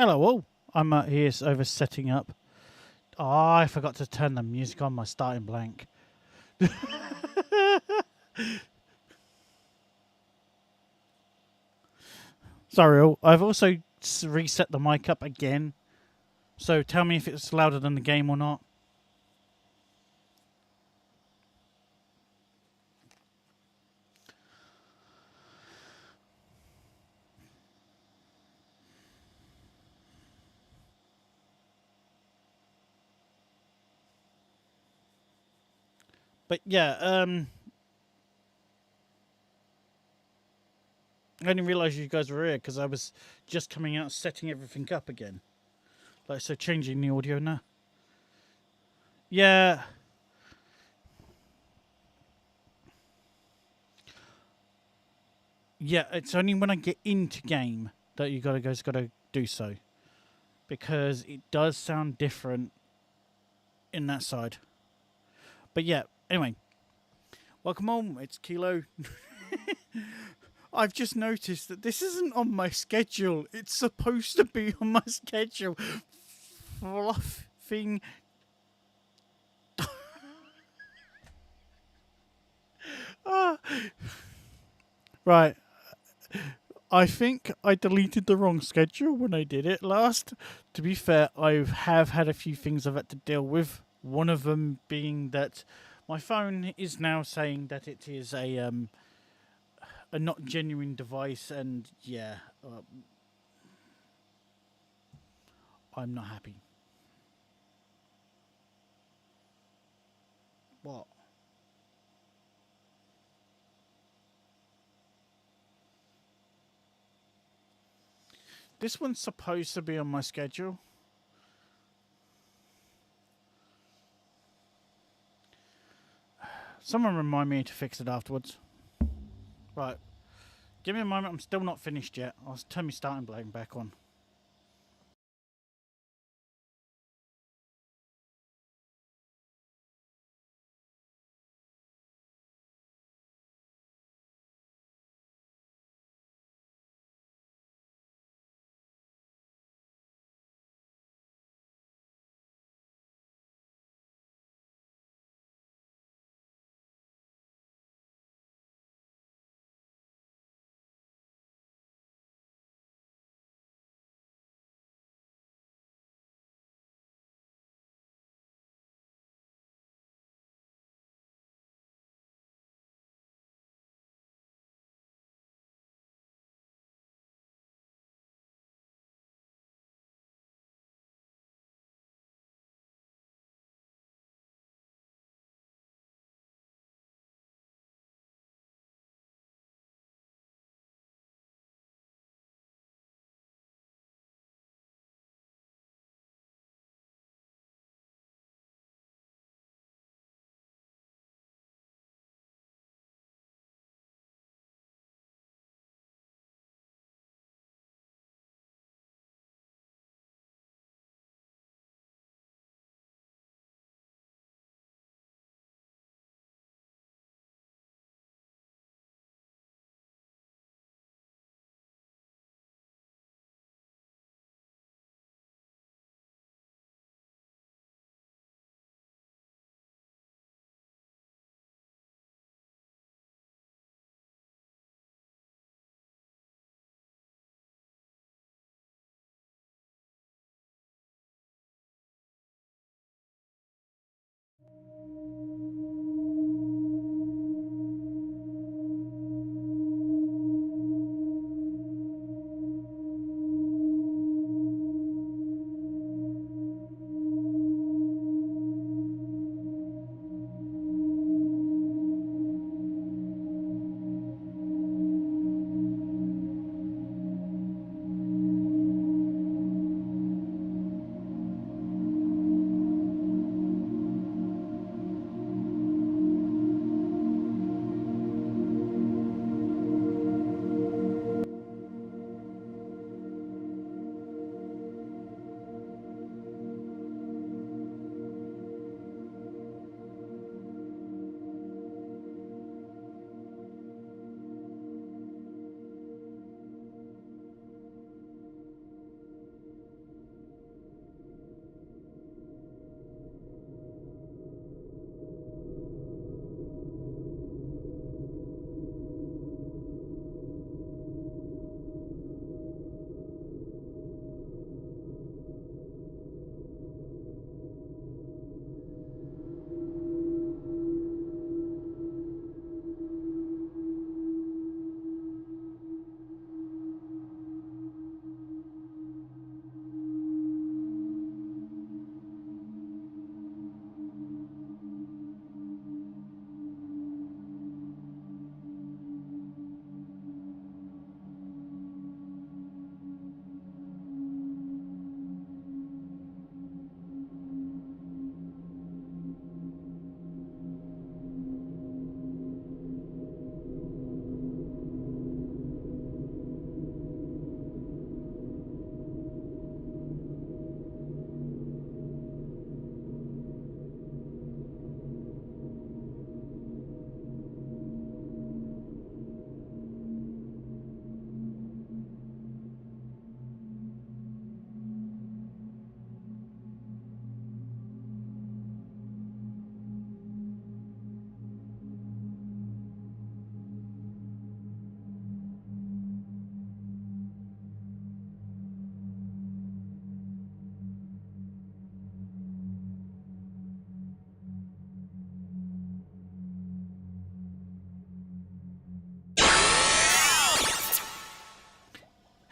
Hello all. I'm here over setting up. Oh, I forgot to turn the music on my starting blank. Sorry all. I've also reset the mic up again. So tell me if it's louder than the game or not. But yeah, I didn't realise you guys were here because I was just coming out setting everything up again. So changing the audio now. Yeah. Yeah, it's only when I get into game that you guys gotta do so. Because it does sound different in that side. But yeah, anyway. Welcome home, it's Kilo. I've just noticed that this isn't on my schedule. It's supposed to be on my schedule. Fluffing. Ah. Right. I think I deleted the wrong schedule when I did it last. To be fair, I have had a few things I've had to deal with. One of them being that my phone is now saying that it is a not genuine device, and yeah, I'm not happy. What? This one's supposed to be on my schedule. Someone remind me to fix it afterwards. Right. Give me a moment. I'm still not finished yet. I'll turn my starting blade back on.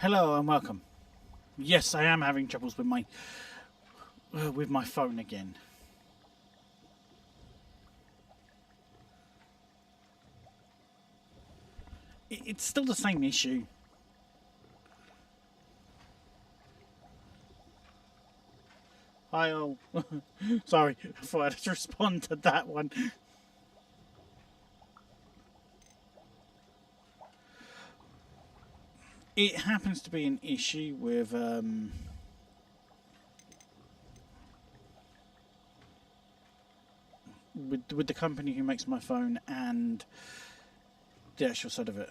Hello and welcome. Yes, I am having troubles with my phone again. It's still the same issue. I'll. Sorry, I thought I had to respond to that one. It happens to be an issue with the company who makes my phone and the actual side of it.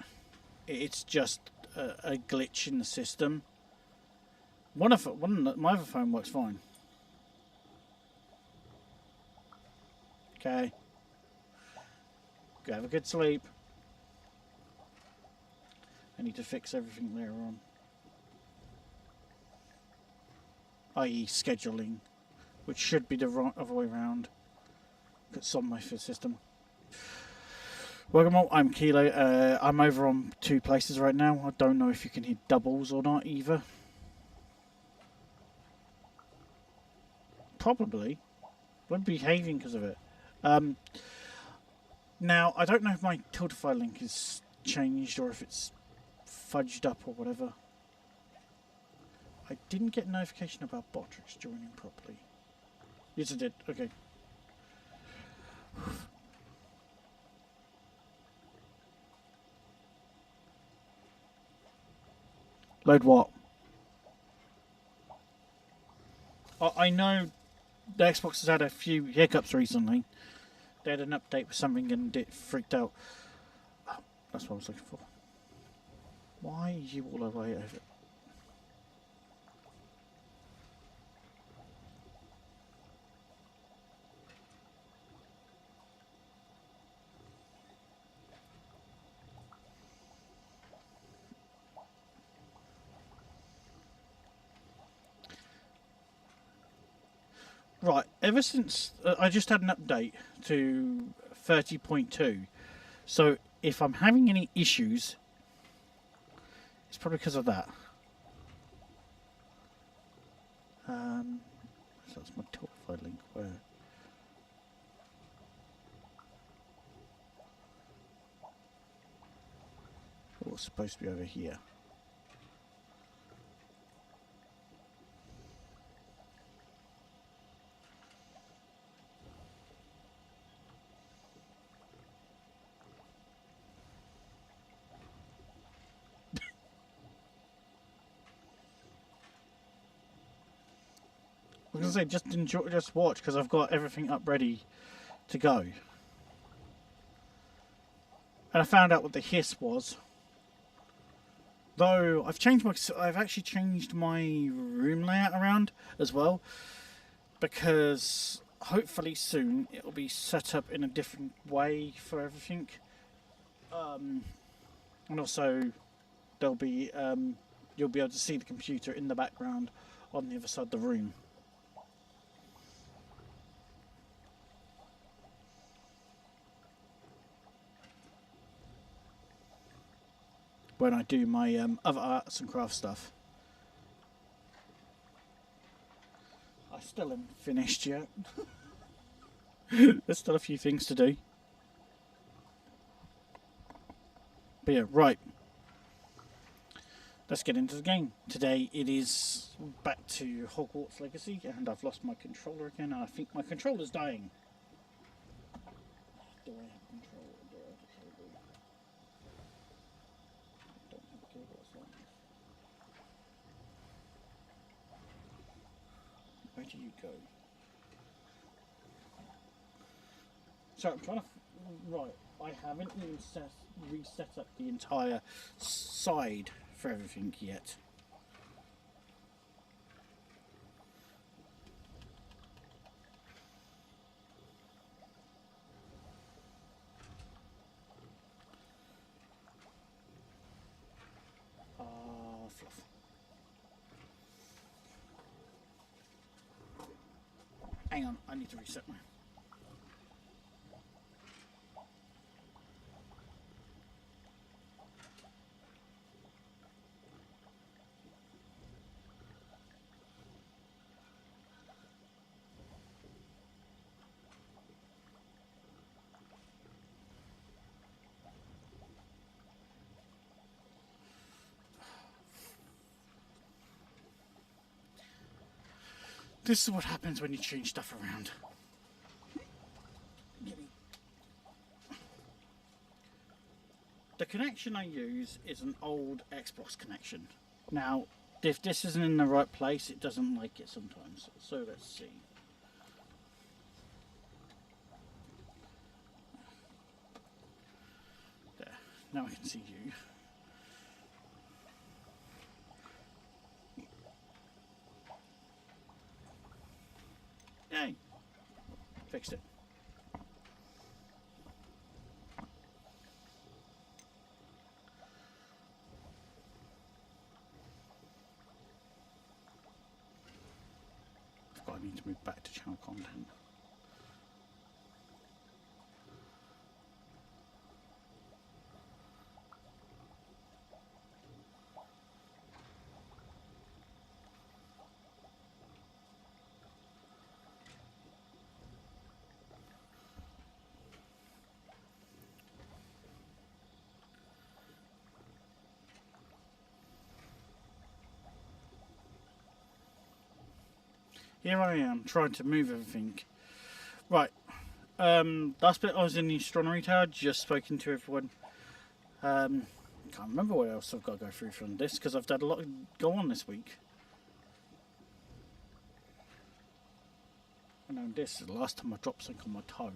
It's just a glitch in the system. My other phone works fine. Okay. Go have a good sleep. I need to fix everything later on. I.e. scheduling, which should be the other way around. It's on my system. Welcome all, I'm Kilo. I'm over on 2 places right now. I don't know if you can hear doubles or not either. Probably. I'm behaving because of it. Now, I don't know if my Tiltify link is changed or if it's fudged up or whatever. I didn't get notification about Botrix joining properly. Yes, I did. Okay. Load what? I know the Xbox has had a few hiccups recently. They had an update with something and it freaked out. Oh, that's what I was looking for. Why are you all the way over? Right, ever since I just had an update to 30.2, so if I'm having any issues, it's probably because of that. So that's my Tiltify link. Where? Oh, it's supposed to be over here. I was gonna say just enjoy, just watch because I've got everything up ready to go. And I found out what the hiss was. Though I've actually changed my room layout around as well, because hopefully soon it'll be set up in a different way for everything. And also there'll be you'll be able to see the computer in the background on the other side of the room. When I do my other arts and crafts stuff. I still haven't finished yet. There's still a few things to do. But yeah, right. Let's get into the game. Today it is back to Hogwarts Legacy, and I've lost my controller again, and I think my controller's dying. Do I have control? Do I have a cable? I don't have a cable, that's fine. Where do you go? So I'm trying to... Right, I haven't even reset up the entire side for everything yet. Fluff. Hang on, I need to reset my... This is what happens when you change stuff around. The connection I use is an old Xbox connection. Now, if this isn't in the right place, it doesn't like it sometimes. So let's see. There. Now I can see you. Yay! Fixed it. I need to move back to channel content. Here I am trying to move everything. Right. Last bit I was in the astronomy tower, just spoken to everyone. Can't remember what else I've got to go through from this because I've had a lot go on this week. I know this is the last time I dropped something on my toe.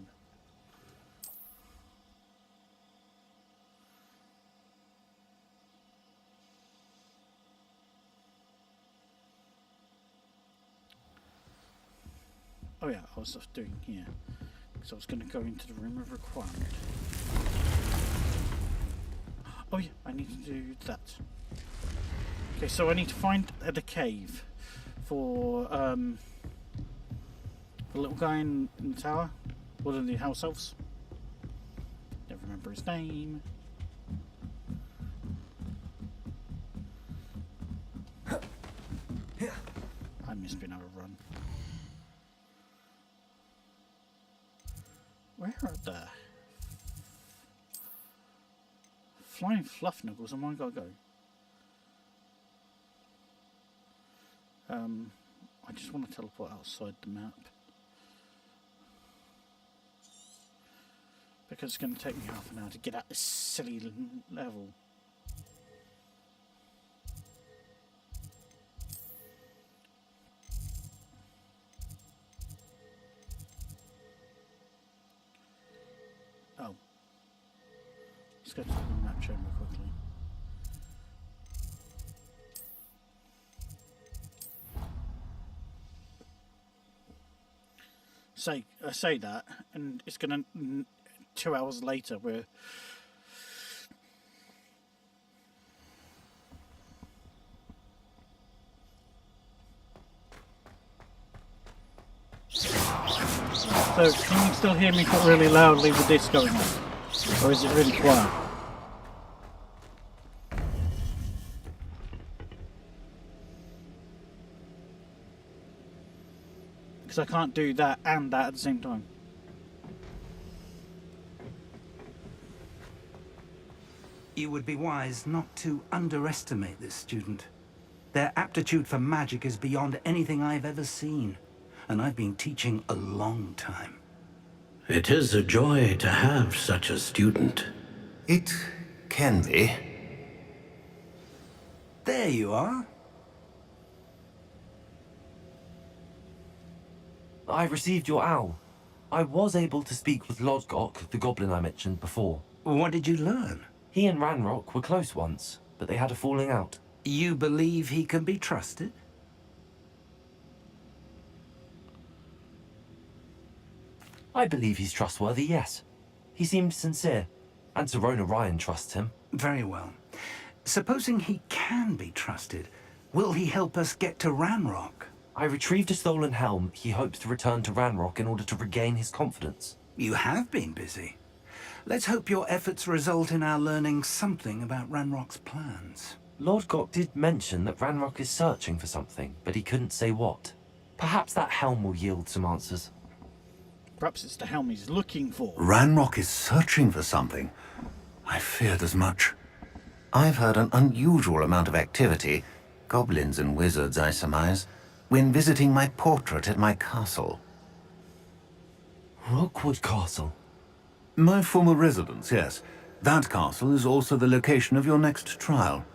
Oh yeah, I was just doing here because I was going to go into the room of requirement. Oh yeah, I need to do that. Okay, so I need to find the cave for the little guy in the tower, one of the house elves. Never remember his name. I missed being able to run. Where are the flying fluff nuggles? Am I gotta go? I just want to teleport outside the map because it's going to take me half an hour to get at this silly level. Oh. Let's go to the map chamber quickly. I say that, and it's gonna 2 hours later we're so can you still hear me really loudly with this going on? Or is it really quiet? Because I can't do that and that at the same time. You would be wise not to underestimate this student. Their aptitude for magic is beyond anything I've ever seen, and I've been teaching a long time. It is a joy to have such a student. It can be. There you are. I received your owl. I was able to speak with Lodgok, the goblin I mentioned before. What did you learn? He and Ranrock were close once, but they had a falling out. You believe he can be trusted? I believe he's trustworthy, yes. He seemed sincere, and Sirona Ryan trusts him. Very well. Supposing he can be trusted, will he help us get to Ranrock? I retrieved a stolen helm. He hopes to return to Ranrock in order to regain his confidence. You have been busy. Let's hope your efforts result in our learning something about Ranrock's plans. Lodgok did mention that Ranrock is searching for something, but he couldn't say what. Perhaps that helm will yield some answers. Perhaps it's the helm he's looking for. Ranrock is searching for something. I feared as much. I've heard an unusual amount of activity. Goblins and wizards, I surmise. when visiting my portrait at my castle. Rookwood Castle. My former residence, yes. That castle is also the location of your next trial.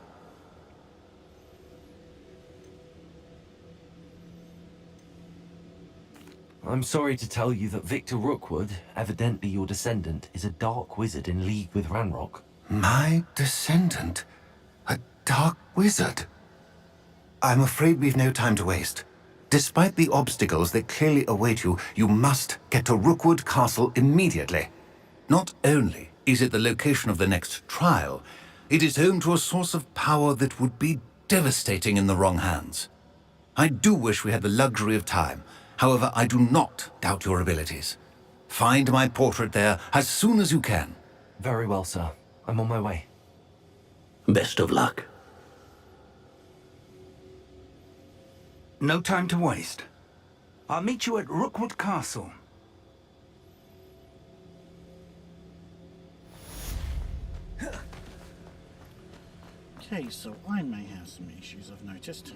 I'm sorry to tell you that Victor Rookwood, evidently your descendant, is a dark wizard in league with Ranrock. My descendant? A dark wizard? I'm afraid we've no time to waste. Despite the obstacles that clearly await you, you must get to Rookwood Castle immediately. Not only is it the location of the next trial, it is home to a source of power that would be devastating in the wrong hands. I do wish we had the luxury of time. However, I do not doubt your abilities. Find my portrait there as soon as you can. Very well, sir. I'm on my way. Best of luck. No time to waste. I'll meet you at Rookwood Castle. Okay, so I may have some issues I've noticed.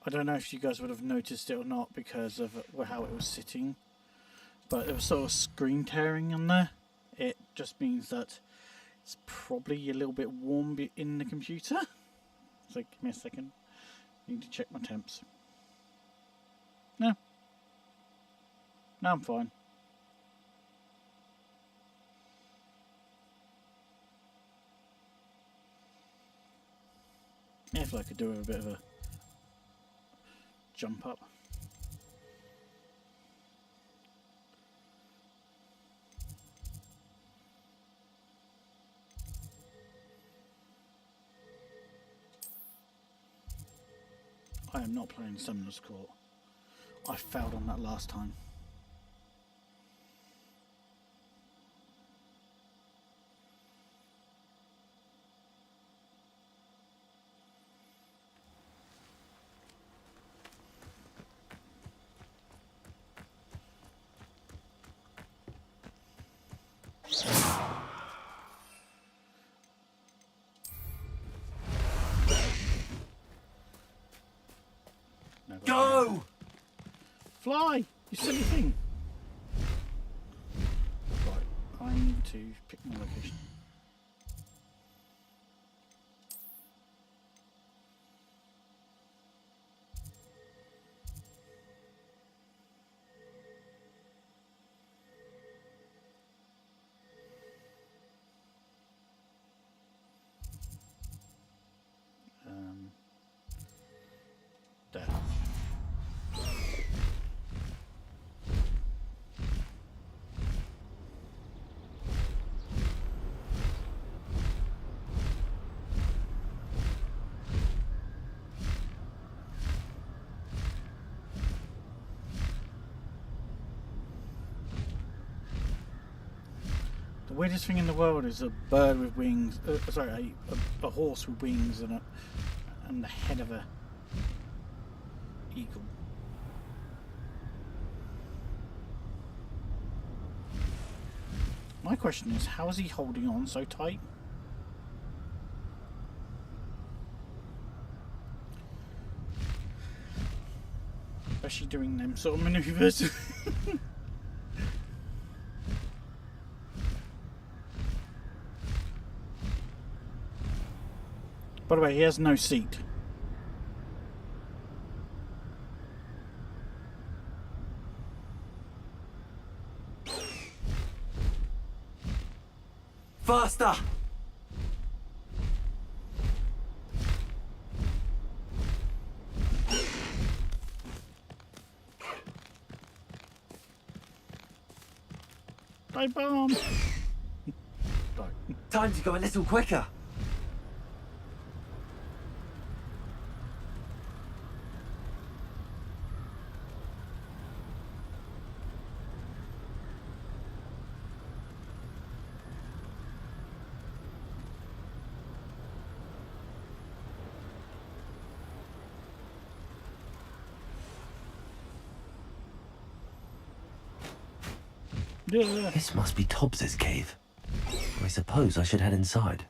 I don't know if you guys would have noticed it or not because of how it was sitting, but there was sort of screen tearing on there. It just means that it's probably a little bit warm in the computer. So give me a second. I need to check my temps. No, I'm fine. Yeah, if I could do a bit of a jump up. I am not playing Summoner's Court. I failed on that last time. Go! Fly! You silly thing! Right, I need to pick my location. There. The weirdest thing in the world is a bird with wings. Sorry, a horse with wings and the head of a eagle. My question is, how is he holding on so tight? Especially doing them sort of maneuvers. By the way, he has no seat. Faster! Die bomb! Time to go a little quicker. Yeah. This must be Tobbs's cave. I suppose I should head inside.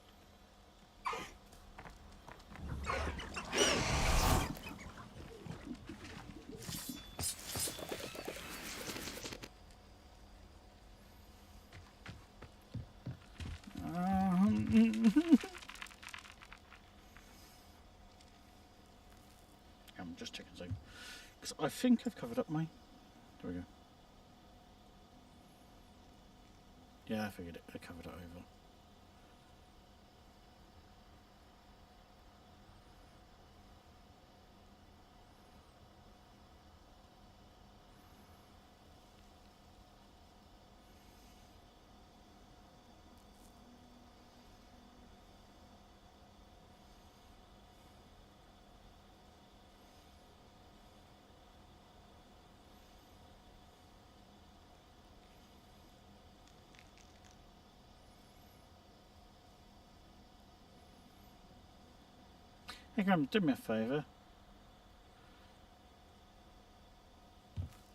just checking something. Because I think I've covered up my... There we go. Yeah, I figured it. I covered it over. Hey, Graham, do me a favour.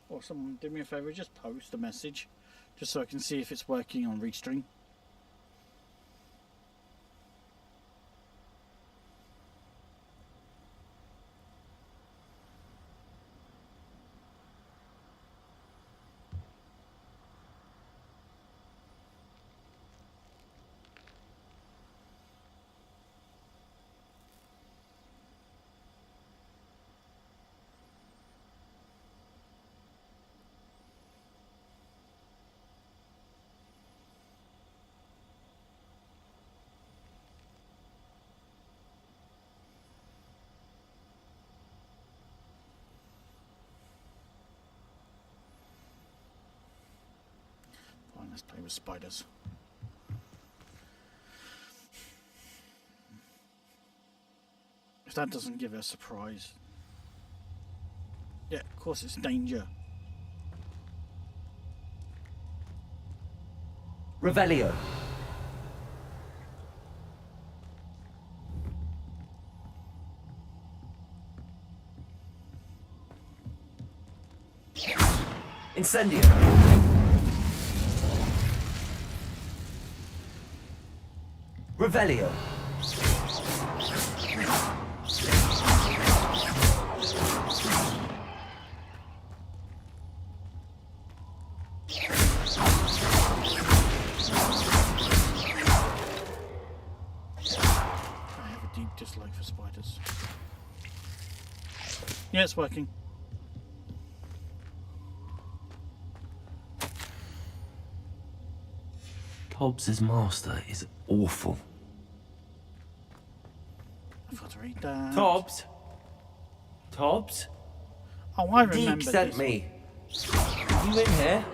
Or someone do me a favour, just post a message. Just so I can see if it's working on Restream. Fine, let's play with spiders. If that doesn't give her a surprise. Yeah, of course it's danger. Revelio. Incendio. Revelio. I have a deep dislike for spiders. Yeah, it's working. Hobbs's master is awful. I've got to read that. Tobbs? Tobbs? Oh, I Deke remember sent this. me. You in here?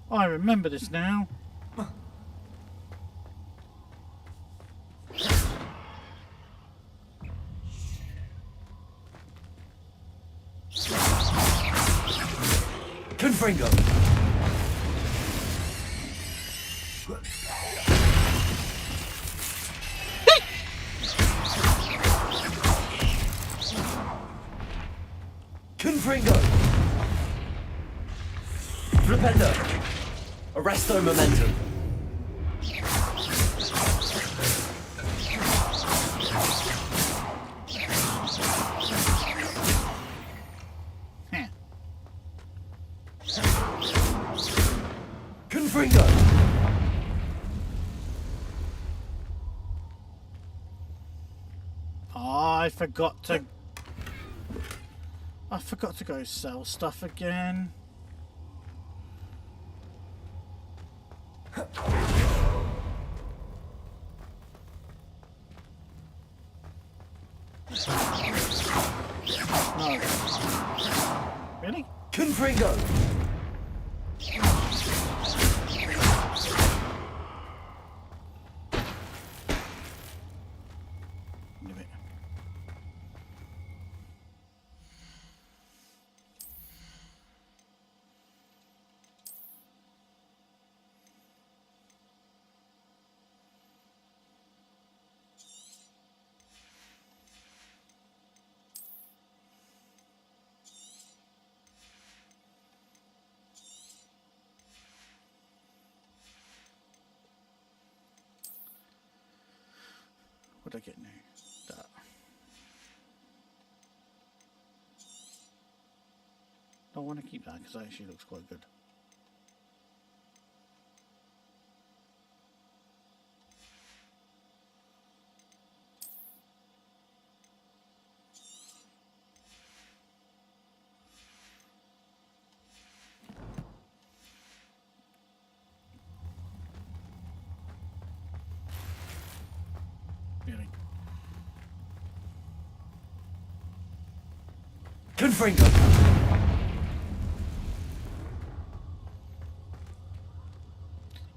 I remember this now. Confringo. Confringo. Flipendo. Arresto momentum. Heh. Confringo. I forgot to... I forgot to go sell stuff again. No. Really? Confringo. Leave it. What did I get now? That. I want to keep that because that actually looks quite good. Really. Confringo!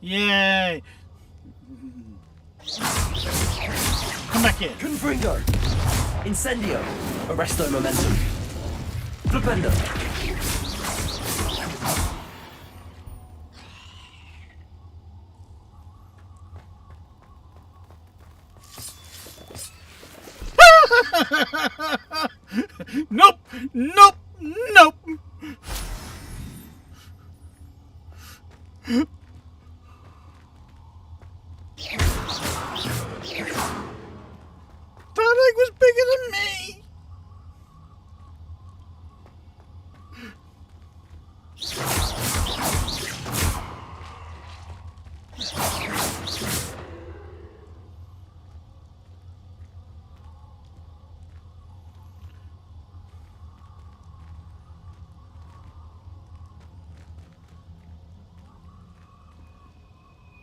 Yay! Come back here. Confringo! Incendio! Arresto momentum! Flipendo! Nope! Nope! Nope! That egg was bigger than me!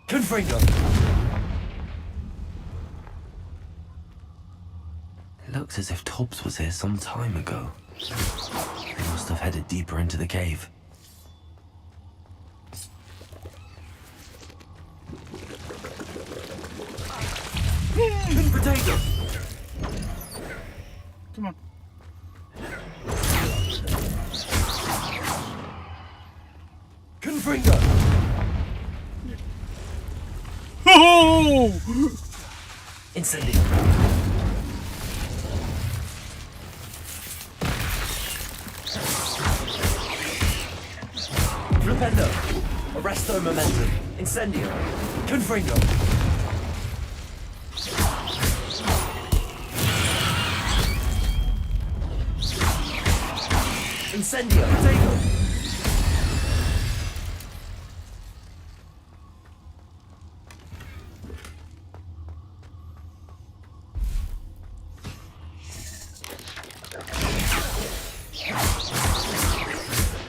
Confringo! It looks as if Tobbs was here some time ago. He must have headed deeper into the cave. Potato! Come on. Confringo! Oh! Incendio! Flipendo! Arresto momentum! Incendio! Confringo! Incendio! Potato!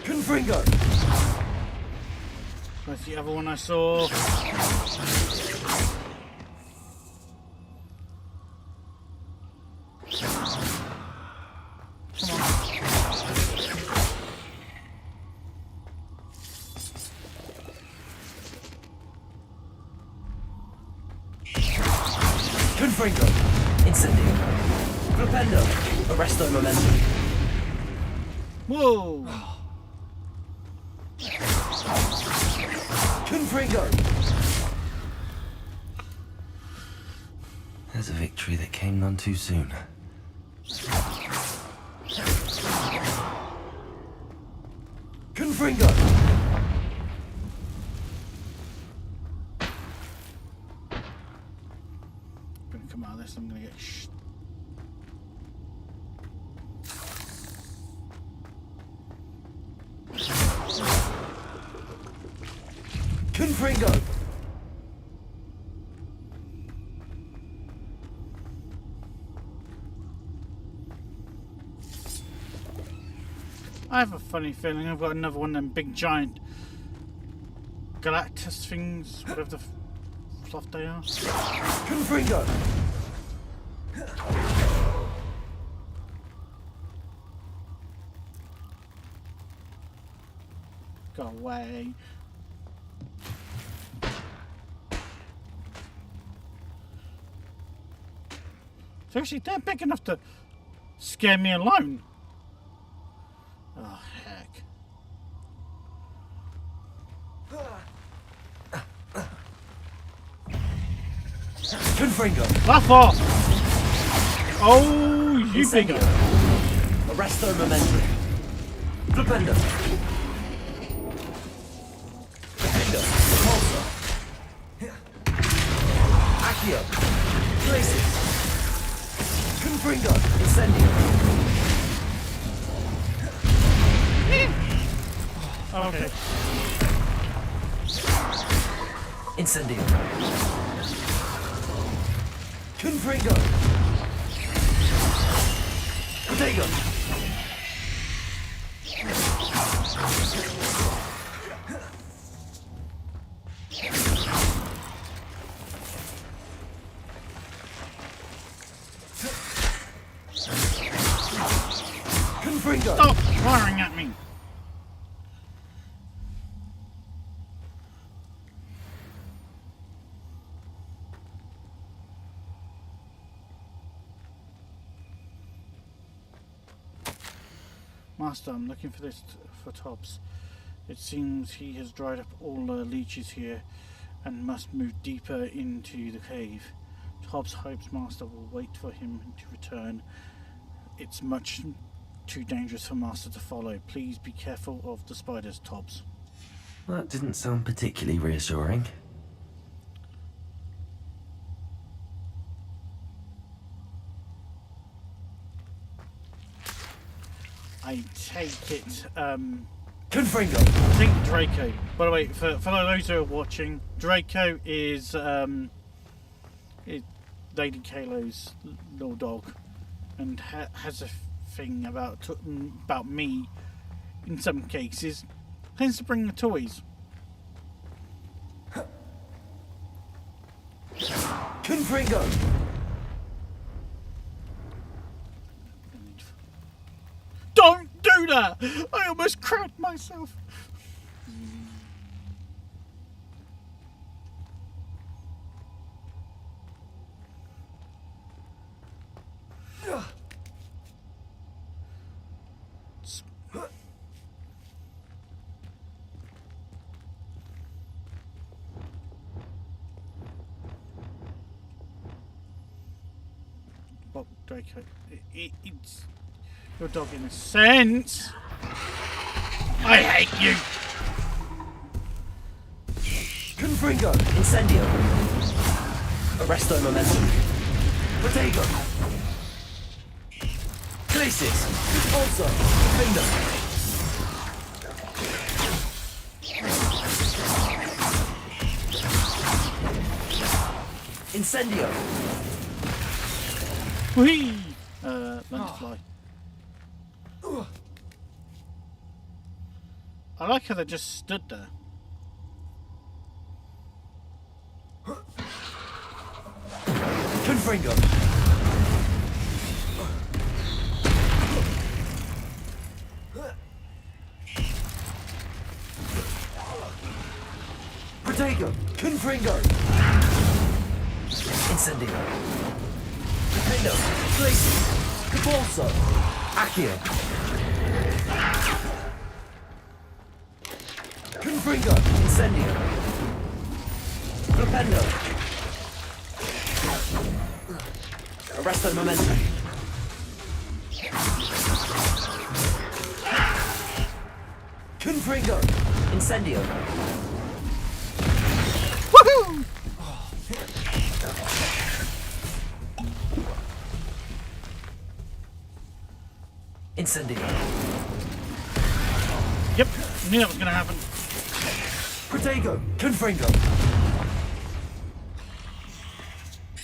Confringo! That's the other one I saw. Confringo! Incendio! Flipendo! Arresto momentum! Whoa! Confringo! There's a victory that came none too soon. Confringo! Gonna come out of this, I'm gonna get Confringo! I have a funny feeling I've got another one of them big giant Galactus things, whatever the fluff they are. Confringo! Go away. Seriously, they're big enough to scare me alone. Oh, heck. Confringo! Laugh off! Oh, you bigger. Arresto momentum! Flipendo! Flipendo! Repulsor! Accio! Traces! Confringo! Incendio! Okay. Incendio! Confringo! Potato! Confringo! Stop firing at me! Master, I'm looking for for Tobbs. It seems he has dried up all the leeches here and must move deeper into the cave. Tobbs hopes Master will wait for him to return. It's much too dangerous for Master to follow. Please be careful of the spiders, Tobbs. That didn't sound particularly reassuring. I take it, Confringo! I think Draco. By the way, for those who are watching, Draco is Lady Kalo's little dog, and has a thing about me. In some cases, tends to bring the toys. Confringo! Don't do that! I almost cracked myself. Well, Draco, it's your dog in a sense. I hate you. Confringo! Incendio! Arresto momentum. Protego! Glacis! Also! Finger! Incendio! Whee! Learn to fly. I like how they just stood there. Confringo! Protego! Confringo! Incendio! Defendo! Glacis! Capulso! Accio! Confringo! Incendio! Flipendo! Arresto momentum! Confringo! Incendio! Woohoo! Incendio! Yep, knew that was gonna happen. Protego! Confringo!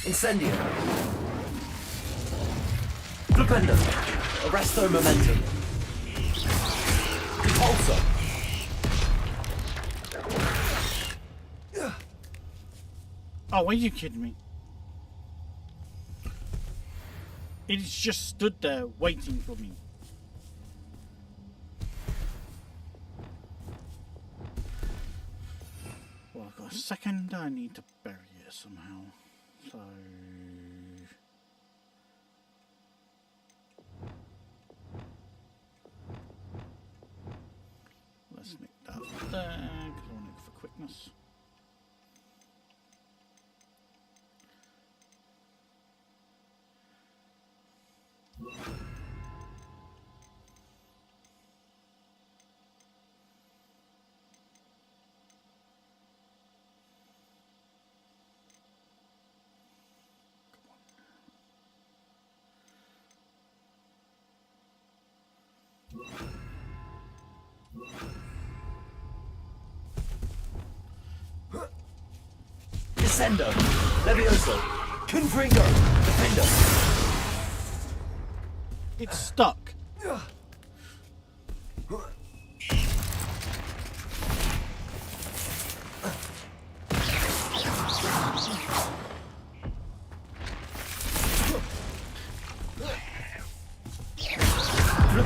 Incendio! Flipendo! Arresto momentum! Repulsor! Oh, are you kidding me? It's just stood there waiting for me. Well, I've got a second. I need to bury it somehow. So... let's nick that there, because I want it for quickness. Descendo! Levioso! Confringo! Defendo! It's stuck.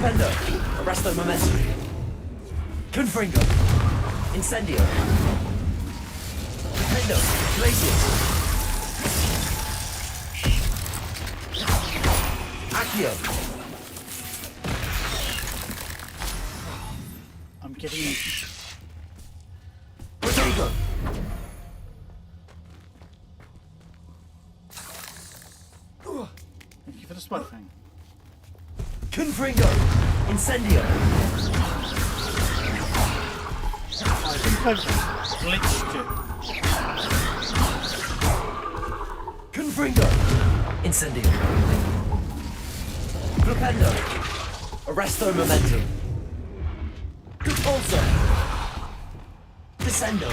Flipendo. Arresto momentum. Confringo. Incendio. Flipendo. Glacius. Accio. I'm getting... Protego. Thank you for the spot thing. Confringo. Incendio. I think I've glitched it. Confringo. Incendio. Flipendo. Arresto momentum. Repulsor. Descendo.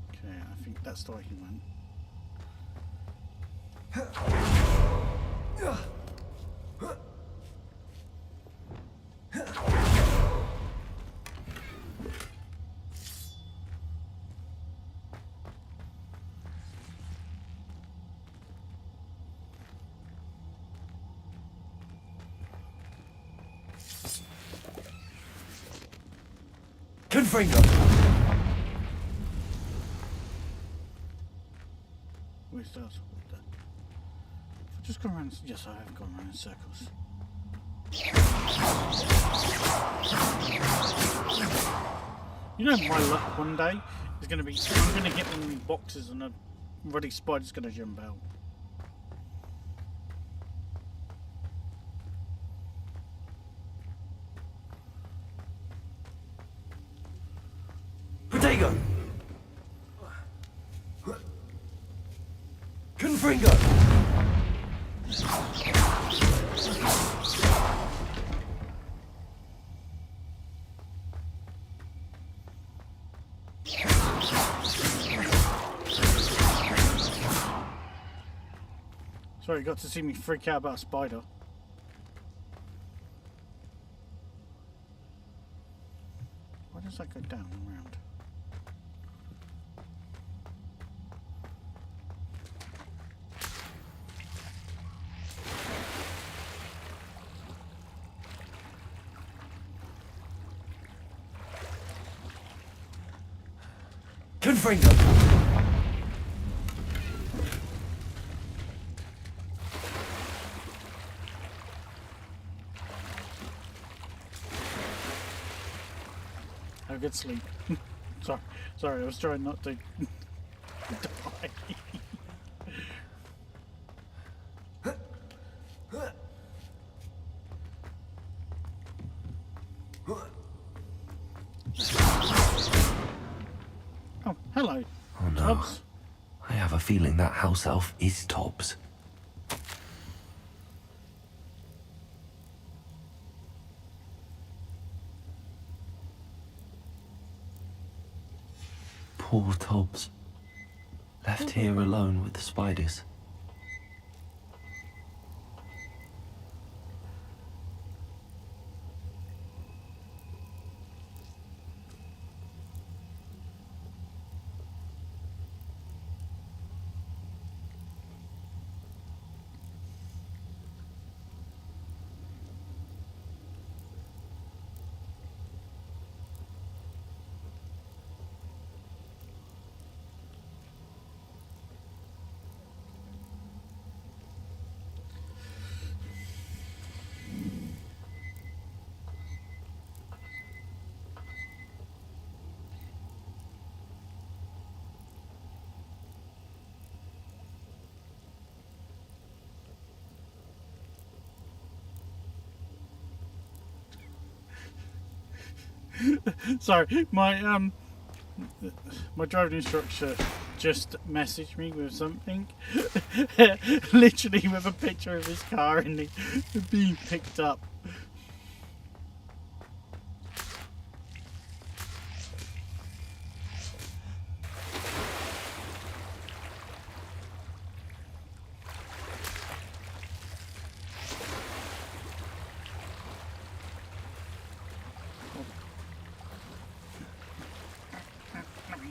Okay, I think that's the way he went. Confringo. Where's that? I've just gone around. Yes, I have gone around in circles. You know, my luck one day is going to be I'm going to get one of these boxes and a ruddy spider's going to jump out. Protego. Confringo. Sorry, you got to see me freak out about a spider. Why does that go down and round? Confringo. Have a good sleep. Sorry, I was trying not to die. Oh, hello. Oh no. Tubbs. I have a feeling that house elf is Tobbs. Poor Tobbs. Left here alone with the spiders. Sorry, my driving instructor just messaged me with something, literally with a picture of his car and it being picked up.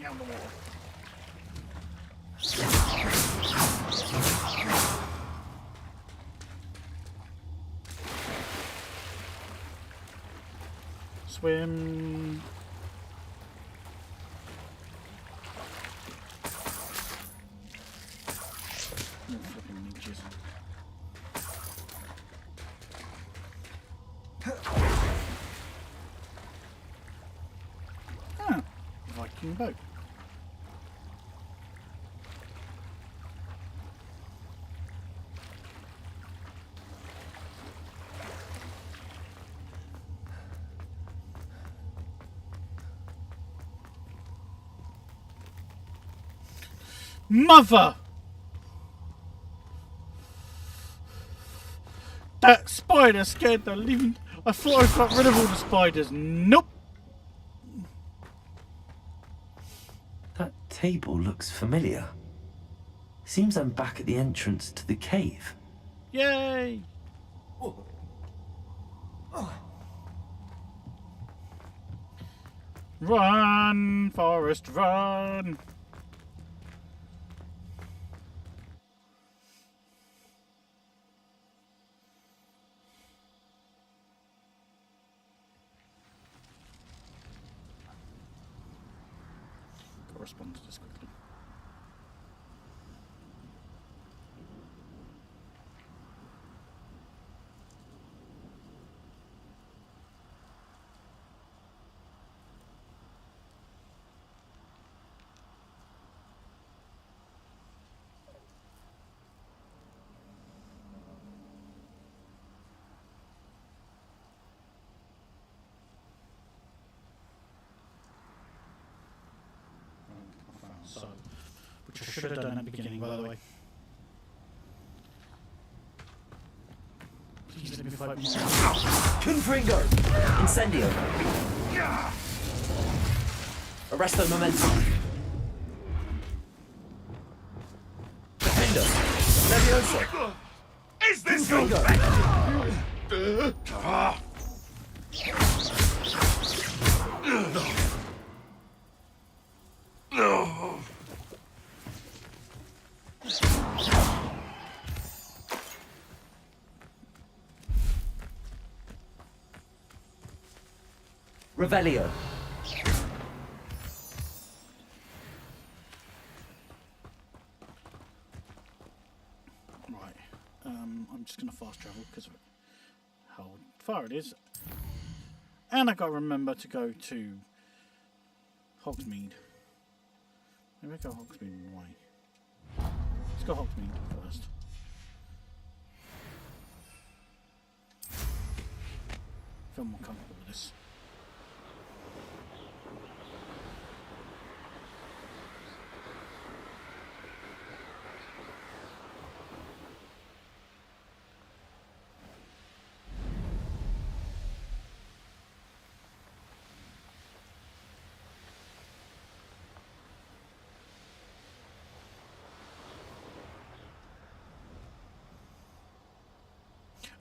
out of the water. Swim. Oh, flipping leeches. Ah, Viking boat. Mother! That spider scared the living... I thought I got rid of all the spiders. Nope! That table looks familiar. Seems I'm back at the entrance to the cave. Yay! Run, Forest, run! Gotta respond to this quickly. So, which I should have done at the beginning, by the way. Please let me fight more. Confringo! Incendio! Arresto momentum! Defender! Levioso! Is this Confringo! Revelio. Right, I'm just going to fast travel because of how far it is. And I got to remember to go to Hogsmeade. Maybe I go Hogsmeade way. Let's go Hogsmeade first. I feel more comfortable with this.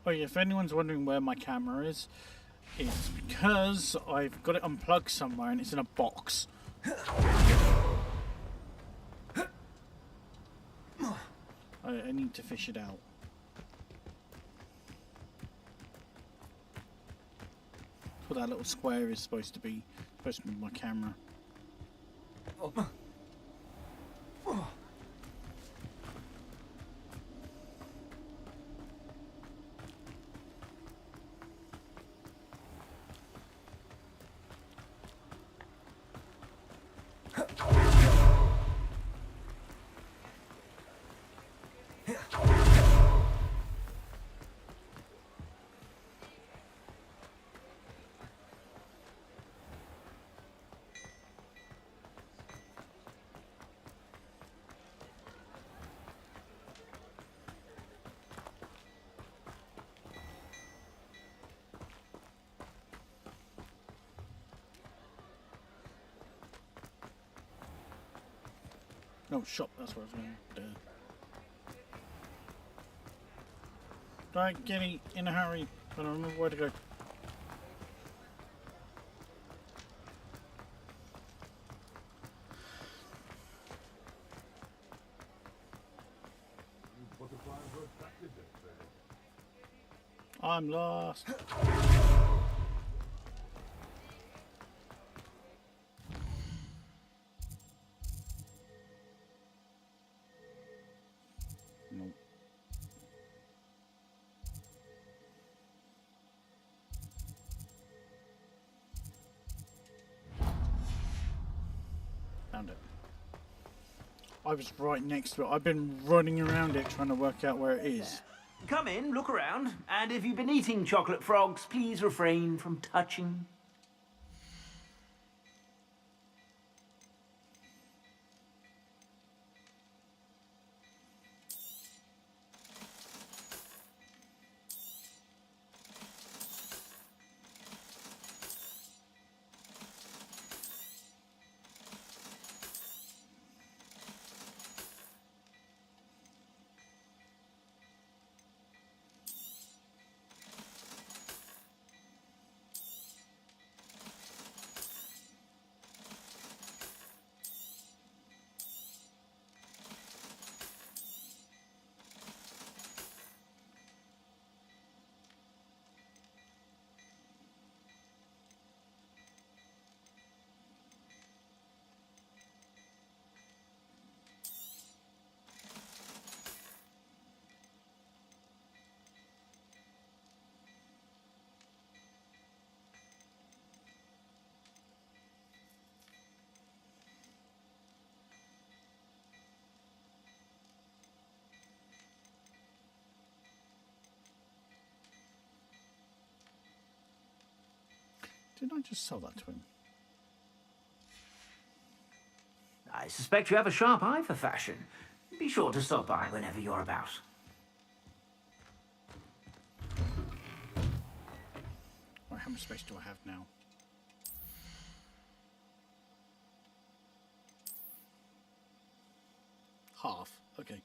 Oh yeah, if anyone's wondering where my camera is, it's because I've got it unplugged somewhere and it's in a box. I need to fish it out. That's what that little square is supposed to be. Supposed to be my camera. Oh, shop, that's where I was going. Right, Getty, in a hurry. I don't remember where to go. I'm lost. Nope. Found it. I was right next to it. I've been running around it trying to work out where it is. Come in, look around, and if you've been eating chocolate frogs, please refrain from touching. Didn't I just sell that to him? I suspect you have a sharp eye for fashion. Be sure to stop by whenever you're about. Right, how much space do I have now? Half. Okay.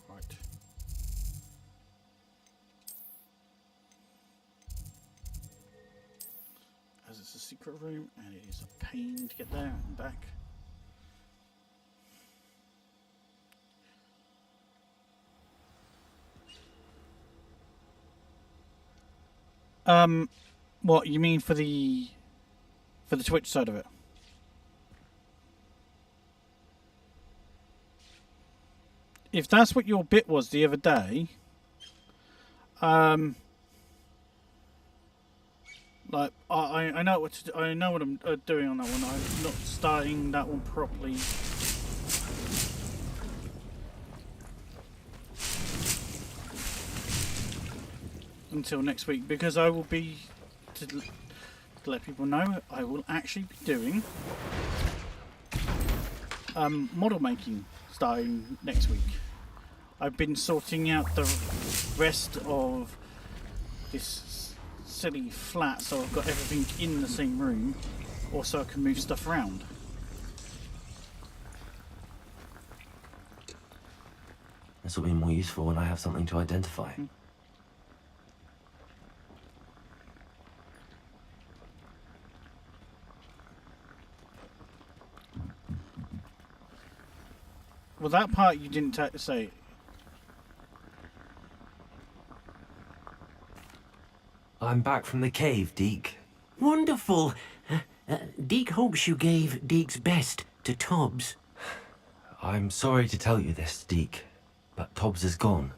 Right. As it's a secret room, and it is a pain to get there and back. What you mean for the Twitch side of it? If that's what your bit was the other day, like I know what I know what I'm doing on that one. I'm not starting that one properly. Until next week, because I will be to let people know I will actually be doing model making starting next week. I've been sorting out the rest of this silly flat so I've got everything in the same room, also I can move stuff around. This will be more useful when I have something to identify. Well, that part you didn't say. I'm back from the cave, Deke. Wonderful. Deke hopes you gave Deke's best to Tobbs. I'm sorry to tell you this, Deke, but Tobbs is gone.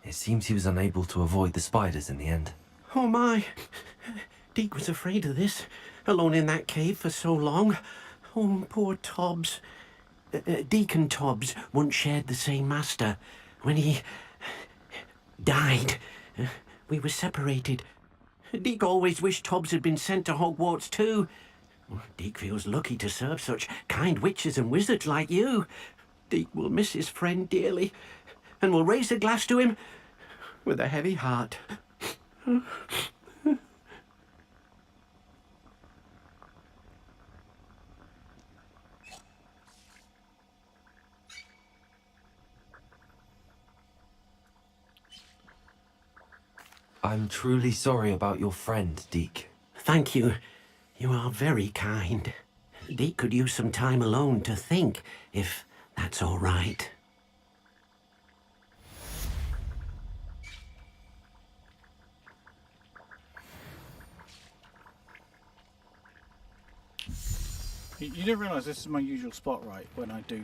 It seems he was unable to avoid the spiders in the end. Oh my. Deke was afraid of this, alone in that cave for so long. Oh, poor Tobbs. Deke and Tobbs once shared the same master. When he died, we were separated. Deke always wished Tobbs had been sent to Hogwarts too. Deke feels lucky to serve such kind witches and wizards like you. Deke will miss his friend dearly, and will raise a glass to him with a heavy heart. I'm truly sorry about your friend, Deke. Thank you. You are very kind. Deke could use some time alone to think, if that's all right. You do realise this is my usual spot, right? When I do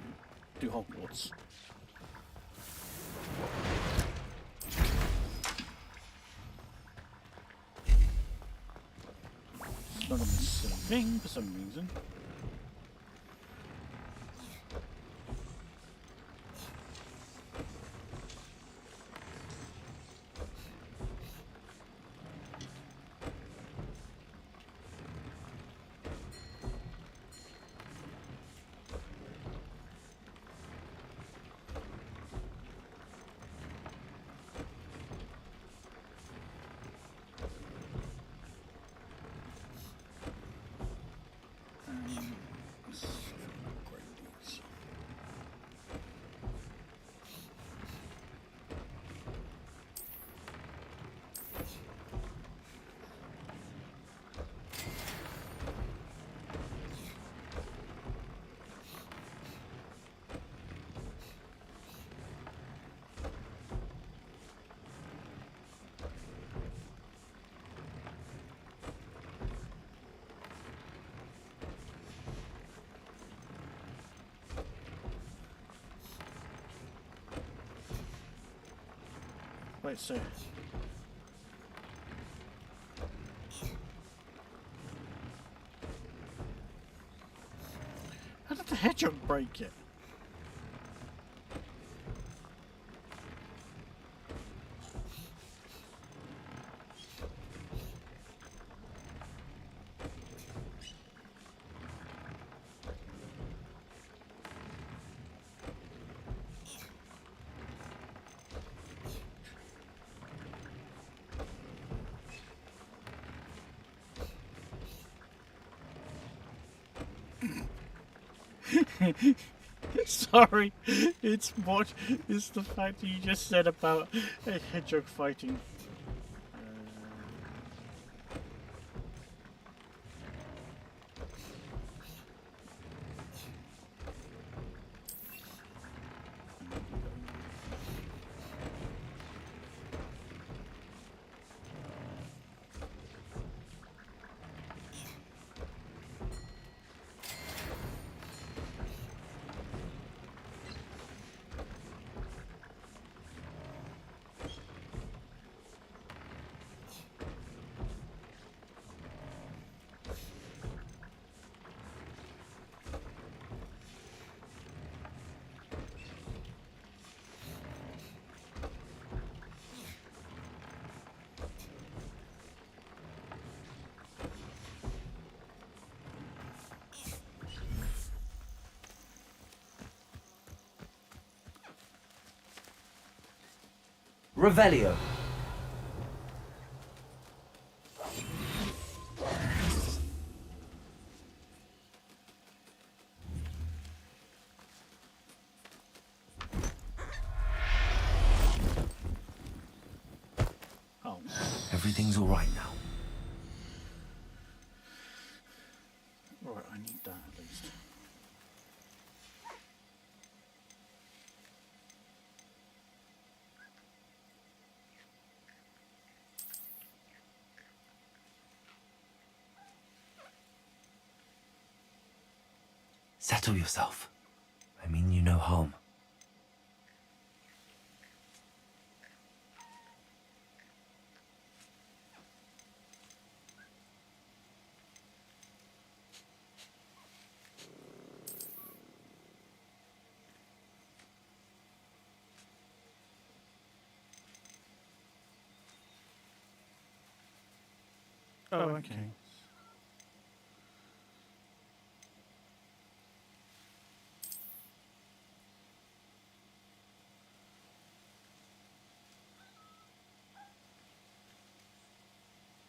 Hogwarts. It's not a necessary thing for some reason. Wait, so... How did the hedgehog break it? Sorry, it's the fact that you just said about a hedgehog fighting. Revelio. Oh. Everything's all right now. Right, I need that at least. Settle yourself. I mean you no harm. Oh, okay.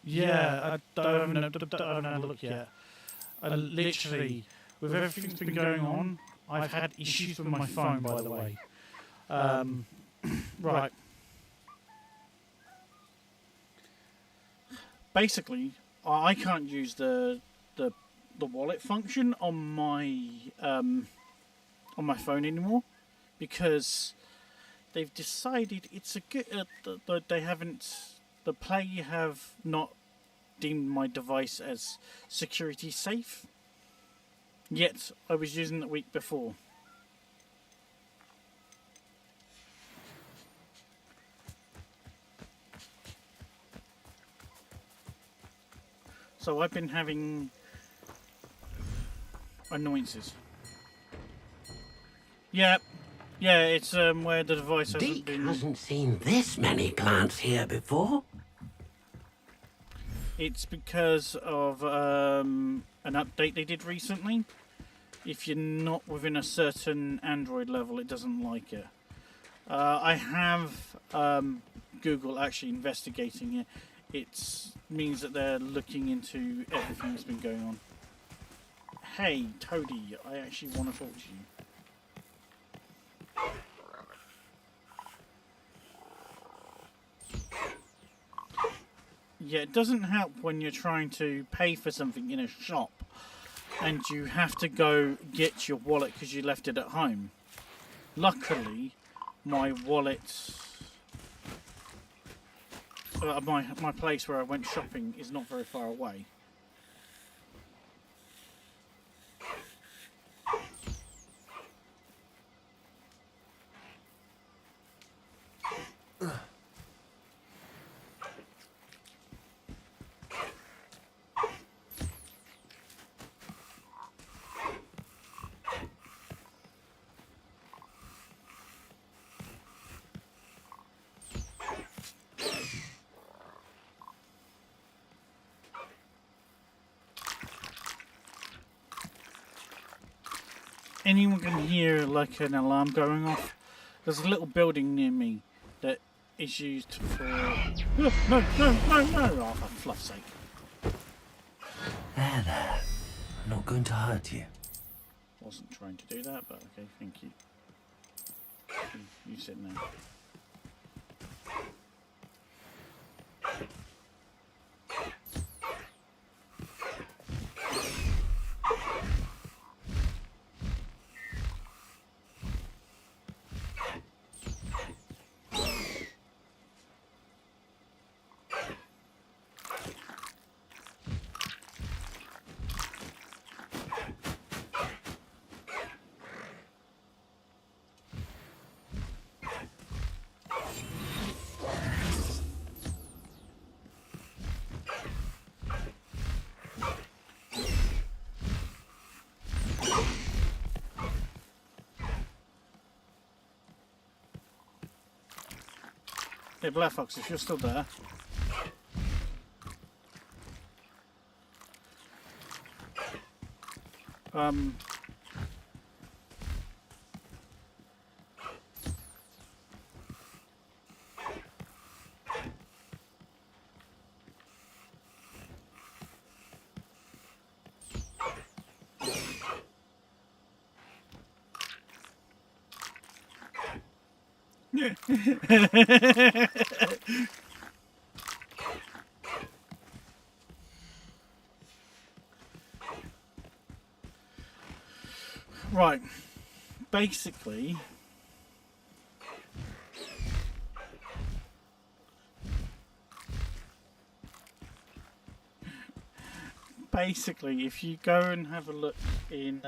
Yeah, I haven't had a look yet. I literally, with everything that's been going on, I've had issues with my phone, by the way. Right. Basically, I can't use the the wallet function on my phone anymore, because they've decided it's a good. They haven't. The player have not deemed my device as security safe. Yet I was using it the week before. So I've been having annoyances. Yeah, it's where the device hasn't Deke been. hasn't seen this many plants here before. It's because of an update they did recently. If you're not within a certain Android level, it doesn't like it. I have Google actually investigating it. It means that they're looking into everything that's been going on. Hey, Toady, I actually want to talk to you. Yeah, it doesn't help when you're trying to pay for something in a shop and you have to go get your wallet because you left it at home. Luckily, my wallet, my place where I went shopping is not very far away. Anyone can hear like an alarm going off. There's a little building near me that is used for... No! Oh, for fluff's sake. There. I'm not going to hurt you. Wasn't trying to do that, but okay, thank you. You sit now. Hey, Black Fox, if you're still there. Right. Basically, if you go and have a look in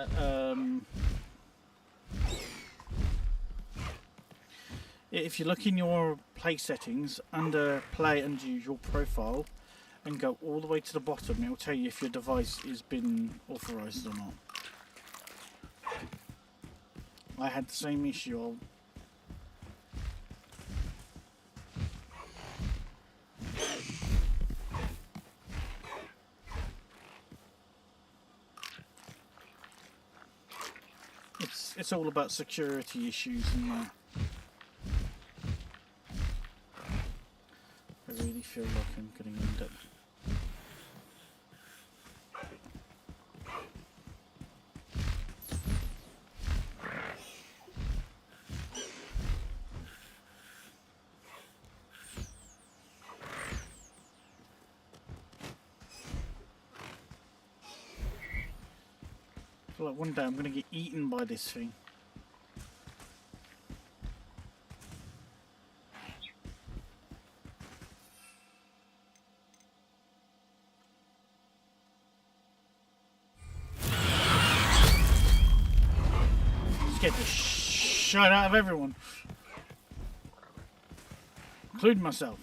if you look in your play settings under play and your profile and go all the way to the bottom, it will tell you if your device has been authorized or not. I had the same issue. It's all about security issues and that. I really feel like I'm going to end up. feel like one day I'm going to get eaten by this thing. Scared the shit out of everyone, including myself.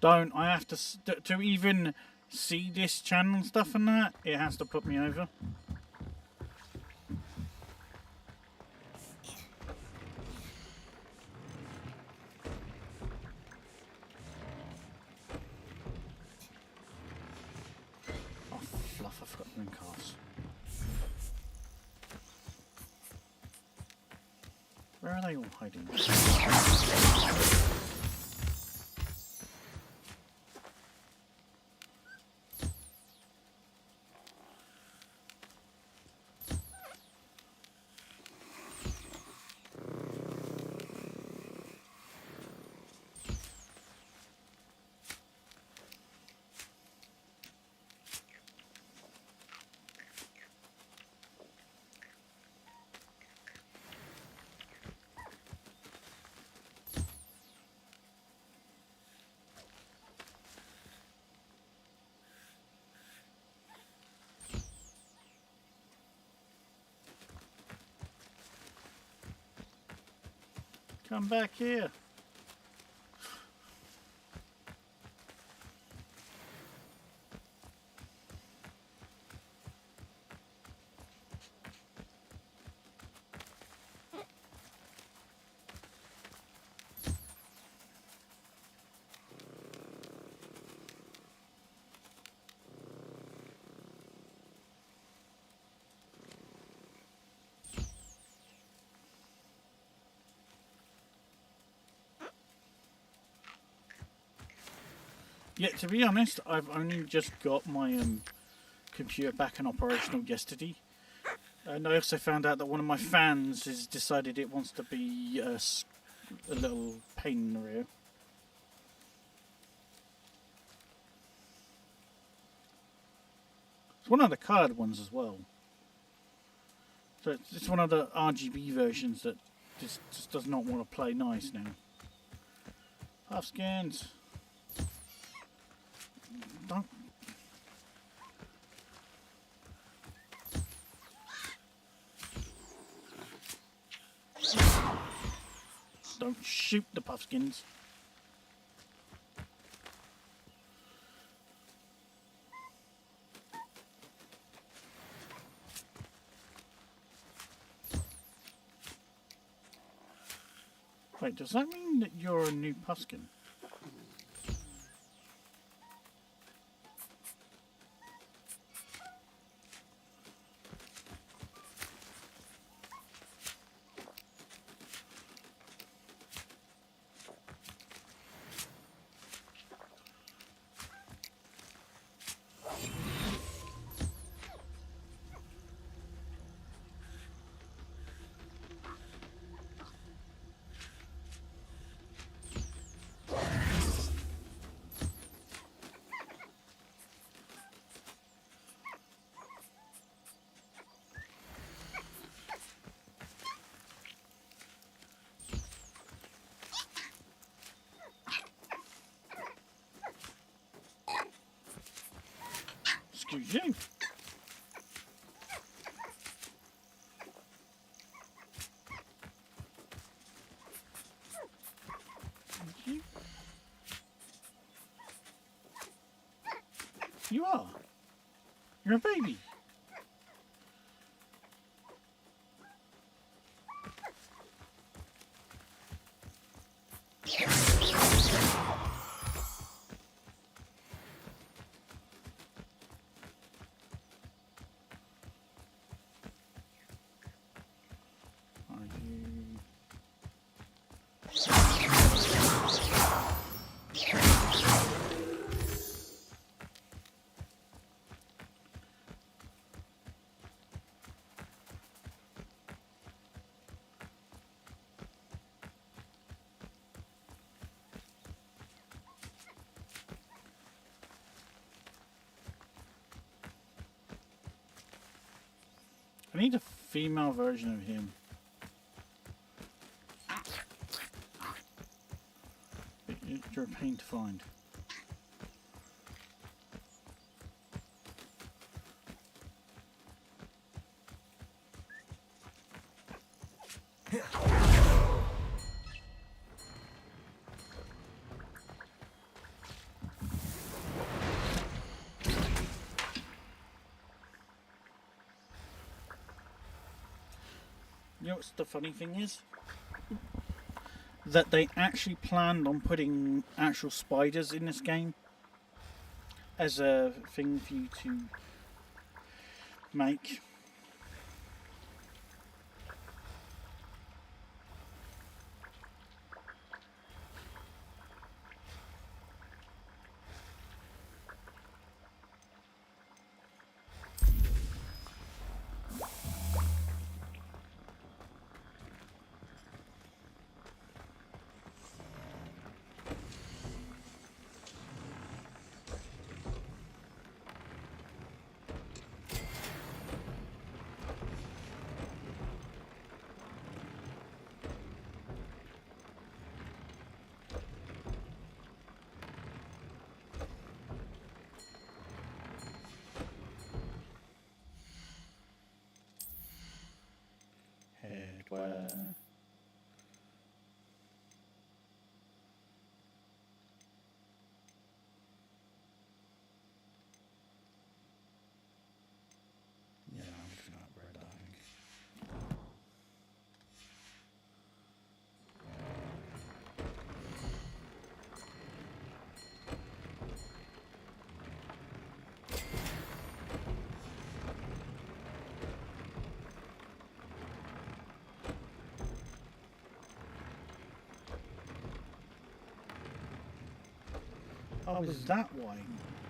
Don't. I have to even see this channel and stuff and that, it has to put me over. Oh, fluff, I forgot to bring cars. Where are they all hiding? Come back here. Yeah, to be honest, I've only just got my computer back and operational yesterday. And I also found out that one of my fans has decided it wants to be a little pain in the rear. It's one of the colored ones as well. So it's one of the RGB versions that just does not want to play nice now. Puff skins. Don't. Don't shoot the puffskins. Wait, does that mean that you're a new puffskin? Excuse you. You are. You're a baby. Are you? I need a female version of him. You're a pain to find. You know what's the funny thing is? That they actually planned on putting actual spiders in this game as a thing for you to make. Headwear. Yeah, I'm looking at red, I think. Oh, is that why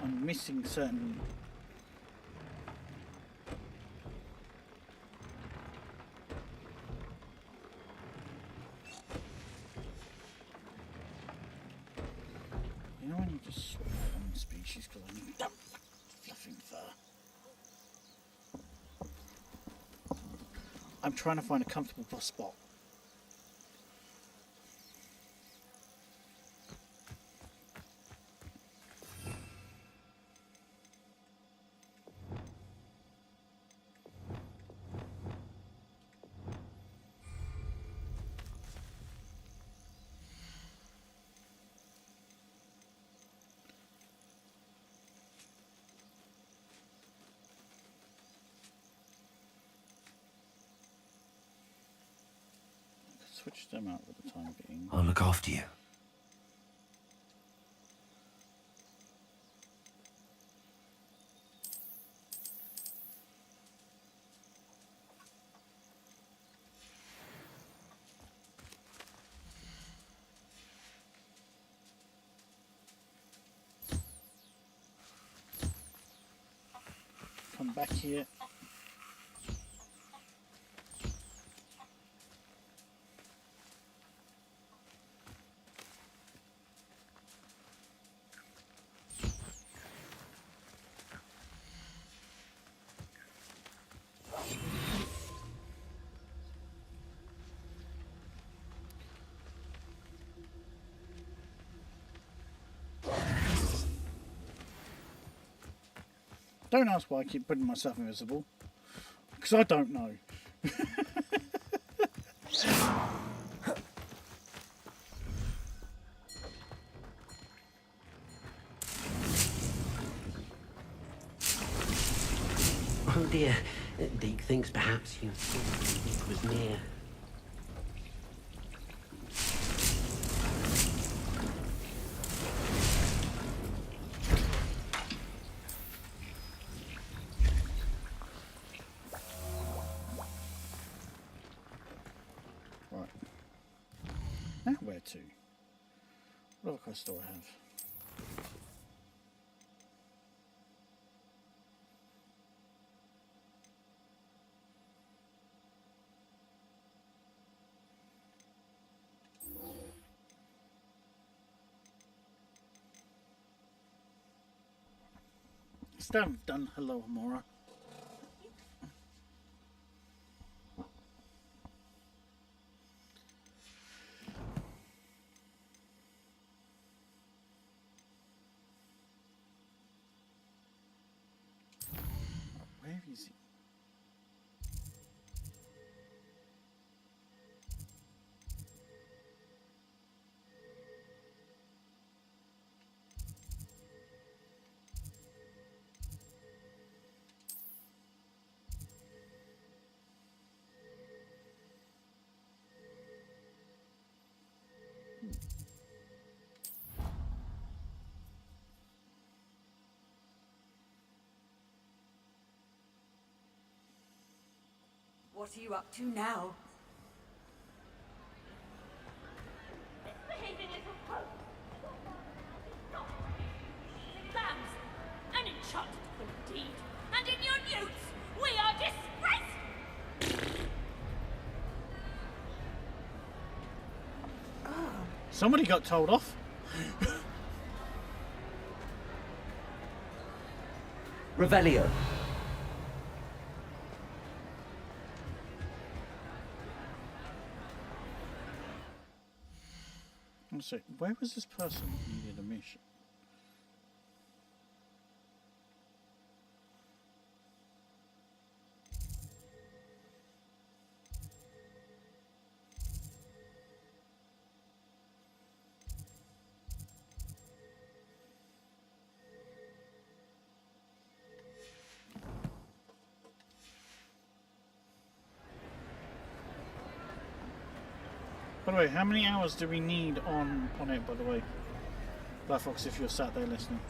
I'm missing certain... You know, I need to swap out one species because I need that fluffing fur. I'm trying to find a comfortable spot. Switch them out for the time being. I'll look after you. Come back here. Don't ask why I keep putting myself invisible. Because I don't know. Oh dear. Deke thinks perhaps you it was near. Right. Now where to? What other quest do I have? Still haven't done Hello Amora. Easy. What are you up to now? Misbehaving is a hope. Lambs, an enchanted indeed. And in your newts, we are disgraced. Somebody got told off. Revelio. So, where was this person who needed a mission? By the way, how many hours do we need on it, by the way? Black Fox, if you're sat there listening.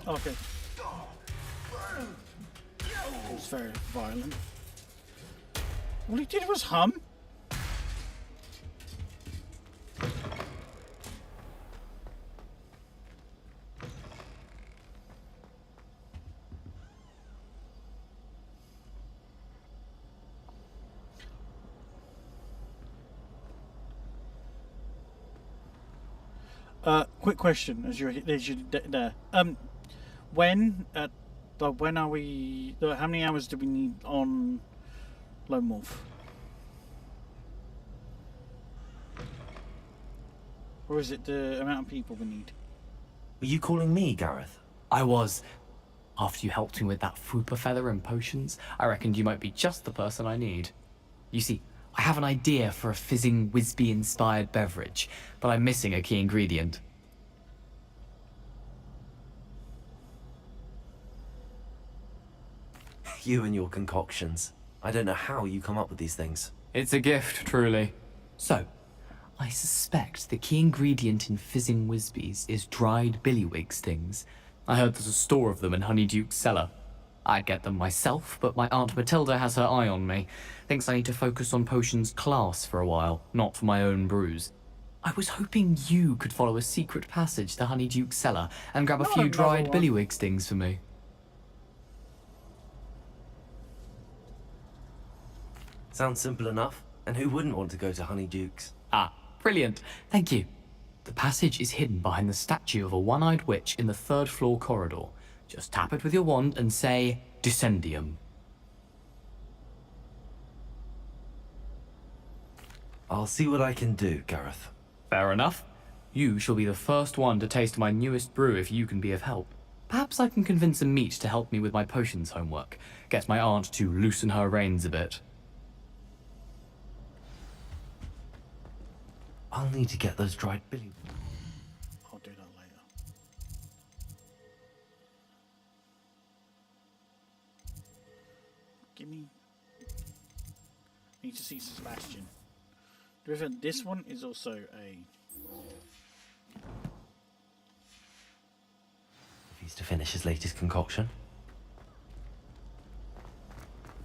Okay. It was very violent. All he did was hum. Quick question, as you're there. When are we? How many hours do we need on Lonewolf? Or is it the amount of people we need? Were you calling me, Gareth? I was. After you helped me with that fupa feather and potions, I reckoned you might be just the person I need. You see, I have an idea for a fizzing Wisby-inspired beverage, but I'm missing a key ingredient. You and your concoctions. I don't know how you come up with these things. It's a gift, truly. So, I suspect the key ingredient in fizzing Wisbies is dried billywig stings. I heard there's a store of them in Honeyduke's cellar. I'd get them myself, but my Aunt Matilda has her eye on me. Thinks I need to focus on potions class for a while, not for my own brews. I was hoping you could follow a secret passage to Honeyduke's cellar and grab a few dried billywig stings for me. Sounds simple enough. And who wouldn't want to go to Honeyduke's? Ah, brilliant. Thank you. The passage is hidden behind the statue of a one-eyed witch in the third-floor corridor. Just tap it with your wand and say, Descendium. I'll see what I can do, Gareth. Fair enough. You shall be the first one to taste my newest brew if you can be of help. Perhaps I can convince a meat to help me with my potions homework. Get my aunt to loosen her reins a bit. I'll need to get those dried billy. I'll do that later. Give me. Need to see Sebastian. This one is also a. If he's to finish his latest concoction.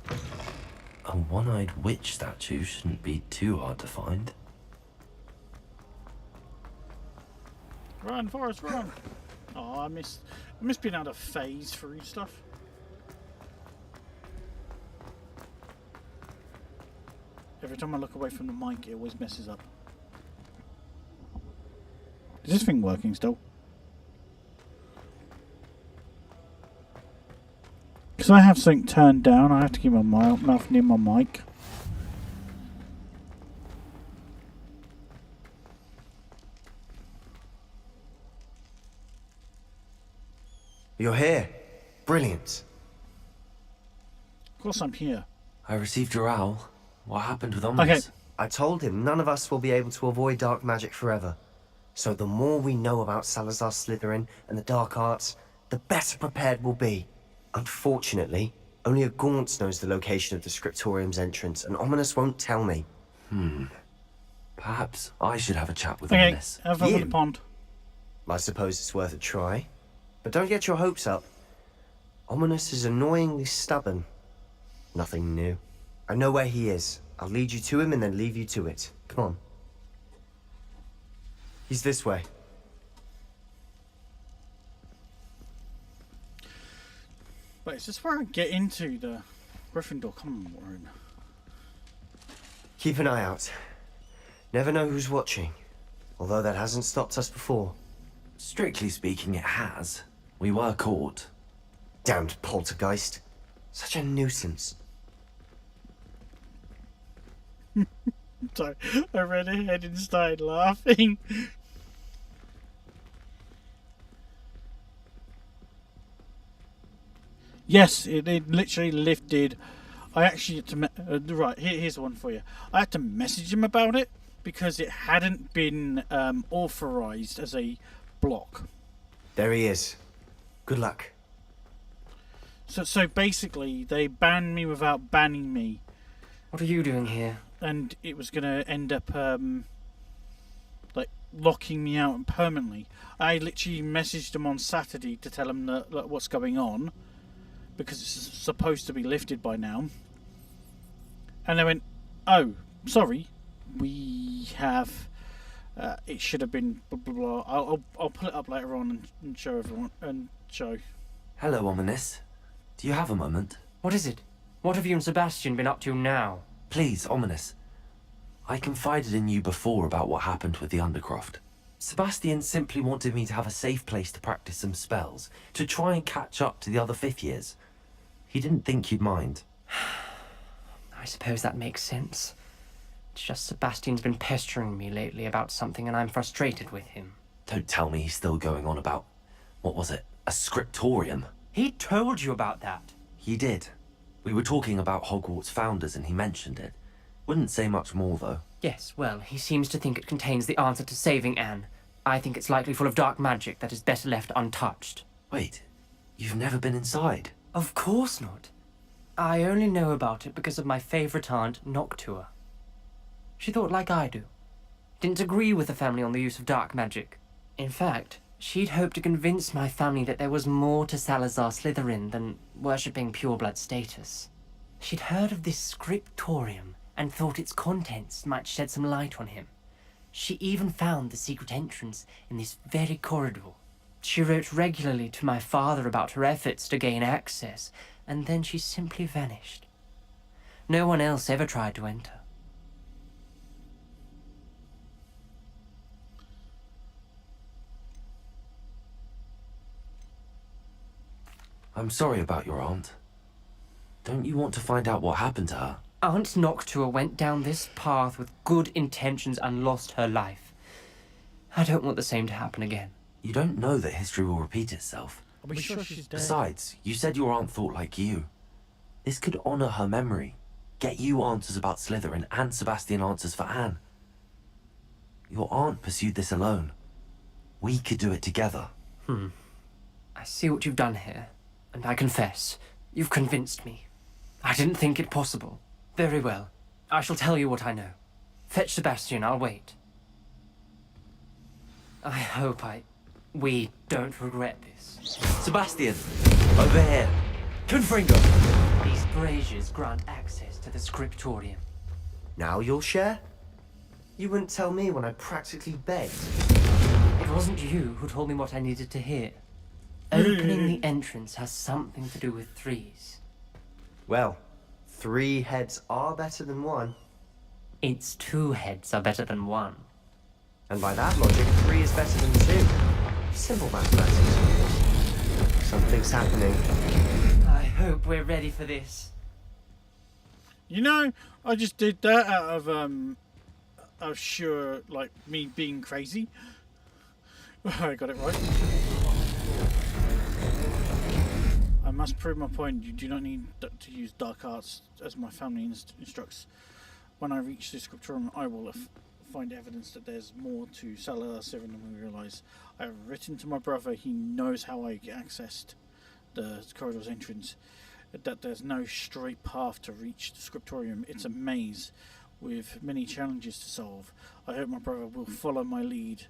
A one-eyed witch statue shouldn't be too hard to find. Run, Forrest, run! Oh, I missed being able to phase through stuff. Every time I look away from the mic, it always messes up. Is this thing working still? Because I have something turned down, I have to keep my mouth near my mic. You're here. Brilliant. Of course I'm here. I received your owl. What happened with Ominous? Okay. I told him none of us will be able to avoid dark magic forever. So the more we know about Salazar Slytherin and the dark arts, the better prepared we'll be. Unfortunately, only a Gaunt knows the location of the Scriptorium's entrance, and Ominous won't tell me. Perhaps I should have a chat with Okay, Ominous. have fun with You? the pond. I suppose it's worth a try. But don't get your hopes up. Ominous is annoyingly stubborn. Nothing new. I know where he is. I'll lead you to him and then leave you to it. Come on. He's this way. Wait, is this where I get into the Gryffindor common room? Keep an eye out. Never know who's watching. Although that hasn't stopped us before. Strictly speaking, it has. We were caught. Damned poltergeist. Such a nuisance. Sorry, I ran ahead and started laughing. Yes, it literally lifted. I actually had to right here's one for you. I had to message him about it because it hadn't been authorized as a block. There he is. Good luck. So basically, they banned me without banning me, What are you doing here? and it was gonna end up like locking me out permanently. I literally messaged them on Saturday to tell them that like, what's going on, because it's supposed to be lifted by now. And they went, "Oh, sorry, we have. It should have been blah blah blah. I'll pull it up later on and show everyone and show." Hello, Ominous. Do you have a moment? What is it? What have you and Sebastian been up to now? Please, Ominous. I confided in you before about what happened with the Undercroft. Sebastian simply wanted me to have a safe place to practice some spells, to try and catch up to the other fifth years. He didn't think you'd mind. I suppose that makes sense. It's just Sebastian's been pestering me lately about something and I'm frustrated with him. Don't tell me he's still going on about, what was it, a scriptorium? He told you about that. He did. We were talking about Hogwarts founders and he mentioned it. Wouldn't say much more, though. Yes, well, he seems to think it contains the answer to saving Anne. I think it's likely full of dark magic that is better left untouched. Wait, you've never been inside? Of course not. I only know about it because of my favourite aunt, Noctua. She thought like I do. Didn't agree with the family on the use of dark magic. In fact, she'd hoped to convince my family that there was more to Salazar Slytherin than worshipping pureblood status. She'd heard of this scriptorium and thought its contents might shed some light on him. She even found the secret entrance in this very corridor. She wrote regularly to my father about her efforts to gain access, and then she simply vanished. No one else ever tried to enter. I'm sorry about your aunt. Don't you want to find out what happened to her? Aunt Noctua went down this path with good intentions and lost her life. I don't want the same to happen again. You don't know that history will repeat itself. Are we sure she's dead? Besides, you said your aunt thought like you. This could honor her memory. Get you answers about Slytherin and Sebastian answers for Anne. Your aunt pursued this alone. We could do it together. I see what you've done here, and I confess, you've convinced me. I didn't think it possible. Very well. I shall tell you what I know. Fetch Sebastian, I'll wait. I hope we don't regret this. Sebastian! Over here! Confringo! These braziers grant access to the scriptorium. Now you'll share? You wouldn't tell me when I practically begged. It wasn't you who told me what I needed to hear. Opening the entrance has something to do with threes. Well, 3 heads are better than 1. Its 2 heads are better than 1. And by that logic, 3 is better than 2. Simple mathematics. Something's happening. I hope we're ready for this. You know, I just did that out of sure, like, me being crazy. I got it right. I must prove my point. You do not need to use dark arts as my family instructs. When I reach the scriptorium, I will find evidence that there's more to Salazar Slytherin than we realise. I have written to my brother. He knows how I accessed the corridor's entrance. That there's no straight path to reach the scriptorium. It's a maze with many challenges to solve. I hope my brother will follow my lead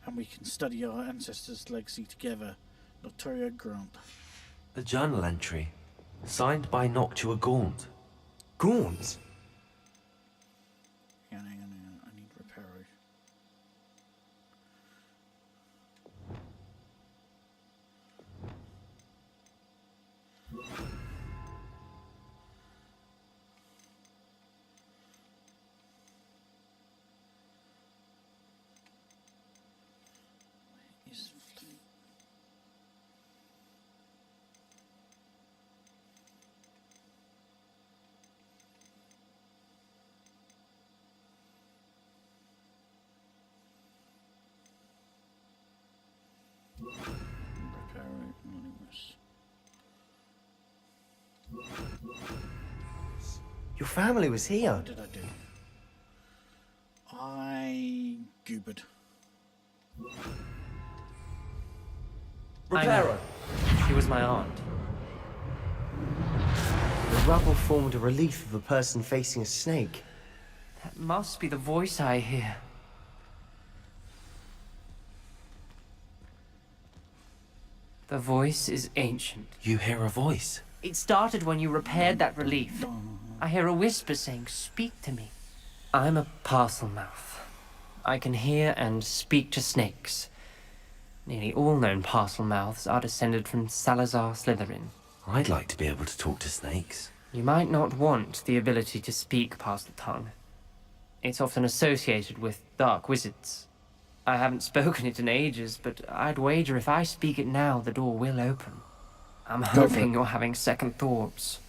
and we can study our ancestors' legacy together. Notoria Grant. A journal entry, signed by Noctua Gaunt. Gaunt? Hang on. I need Reparo. Is Reparo Anonymous. Your family was here. What did I do? I goobered. I know. She was my aunt. The rubble formed a relief of a person facing a snake. That must be the voice I hear. The voice is ancient. You hear a voice. It started when you repaired that relief. I hear a whisper saying, "Speak to me." I'm a parcel mouth. I can hear and speak to snakes. Nearly all known parcel mouths are descended from Salazar Slytherin. I'd like to be able to talk to snakes. You might not want the ability to speak parcel tongue. It's often associated with dark wizards. I haven't spoken it in ages, but I'd wager if I speak it now, the door will open. I'm hoping you're having second thoughts.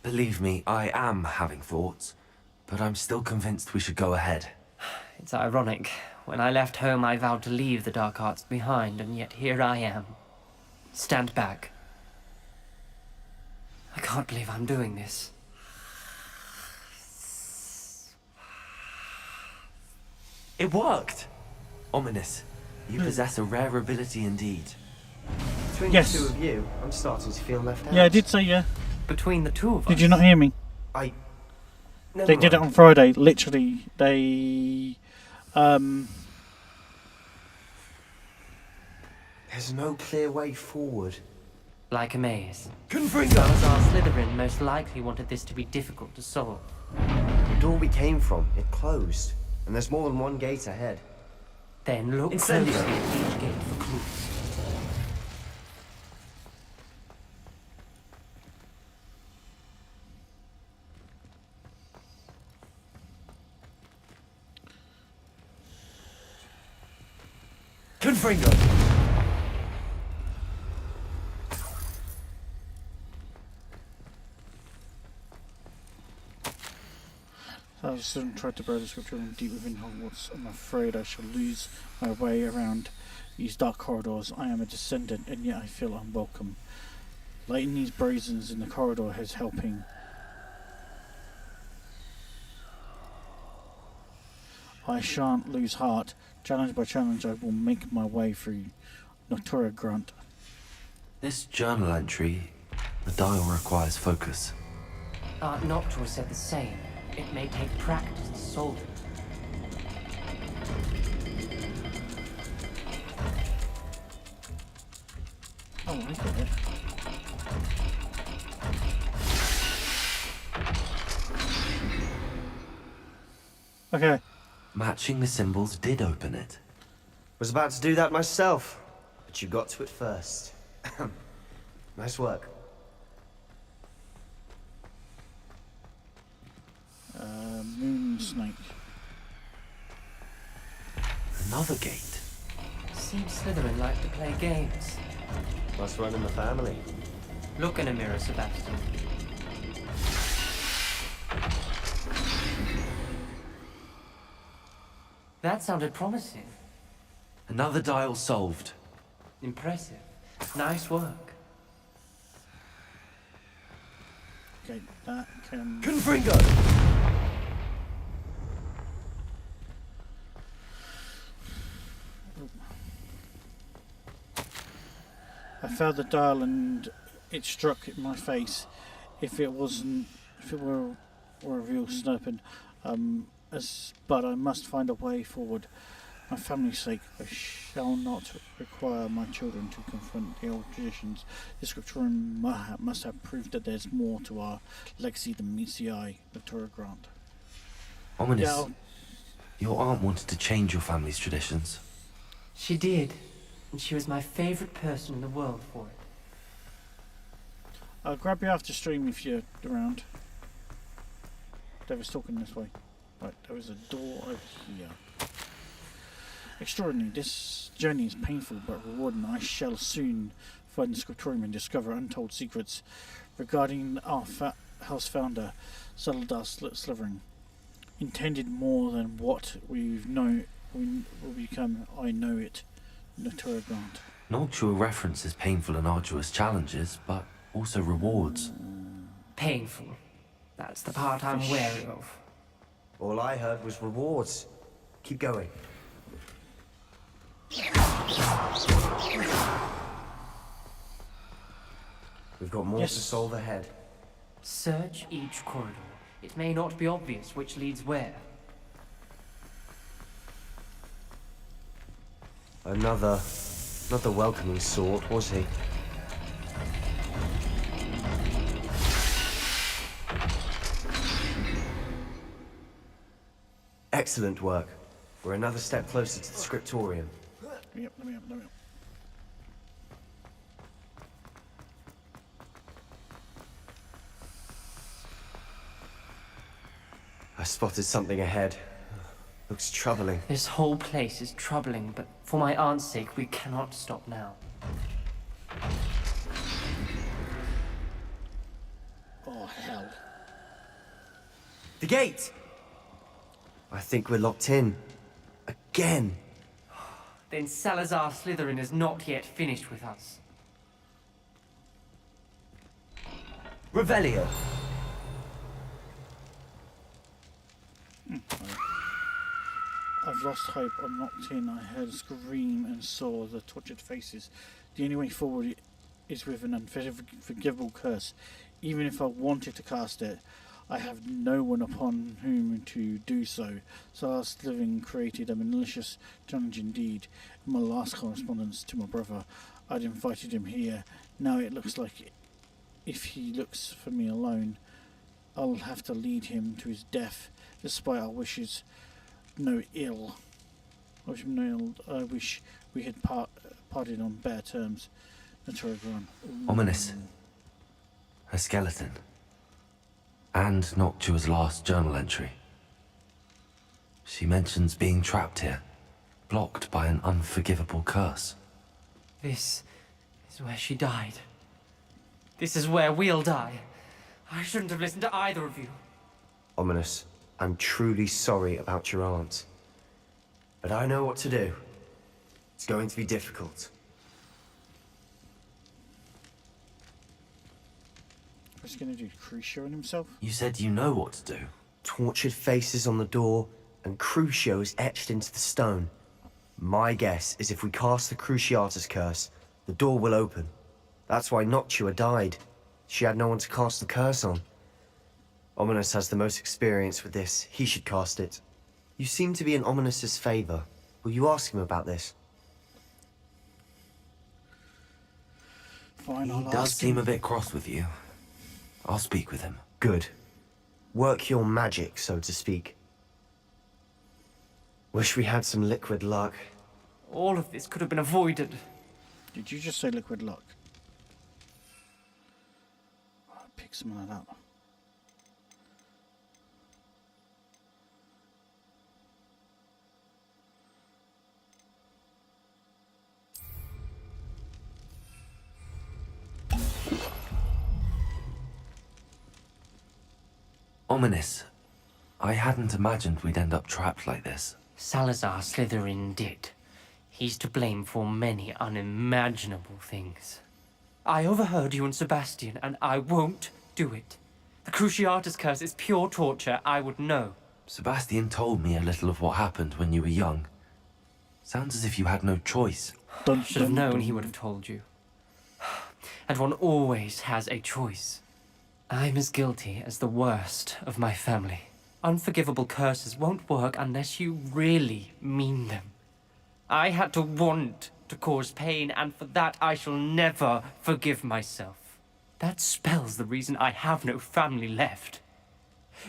Believe me, I am having thoughts, but I'm still convinced we should go ahead. It's ironic. When I left home, I vowed to leave the dark arts behind, and yet here I am. Stand back. I can't believe I'm doing this. It worked! Ominous. You possess a rare ability indeed. Between Yes. the two of you, I'm starting to feel left out. Yeah, I did say yeah. Between the two of us. Did you not hear me? Never They did it mind. on Friday. Literally, they There's no clear way forward. Like a maze. Confringo! Salazar Slytherin most likely wanted this to be difficult to solve. The door we came from, it closed. And there's more than one gate ahead. Then look Incendio. closely at each gate for clues. Confringo! I soon tried to bury the scripture room deep within Hogwarts. I'm afraid I shall lose my way around these dark corridors. I am a descendant, and yet I feel unwelcome. Lighting these brazens in the corridor is helping. I shan't lose heart. Challenge by challenge, I will make my way through. Notoria Grant. This journal entry, the dial requires focus. Aunt Noctua said the same. It may take practice to solve it. Oh, I got it. Okay. Matching the symbols did open it. Was about to do that myself, but you got to it first. Nice work. Another gate. Seems Slytherin like to play games. Must run in the family. Look in a mirror, Sebastian. That sounded promising. Another dial solved. Impressive. Nice work. Okay, that can. Confringo! I felt the dial and it struck in my face. If it were a real serpent, but I must find a way forward. My family's sake, I shall not require my children to confront the old traditions. The scriptorium must have proved that there's more to our legacy than meets the eye. Victoria Grant. Ominous. Yeah, Your aunt wanted to change your family's traditions. She did. And she was my favorite person in the world for it. I'll grab you after stream if you're around. David's talking this way. Right, there is a door over here. Extraordinary. This journey is painful but rewarding. I shall soon find the scriptorium and discover untold secrets regarding our house founder, Salazar Slytherin. Intended more than what we will become. I know it. Victoria Grant. Noctua references painful and arduous challenges, but also rewards. Painful. That's the part I'm wary of. All I heard was rewards. Keep going. We've got more to solve ahead. Search each corridor. It may not be obvious which leads where. Another welcoming sort, was he? Excellent work. We're another step closer to the scriptorium. Yep, let me up. I spotted something ahead. Looks troubling. This whole place is troubling, but for my aunt's sake, we cannot stop now. Oh, hell. The gate! I think we're locked in. Again. Then Salazar Slytherin is not yet finished with us. Revelio. I've lost hope. I'm locked in. I heard a scream and saw the tortured faces. The only way forward is with an unforgivable curse. Even if I wanted to cast it, I have no one upon whom to do so. Last Living created a malicious challenge indeed. In my last correspondence to my brother, I'd invited him here. Now it looks like if he looks for me alone, I'll have to lead him to his death, despite our wishes. No ill. I wish him no ill. I wish we had parted on better terms. Ominous. A skeleton. And Noctua's last journal entry. She mentions being trapped here, blocked by an unforgivable curse. This is where she died. This is where we'll die. I shouldn't have listened to either of you. Ominous. I'm truly sorry about your aunt. But I know what to do. It's going to be difficult. What's he going to do? Crucio on himself? You said you know what to do. Tortured faces on the door, and Crucios etched into the stone. My guess is if we cast the Cruciatus curse, the door will open. That's why Noctua died. She had no one to cast the curse on. Ominous has the most experience with this. He should cast it. You seem to be in Ominous's favor. Will you ask him about this? Fine, He I'll does ask seem him. a bit cross with you. I'll speak with him. Good. Work your magic, so to speak. Wish we had some liquid luck. All of this could have been avoided. Did you just say liquid luck? I'll pick some of that up. Ominous. I hadn't imagined we'd end up trapped like this. Salazar Slytherin did. He's to blame for many unimaginable things. I overheard you and Sebastian, and I won't do it. The Cruciatus curse is pure torture, I would know. Sebastian told me a little of what happened when you were young. Sounds as if you had no choice. Should have known he would have told you. And one always has a choice. I'm as guilty as the worst of my family. Unforgivable curses won't work unless you really mean them. I had to want to cause pain, and for that I shall never forgive myself. That spells the reason I have no family left.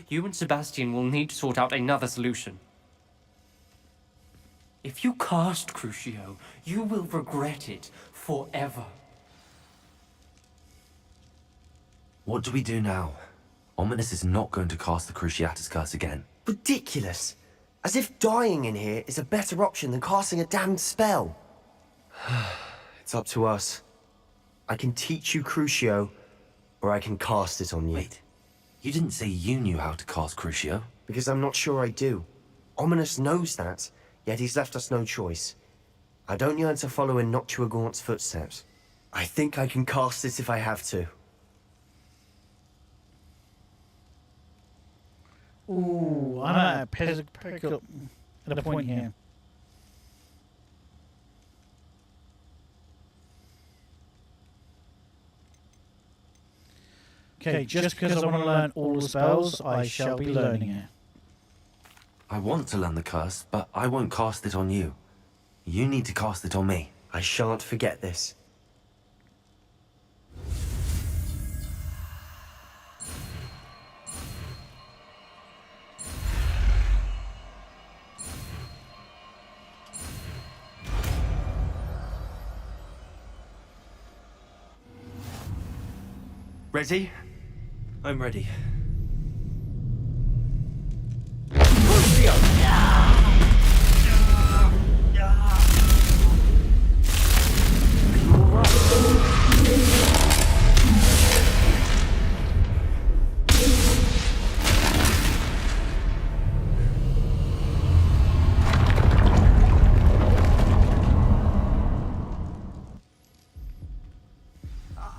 You and Sebastian will need to sort out another solution. If you cast Crucio, you will regret it forever. What do we do now? Ominous is not going to cast the Cruciatus curse again. Ridiculous. As if dying in here is a better option than casting a damned spell. It's up to us. I can teach you Crucio, or I can cast it on you. Wait, you didn't say you knew how to cast Crucio? Because I'm not sure I do. Ominous knows that, yet he's left us no choice. I don't yearn to follow in Noctua Gaunt's footsteps. I think I can cast it if I have to. Ooh, I'm at a point here. Okay, just because I want to learn all the spells, I shall be learning it. I want to learn the curse, but I won't cast it on you. You need to cast it on me. I shan't forget this. Ready? I'm ready.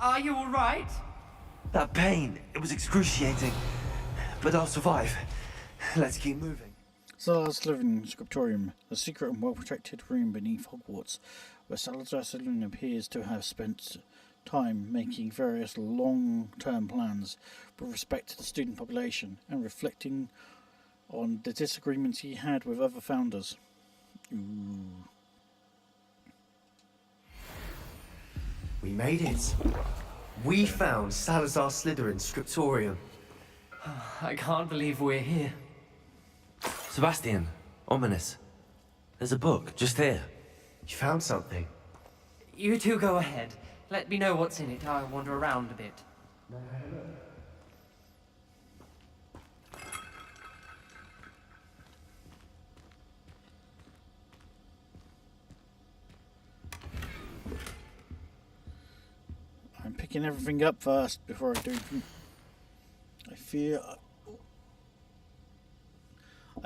Are you all right? That pain, it was excruciating. But I'll survive. Let's keep moving. Salazar's living scriptorium, a secret and well-protected room beneath Hogwarts, where Salazar Slytherin appears to have spent time making various long-term plans with respect to the student population and reflecting on the disagreements he had with other founders. Ooh. We made it. We found Salazar Slytherin's scriptorium. I can't believe we're here. Sebastian, Ominous. There's a book just here. You found something. You two go ahead. Let me know what's in it. I'll wander around a bit. I'm picking everything up first before I do. I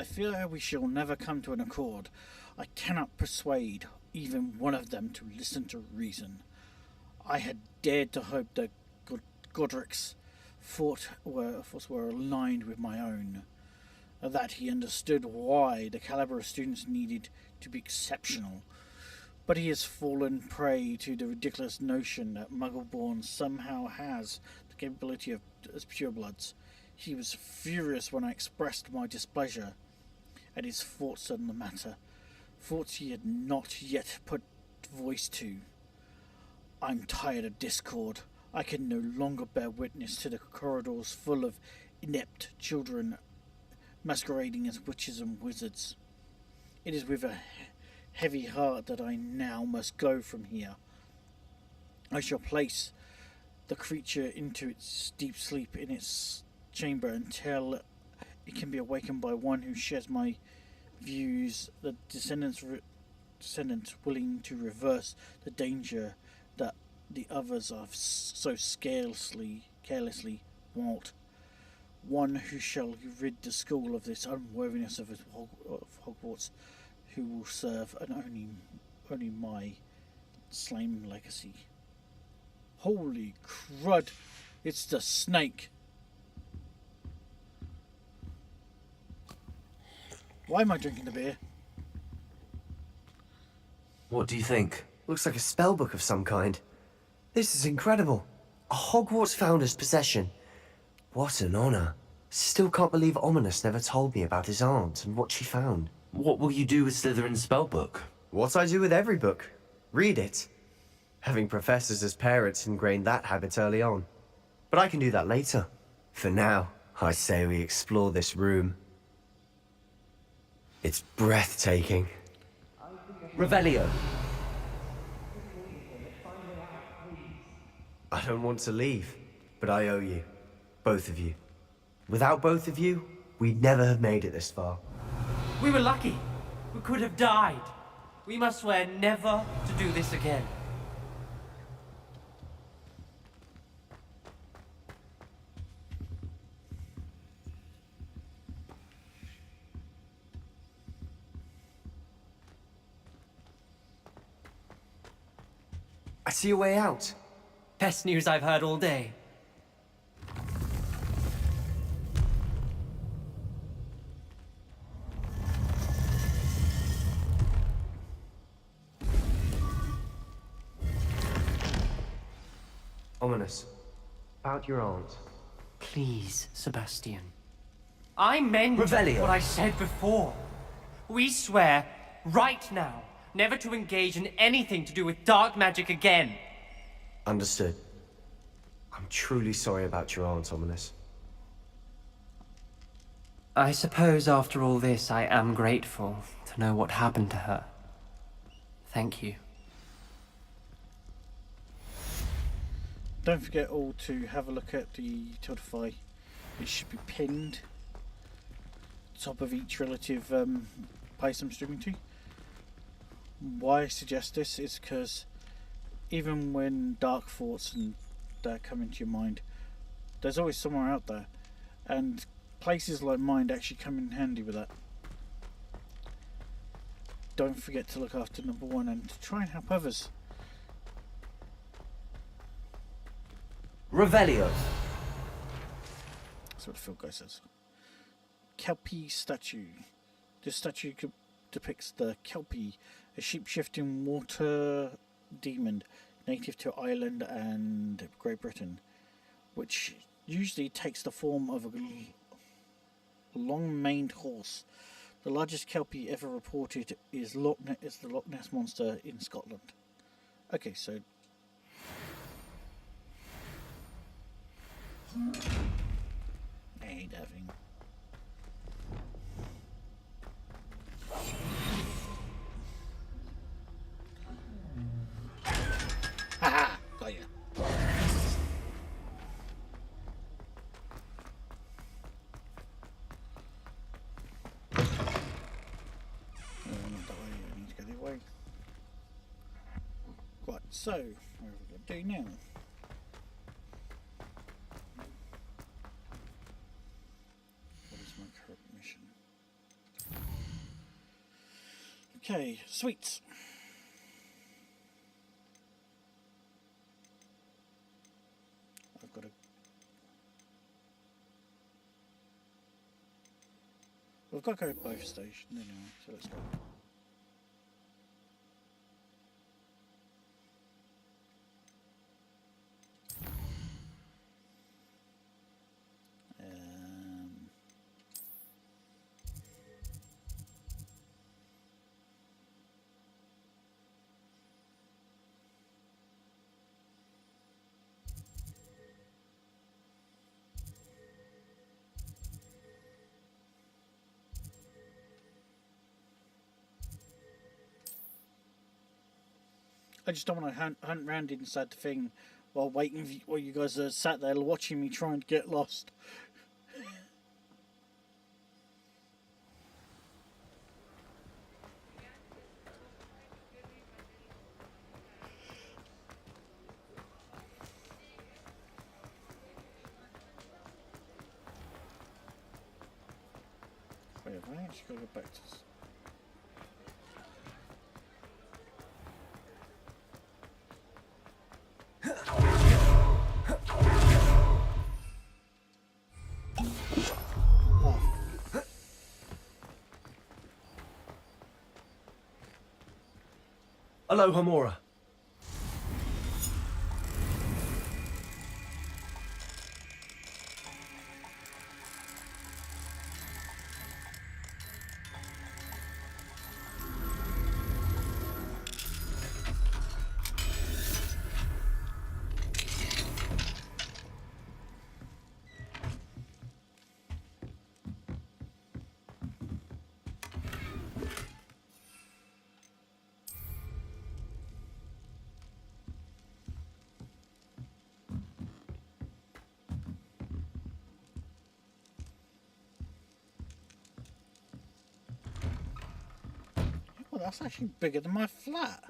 fear we shall never come to an accord. I cannot persuade even one of them to listen to reason. I had dared to hope that Godric's thoughts were aligned with my own, that he understood why the caliber of students needed to be exceptional. But he has fallen prey to the ridiculous notion that Muggle-born somehow has the capability of as purebloods. He was furious when I expressed my displeasure at his thoughts on the matter, thoughts he had not yet put voice to. I'm tired of discord. I can no longer bear witness to the corridors full of inept children masquerading as witches and wizards. It is with a heavy heart that I now must go from here. I shall place the creature into its deep sleep in its chamber until it can be awakened by one who shares my views, the descendants willing to reverse the danger that the others are so carelessly wrought. one who shall rid the school of this unworthiness of Hogwarts, who will serve and only my slain legacy. Holy crud! It's the snake. Why am I drinking the beer? What do you think? Looks like a spellbook of some kind. This is incredible. A Hogwarts founder's possession. What an honor. Still can't believe Ominous never told me about his aunt and what she found. What will you do with Slytherin's spellbook? What I do with every book. Read it. Having professors as parents ingrained that habit early on. But I can do that later. For now, I say we explore this room. It's breathtaking. Revelio. I don't want to leave, but I owe you. Both of you. Without both of you, we'd never have made it this far. We were lucky. We could have died. We must swear never to do this again. I see a way out. Best news I've heard all day. Ominous. About your aunt. Please, Sebastian. I meant Revelio. what I said before. We swear, right now, never to engage in anything to do with dark magic again. Understood. I'm truly sorry about your aunt, Ominous. I suppose after all this, I am grateful to know what happened to her. Thank you. Don't forget all to have a look at the Tiltify. It should be pinned top of each relative place I'm streaming to. Why I suggest this is because even when dark thoughts and that come into your mind, there's always somewhere out there, and places like mine actually come in handy with that. Don't forget to look after number one and to try and help others. Revelio. That's what the field guy says. Kelpie statue. This statue depicts the Kelpie, a shape-shifting water demon native to Ireland and Great Britain, which usually takes the form of a long-maned horse. The largest Kelpie ever reported is the Loch Ness Monster in Scotland. Okay, so hey, Devin. Haha, got ya. Not that way, I need to go the other way. Right, so, what are we going to do now? What is my current mission? Okay, sweets. I've got to. We've got to go to both stations anyway, so let's go. I just don't want to hunt around inside the thing while waiting while you guys are sat there watching me trying to get lost. I actually gotta go back to this. Hello, Hamora. Well, that's actually bigger than my flat.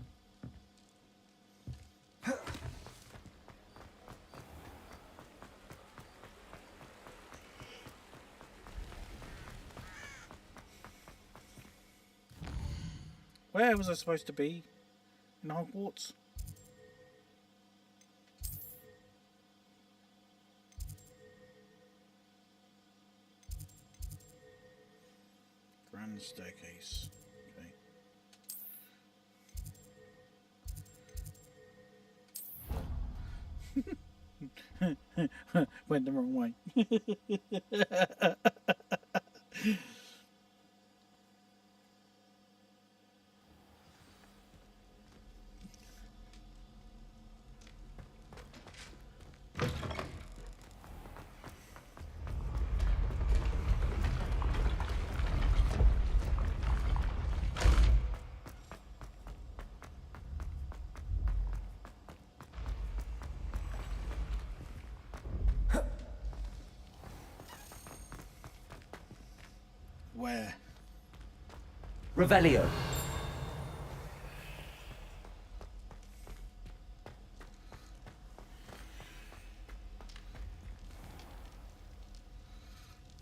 Where was I supposed to be? In Hogwarts? Grand staircase. Okay. Went the wrong way. Where? Revelio.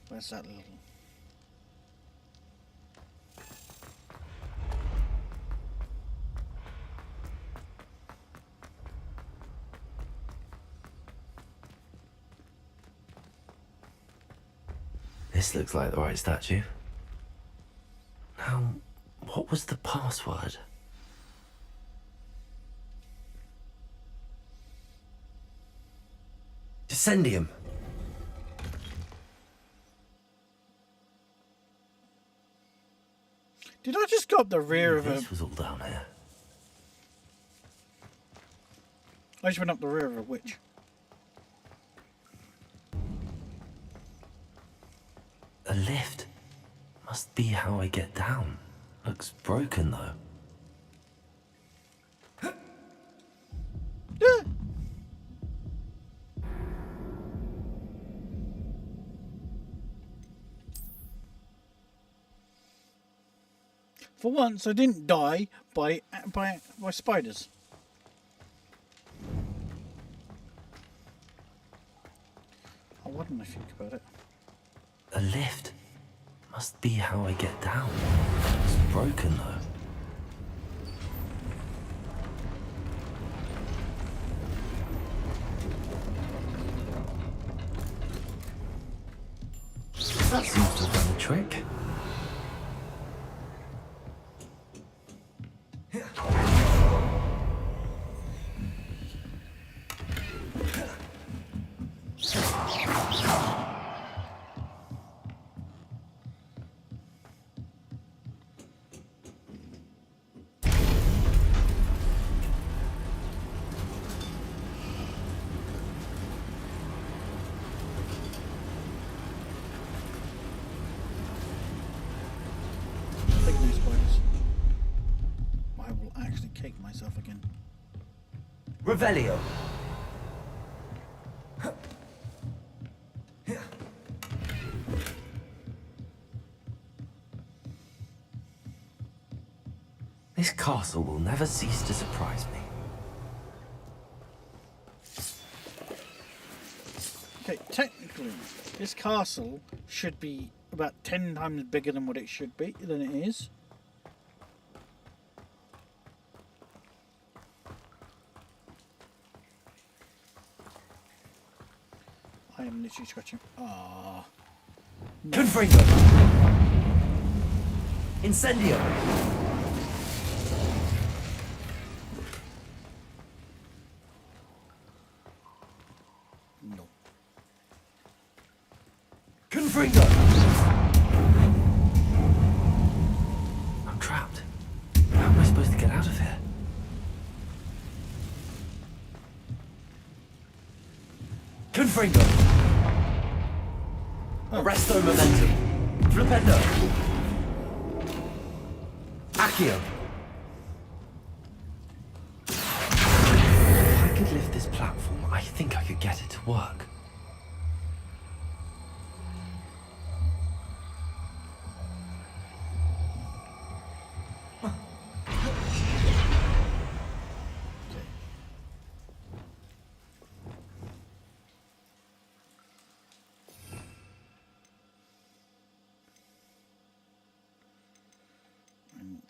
Where's that little? This looks like the right statue. Now, what was the password? Descendium. Did I just go up the rear of a... This was all down here. I just went up the rear of a witch. A lift. Must be how I get down. Looks broken though. For once, I didn't die by spiders. Oh, why didn't I think about it? A lift. Must be how I get down. It's broken though. That seems to have done the trick. Take these spiders. I will actually kick myself again. Revelio. This castle will never cease to surprise me. Okay, technically, this castle should be about 10 times bigger than what it should be, than it is. I am literally scratching. Ah. Confringo! Incendio! No. Confringo! I'm trapped. How am I supposed to get out of here? Confringo! Arresto momentum. Flipendo. Accio. If I could lift this platform, I think I could get it to work.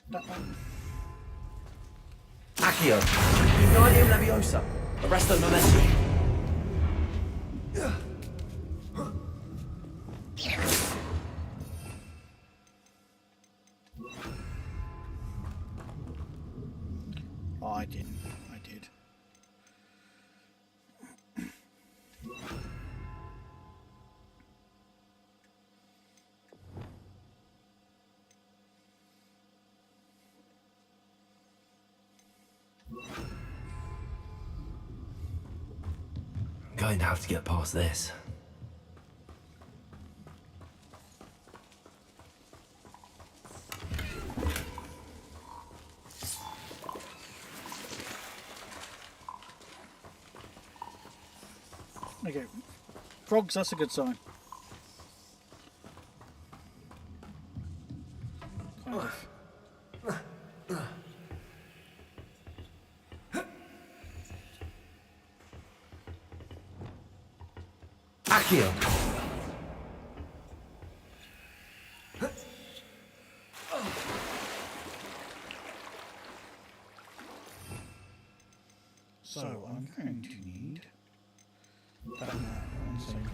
That one. Accio. Wingardium Leviosa. Arresto momentum. Oh, I didn't. I did. I'm going to have to get past this. Okay. Frogs, that's a good sign. Kind of. Accio. So I'm going to need that one second.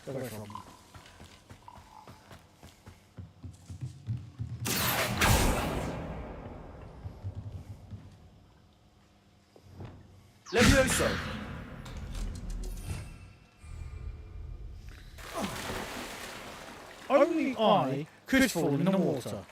Go away from. Levioso. Only I could fall in the water.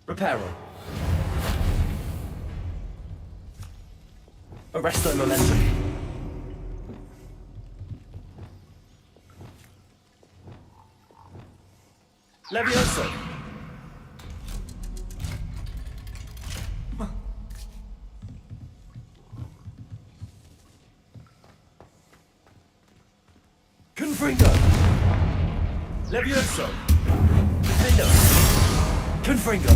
Reparo. Arresto momentum. Levioso. Confringo. Levioso. Defendo. Confringo.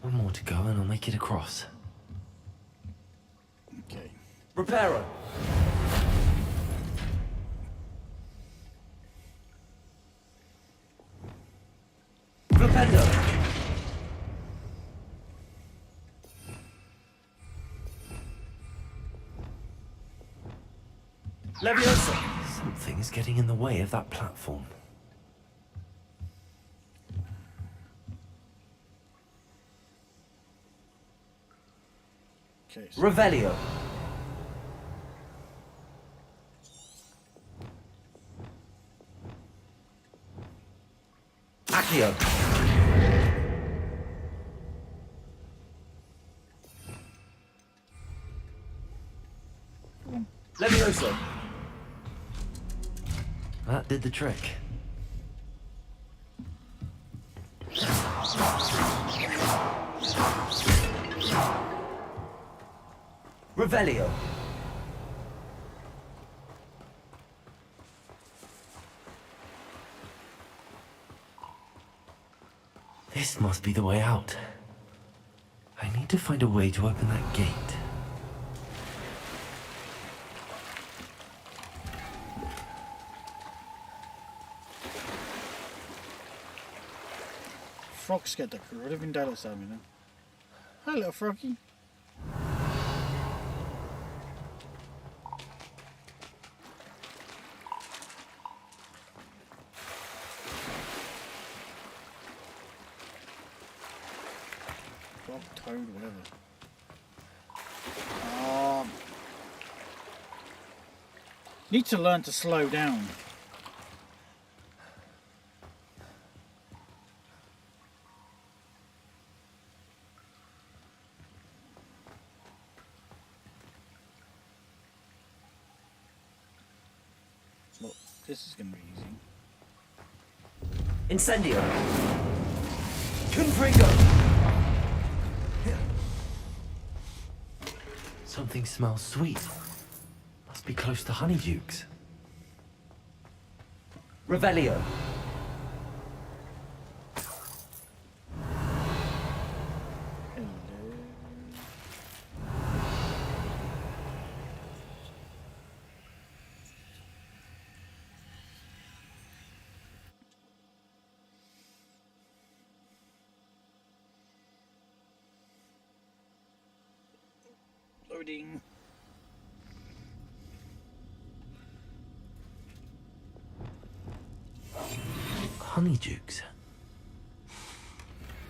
One more to go and I'll make it across. Okay. Reparo. Flipendo. Leviosa. Something is getting in the way of that platform. Okay. So Revelio. Accio. Levioso. That did the trick. Revelio. This must be the way out. I need to find a way to open that gate. Frog scared the living daylights out of me then. Hi, little froggy. Frog, toad, whatever. Need to learn to slow down. Look, this is going to be easy. Incendio. Confringo. Something smells sweet. Must be close to Honeydukes. Revelio. Loading. Honeydukes.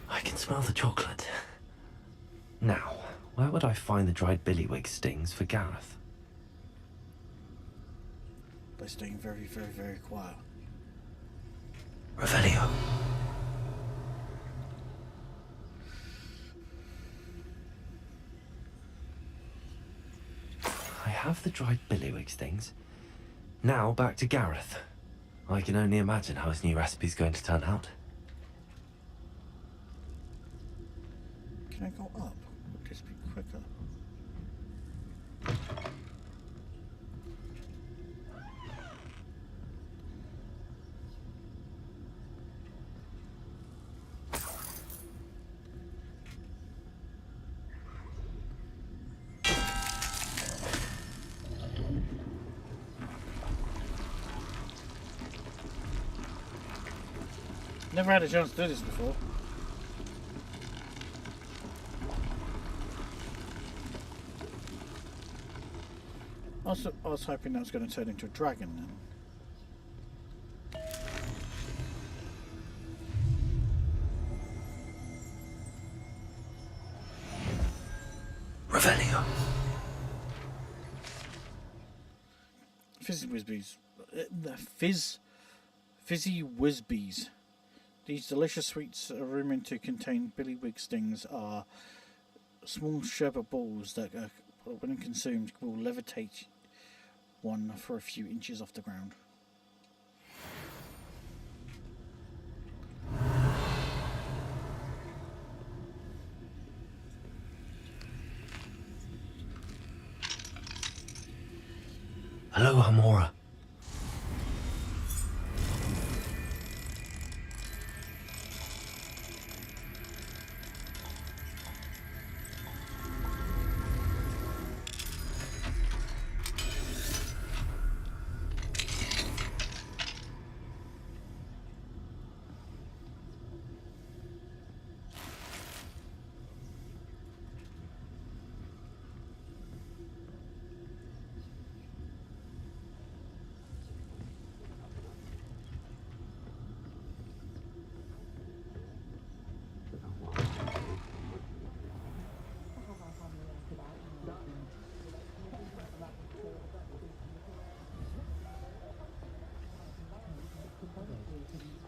I can smell the chocolate. Now, where would I find the dried billywig stings for Gareth? By staying very, very, very quiet. Revelio. I have the dried billywig stings. Now back to Gareth. I can only imagine how his new recipe's going to turn out. Can I go up? Would this be quicker? Never had a chance to do this before. I was hoping that was going to turn into a dragon then. Revelio. Fizzy Whizbees. Fizzy Whizbees. These delicious sweets are rumored to contain billywig stings are small sherbet balls that, when consumed, will levitate one for a few inches off the ground. Hello, Hamora.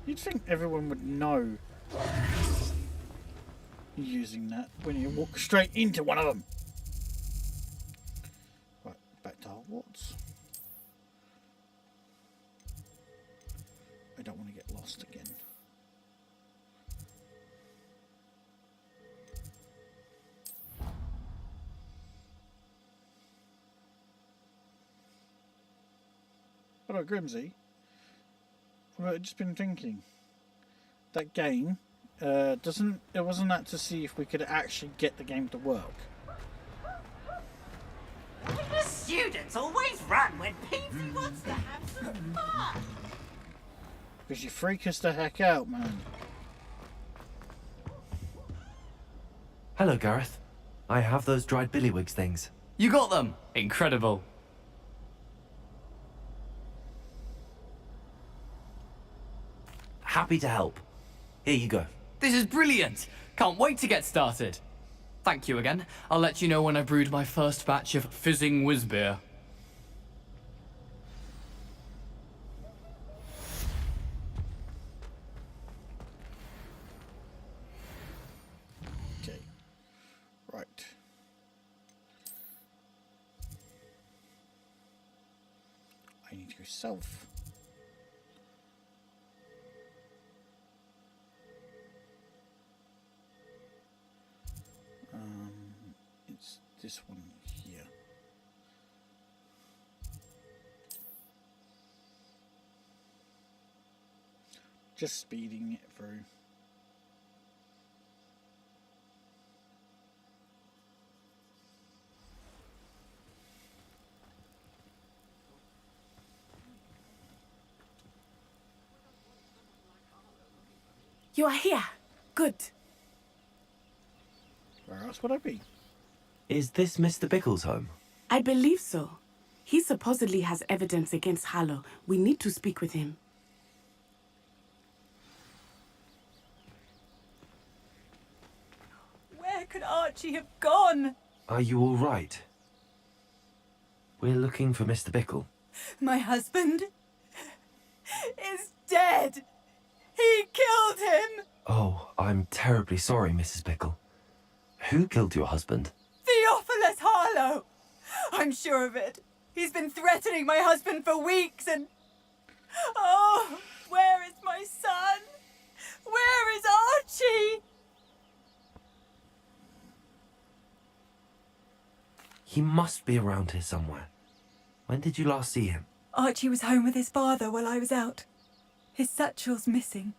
You'd think everyone would know you're using that when you walk straight into one of them. Right, back to Hogwarts. lost again. Hello, Grimsy. I've just been thinking. That game, wasn't that to see if we could actually get the game to work? The students always run when Peavy wants to have some fun. Because you freak us the heck out, man. Hello, Gareth. I have those dried billywigs things. You got them! Incredible. Happy to help. Here you go. This is brilliant! Can't wait to get started. Thank you again. I'll let you know when I brewed my first batch of fizzing whizbeer. Okay. Right. I need to go south. It's this one here. Just speeding it through. You are here. Good. Where else would I be? Is this Mr. Bickle's home? I believe so. He supposedly has evidence against Harlow. We need to speak with him. Where could Archie have gone? Are you all right? We're looking for Mr. Bickle. My husband is dead. He killed him. Oh, I'm terribly sorry, Mrs. Bickle. Who killed your husband? Theophilus Harlow. I'm sure of it. He's been threatening my husband for weeks and... Oh, where is my son? Where is Archie? He must be around here somewhere. When did you last see him? Archie was home with his father while I was out. His satchel's missing.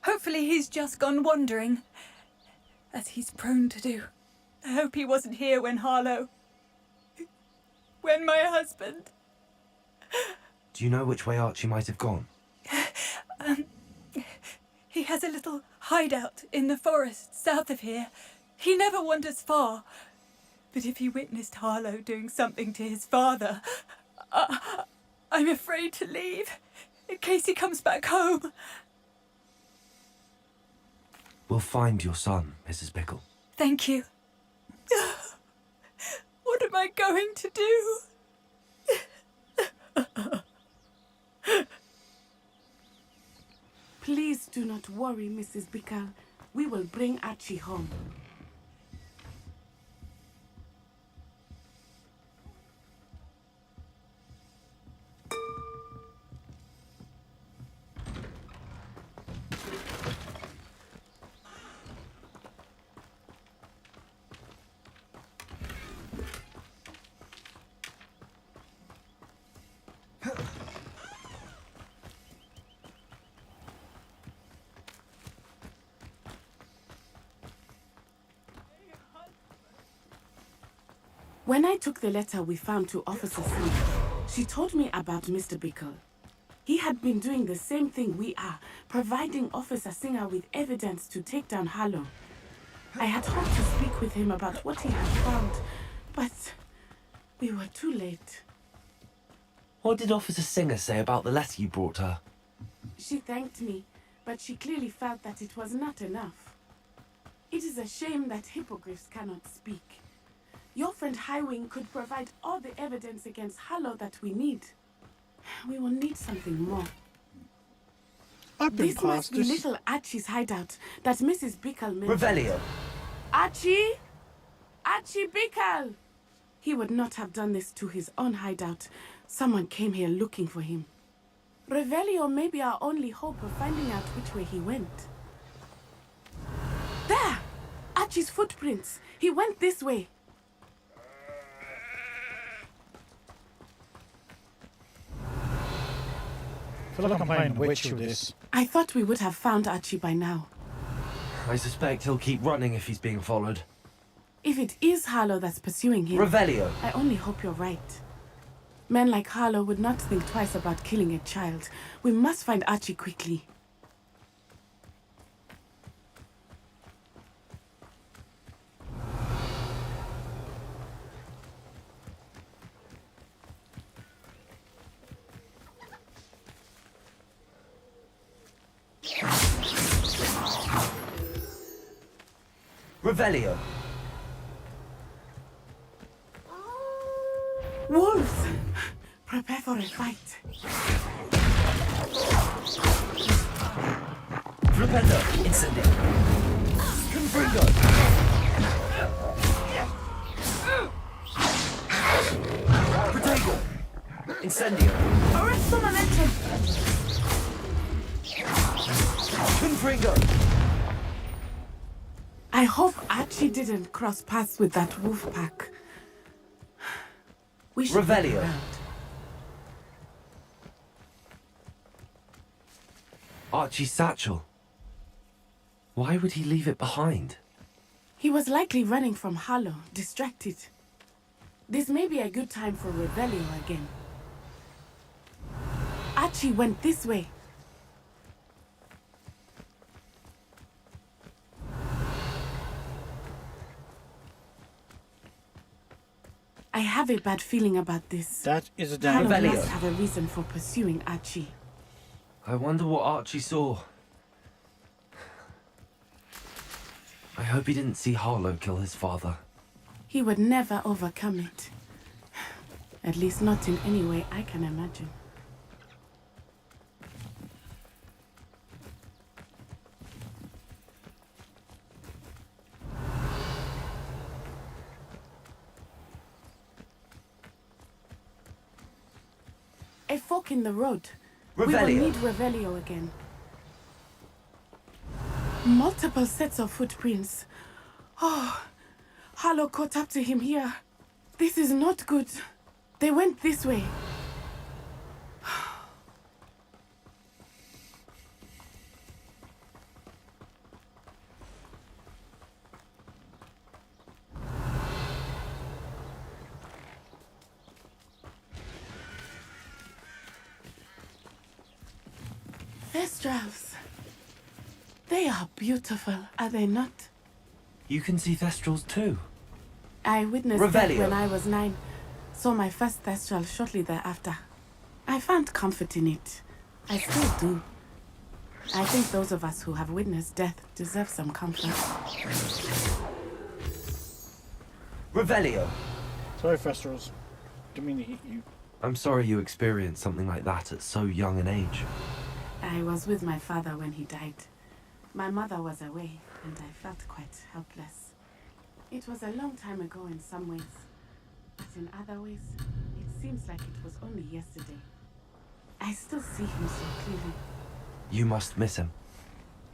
Hopefully he's just gone wandering, as he's prone to do. I hope he wasn't here when when my husband... Do you know which way Archie might have gone? He has a little hideout in the forest south of here. He never wanders far. But if he witnessed Harlow doing something to his father, I'm afraid to leave, in case he comes back home. We'll find your son, Mrs. Bickle. Thank you. What am I going to do? Please do not worry, Mrs. Bickle. We will bring Archie home. When I took the letter we found to Officer Singer, she told me about Mr. Bickle. He had been doing the same thing we are, providing Officer Singer with evidence to take down Harlow. I had hoped to speak with him about what he had found, but we were too late. What did Officer Singer say about the letter you brought her? She thanked me, but she clearly felt that it was not enough. It is a shame that hippogriffs cannot speak. Your friend Highwing could provide all the evidence against Harlow that we need. We will need something more. This must be little Archie's hideout that Mrs. Bickle mentioned. Revelio. Archie? Archie Bickle! He would not have done this to his own hideout. Someone came here looking for him. Revelio may be our only hope of finding out which way he went. There! Archie's footprints. He went this way. I feel like I'm playing Witch with this. I thought we would have found Archie by now. I suspect he'll keep running if he's being followed. If it is Harlow that's pursuing him, Revelio. I only hope you're right. Men like Harlow would not think twice about killing a child. We must find Archie quickly. Revelio. Wolves! Prepare for a fight. Flipendo. Incendio. Confringo. Protego. Incendio. Arrest the momentum! Confringo. I hope Archie didn't cross paths with that wolf pack. We should look Revelio. around. Archie's satchel. Why would he leave it behind? He was likely running from Harlow, distracted. This may be a good time for Revelio again. Archie went this way. I have a bad feeling about this. That is a damn. Harlow Revelio. must have a reason for pursuing Archie. I wonder what Archie saw. I hope he didn't see Harlow kill his father. He would never overcome it. At least not in any way I can imagine. A fork in the road. We will Revelio. need Revelio again. Multiple sets of footprints. Oh, Harlow caught up to him here. This is not good. They went this way. Thestrals. They are beautiful, are they not? You can see Thestrals too. I witnessed that Revelio. when I was 9. Saw my first Thestral shortly thereafter. I found comfort in it. I still do. I think those of us who have witnessed death deserve some comfort. Revelio. Sorry, Festrals. Didn't mean to hit you. I'm sorry you experienced something like that at so young an age. I was with my father when he died. My mother was away, and I felt quite helpless. It was a long time ago in some ways, but in other ways, it seems like it was only yesterday. I still see him so clearly. You must miss him.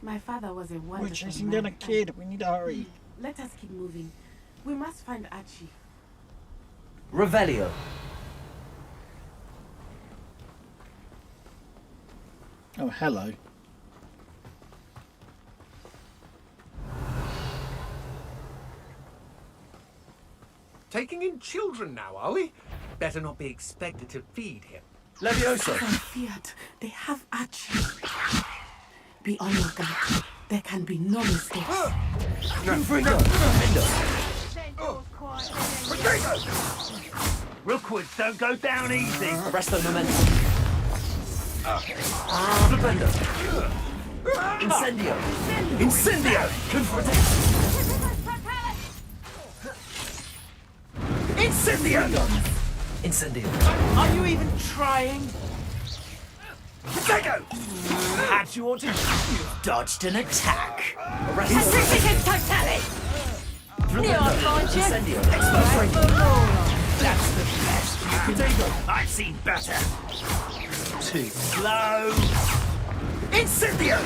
My father was a wonderful We're chasing man. down a kid. We need to hurry. Let us keep moving. We must find Archie. Revelio. Oh, hello. Taking in children now, are we? Better not be expected to feed him. Levioso. As I feared, they have Archie. Be on your guard. There can be no mistakes. Confringo. Rookwoods don't go down easy. Arresto momentum. Flipendo. Incendio. Incendio. Incendio. Incendio. Are you even trying? Protego! Had you ought to... You've dodged an attack. Arresto. Knew I'd find you. Incendio. Expo. That's the best. I've seen better. Too slow. Incendio!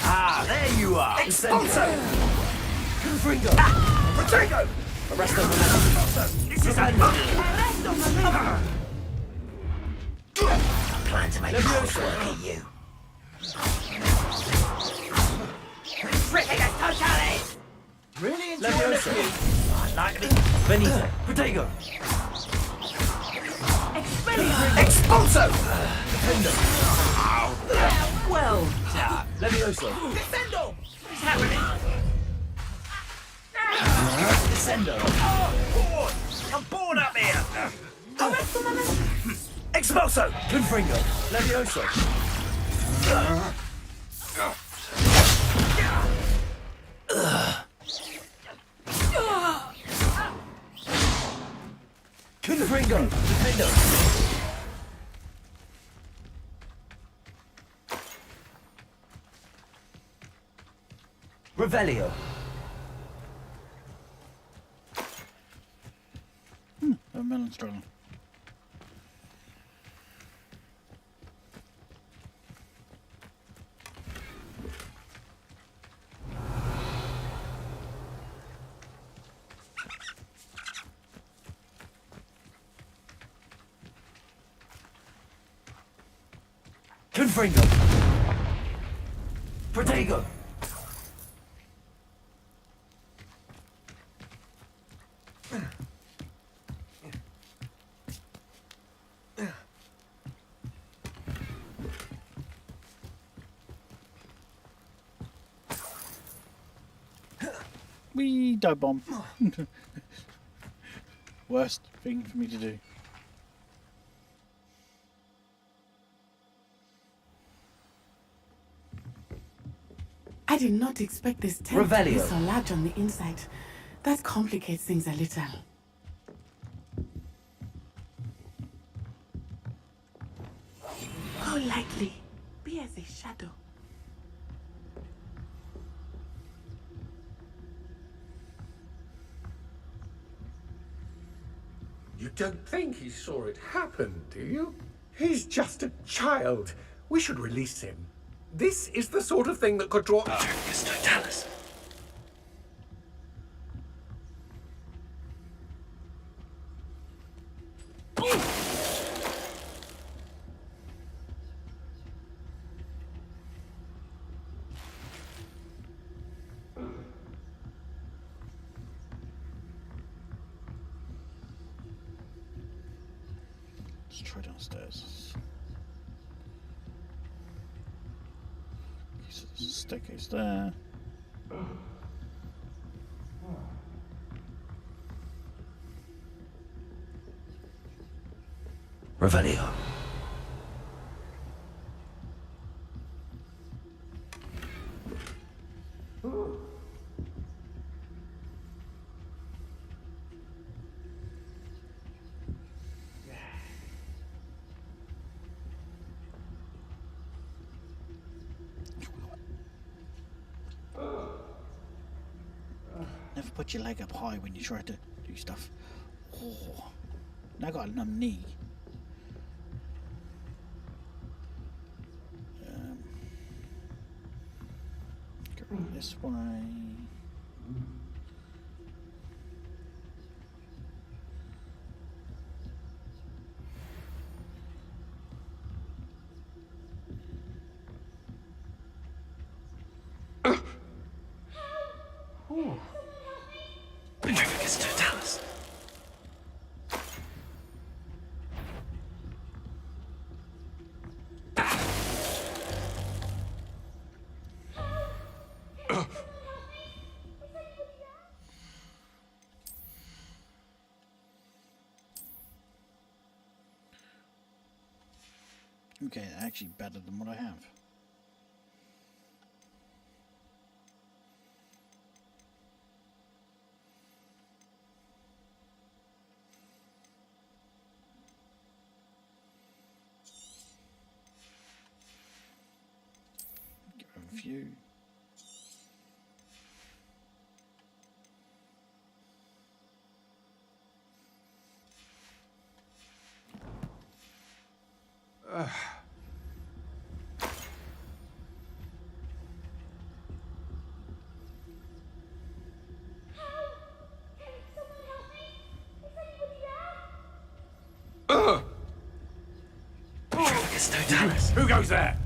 Ah, there you are. Expulso! Confringo! Protego! Arresto Momento. This is Arresto Momento. I plan to make short work of you. Fricking Totalis! Really enjoying this view. I'd like to be... Benito. Protego. Expulso! Defendo. Well done. Levioso. Defendo! What's happening? Descendo. Oh, I'm bored up here. Expulso. Confringo. Levioso. Confringo. Defendo. Revelio. A melon straw. Confringo. Protego. We dive bomb. Worst thing for me to do. I did not expect this tent to be Revelio. so large on the inside. That complicates things a little. Go lightly. Be as a shadow. You don't think he saw it happen, do you? He's just a child. We should release him. This is the sort of thing that could draw... Totalis. Let's try downstairs. So there's a staircase there. Revelio. Never put your leg up high when you try to do stuff. Oh, now I got a numb knee. Go this way. Petrificus Totalis. Okay, actually better than what I have. Give it a view. Who goes there?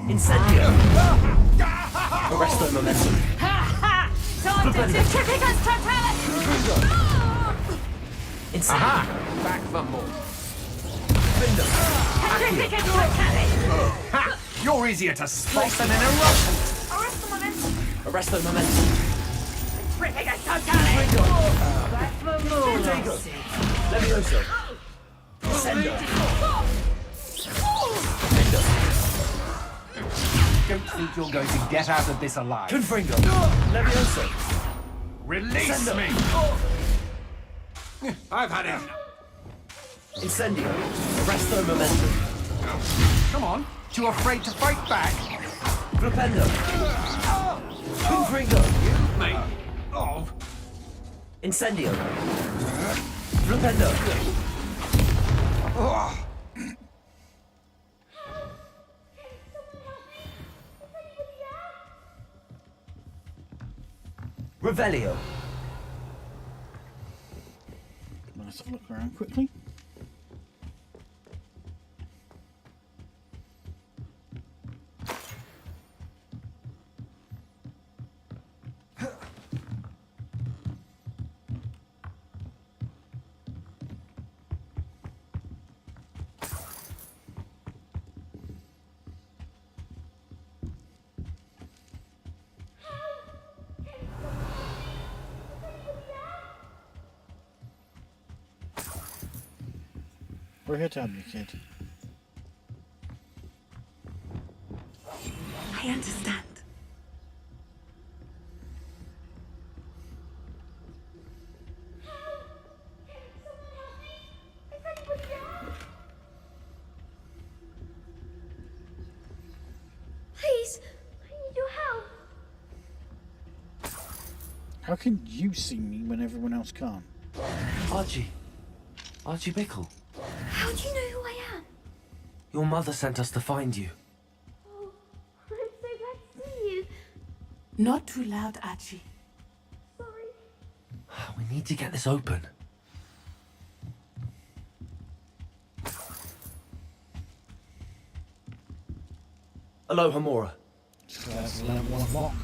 Incendio! Arresto momentum. Time to Typicus totalis! Incendio. Back for more. Typicus totalis! Ha! You're easier to spot than an eruption. Arrest momentum! Arresto momentum. Typicus totalis! Back for more! Levioso. Sendo. Don't think you're going to get out of this alive. Confringo. Levioso. Release Sendo. me! I've had it. Incendio. Arresto momentum. Come on. Too afraid to fight back? Flipendo. Confringo. Mate. Oh. Incendio. Flipendo. Revelio. Let's have a look around quickly. We're here to help you, kid. I understand. Please, I need your help. How can you see me when everyone else can't? Archie. Archie Bickle. How do you know who I am? Your mother sent us to find you. Oh, I'm so glad to see you. Not too loud, Archie. Sorry. We need to get this open. Aloha Mora. Let's let one lock.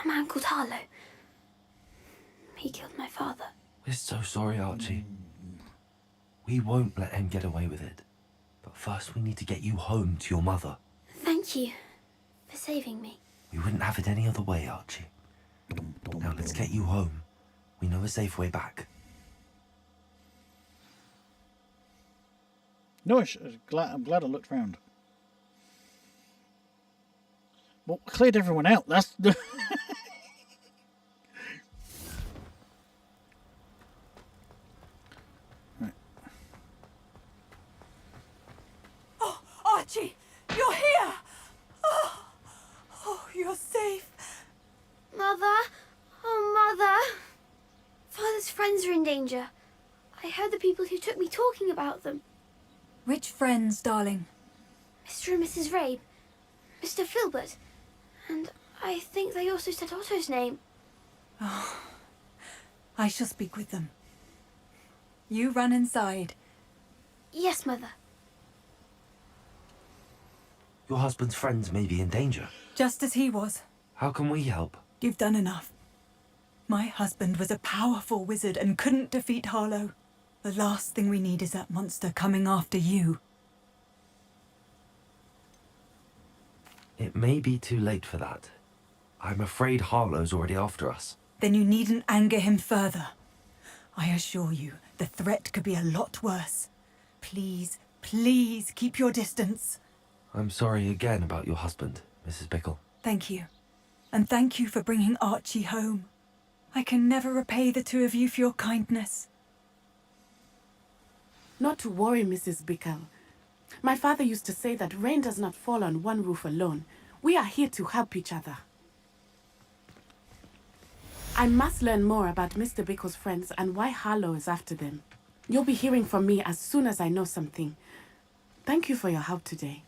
A man called Harlow. He killed my father. We're so sorry, Archie. We won't let him get away with it. But first we need to get you home to your mother. Thank you for saving me. We wouldn't have it any other way, Archie. Now let's get you home. We know a safe way back. No, I'm glad I looked round. Well, I cleared everyone out. That's the... Right. Oh, Archie, you're here! Oh, you're safe. Mother? Oh, Mother. Father's friends are in danger. I heard the people who took me talking about them. Which friends, darling? Mr. and Mrs. Rabe. Mr. Filbert. And I think they also said Otto's name. Oh, I shall speak with them. You run inside. Yes, Mother. Your husband's friends may be in danger. Just as he was. How can we help? You've done enough. My husband was a powerful wizard and couldn't defeat Harlow. The last thing we need is that monster coming after you. It may be too late for that. I'm afraid Harlow's already after us. Then you needn't anger him further. I assure you, the threat could be a lot worse. Please, please keep your distance. I'm sorry again about your husband, Mrs. Bickle. Thank you. And thank you for bringing Archie home. I can never repay the two of you for your kindness. Not to worry, Mrs. Bickle. My father used to say that rain does not fall on one roof alone. We are here to help each other. I must learn more about Mr. Bickle's friends and why Harlow is after them. You'll be hearing from me as soon as I know something. Thank you for your help today.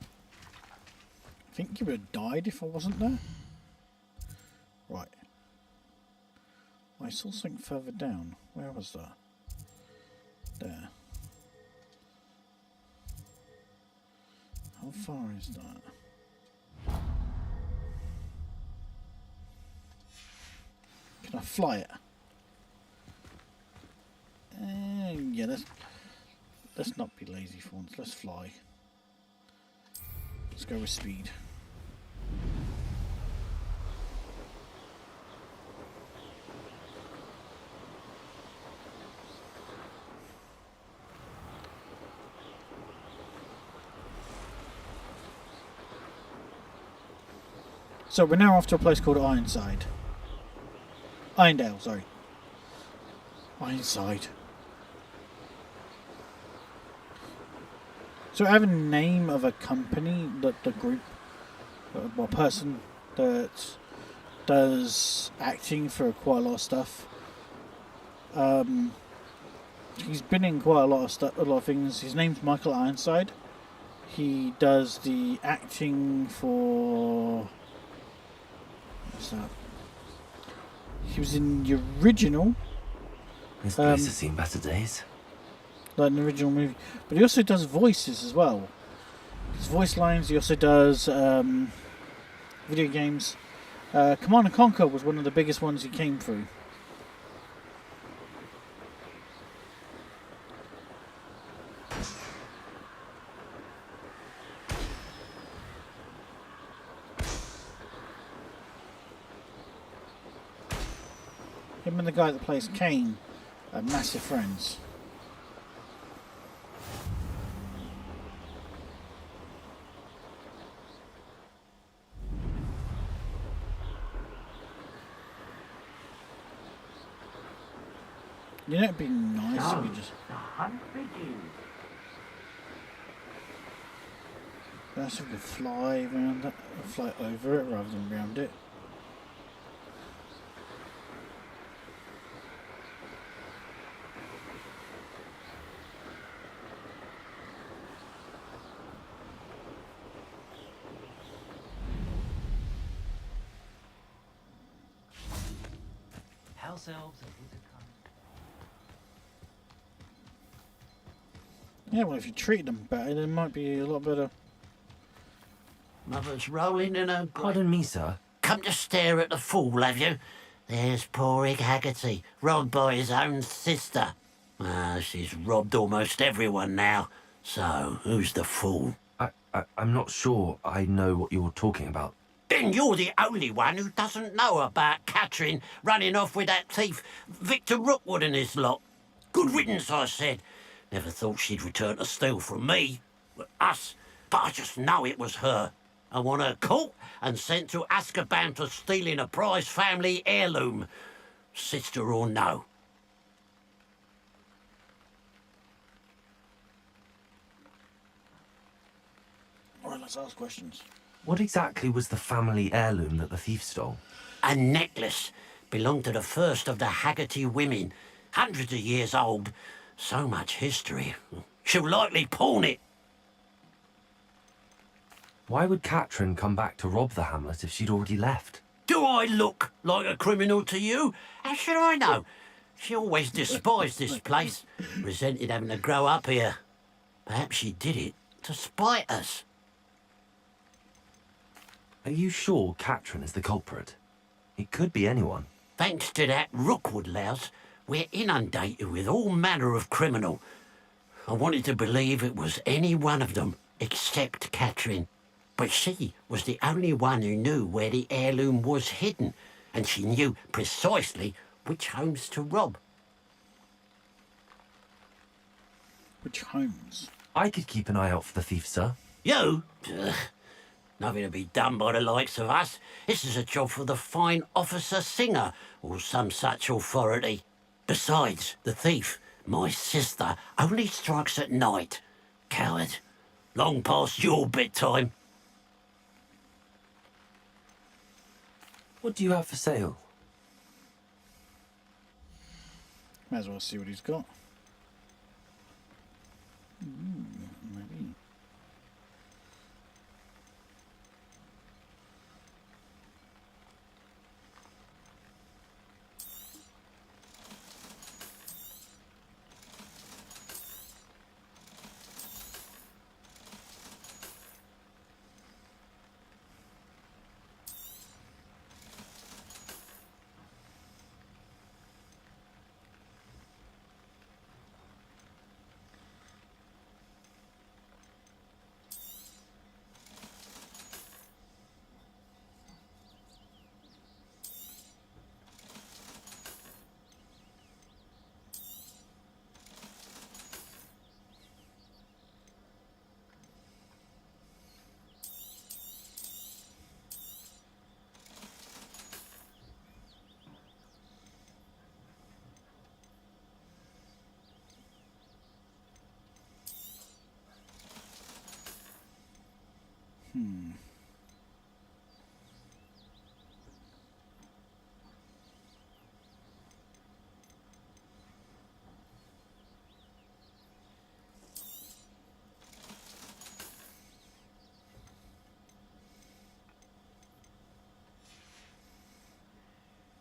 I think you would have died if I wasn't there. Right. I saw something further down. Where was that? There. How far is that? Can I fly it? Yeah, let's not be lazy for once. Let's fly. Let's go with speed. So we're now off to a place called Ironside. Irondale, sorry. Ironside. So I have a name of a company, that the group, or person that does acting for quite a lot of stuff. He's been in quite a lot of stuff, a lot of things. His name's Michael Ironside. He does the acting for. What's that? He was in the original. This place has seen better days. Like an original movie, but he also does voices as well. His voice lines. He also does video games. Command and Conquer was one of the biggest ones he came through. Him and the guy that plays Kane are massive friends. You know, it'd be nice if we just. The hunt begins. Nice if we could fly around it, fly over it rather than around it. House elves and wizard Yeah, well, if you treat them better, they might be a lot better. Mother's rolling in her... Pardon me, sir. Come to stare at the fool, have you? There's poor Ig Haggerty, robbed by his own sister. She's robbed almost everyone now. So, who's the fool? I'm not sure I know what you're talking about. Then you're the only one who doesn't know about Catherine running off with that thief, Victor Rookwood and his lot. Good riddance, I said. Never thought she'd return to steal from me, us, but I just know it was her. I want her caught and sent to Azkaban for stealing a prize family heirloom, sister or no. Alright, let's ask questions. What exactly was the family heirloom that the thief stole? A necklace belonged to the first of the Haggerty women, hundreds of years old. So much history. She'll likely pawn it. Why would Catherine come back to rob the hamlet if she'd already left? Do I look like a criminal to you? How should I know? She always despised this place, resented having to grow up here. Perhaps she did it to spite us. Are you sure Catherine is the culprit? It could be anyone. Thanks to that Rookwood louse, we're inundated with all manner of criminal. I wanted to believe it was any one of them, except Catherine. But she was the only one who knew where the heirloom was hidden, and she knew precisely which homes to rob. Which homes? I could keep an eye out for the thief, sir. You? Ugh. Nothing to be done by the likes of us. This is a job for the fine officer Singer, or some such authority. Besides, the thief, my sister, only strikes at night. Coward. Long past your bedtime. What do you have for sale? Might as well see what he's got. Maybe.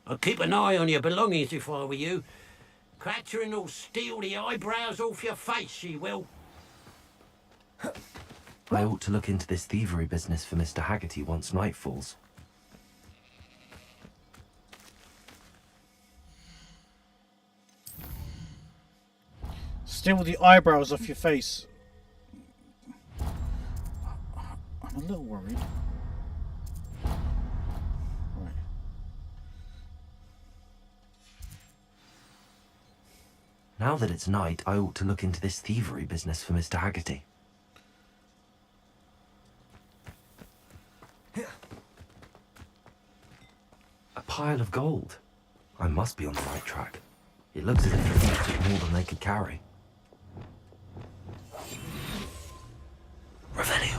I'd keep an eye on your belongings if I were you. Catherine will steal the eyebrows off your face, she will. I ought to look into this thievery business for Mr. Haggerty once night falls. Steal the eyebrows off your face. I'm a little worried. Right. Now that it's night, I ought to look into this thievery business for Mr. Haggerty. A pile of gold. I must be on the right track. It looks as if the thieves took more than they could carry. Revelio.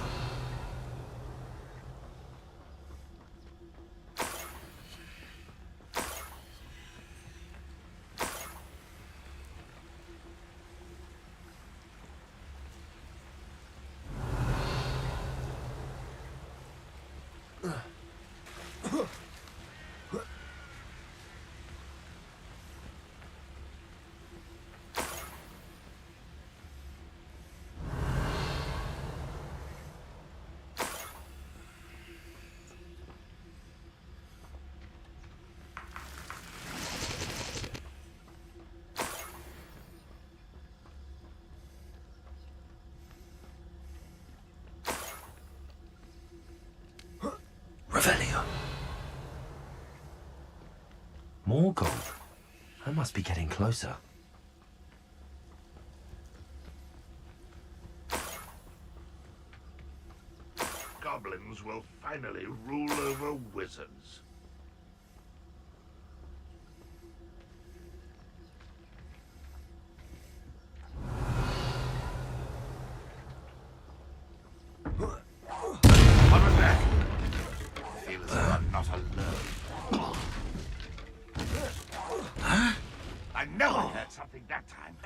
Revelio. More gold. I must be getting closer. Goblins will finally rule over wizards. What was that? Feel as though I'm not alone. Huh? I know I heard something that time.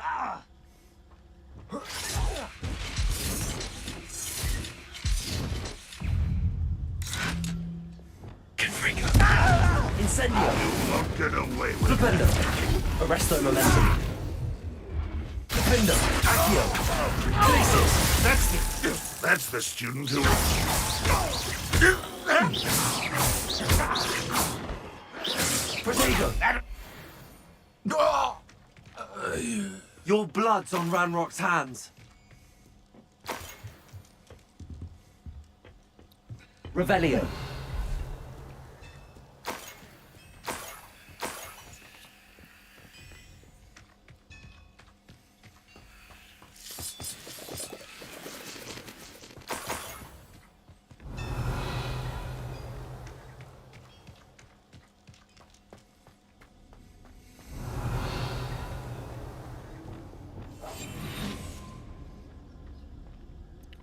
Confringo. Incendio. You won't get away with it. Flipendo. Arresto momentum. Defendo. Accio. Glacius. That's the student who... Protego. Your blood's on Ranrock's hands. Revelio.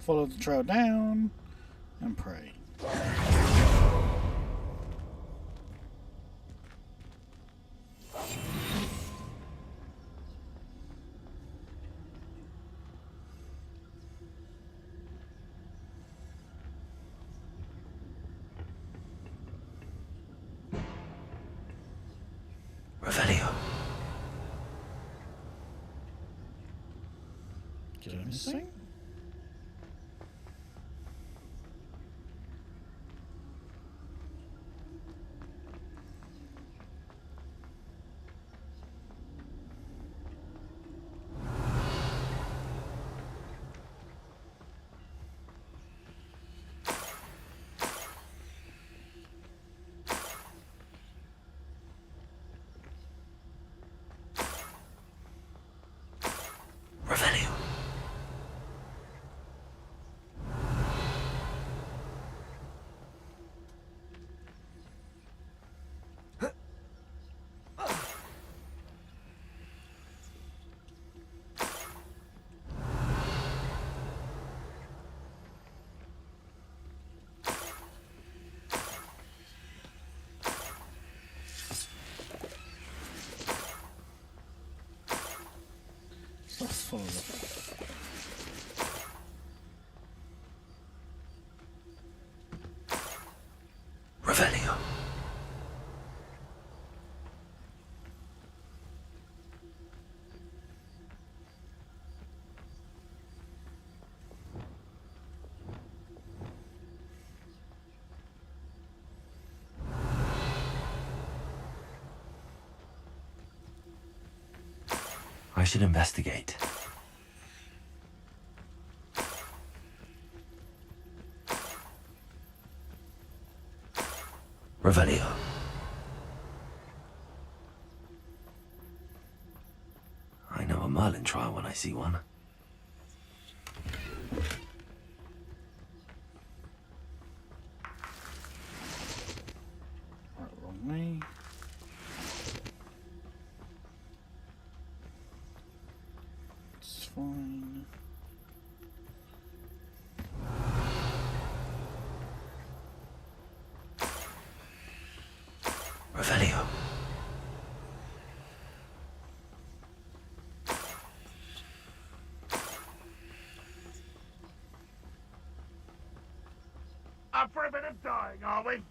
Follow the trail down and pray. Revelio. Did I miss anything? Revelio. Let's follow the Revelio. I should investigate. Revelio. I know a Merlin trial when I see one. right, wrong way. It's fine. Revelio. Up for a bit of dying, are we?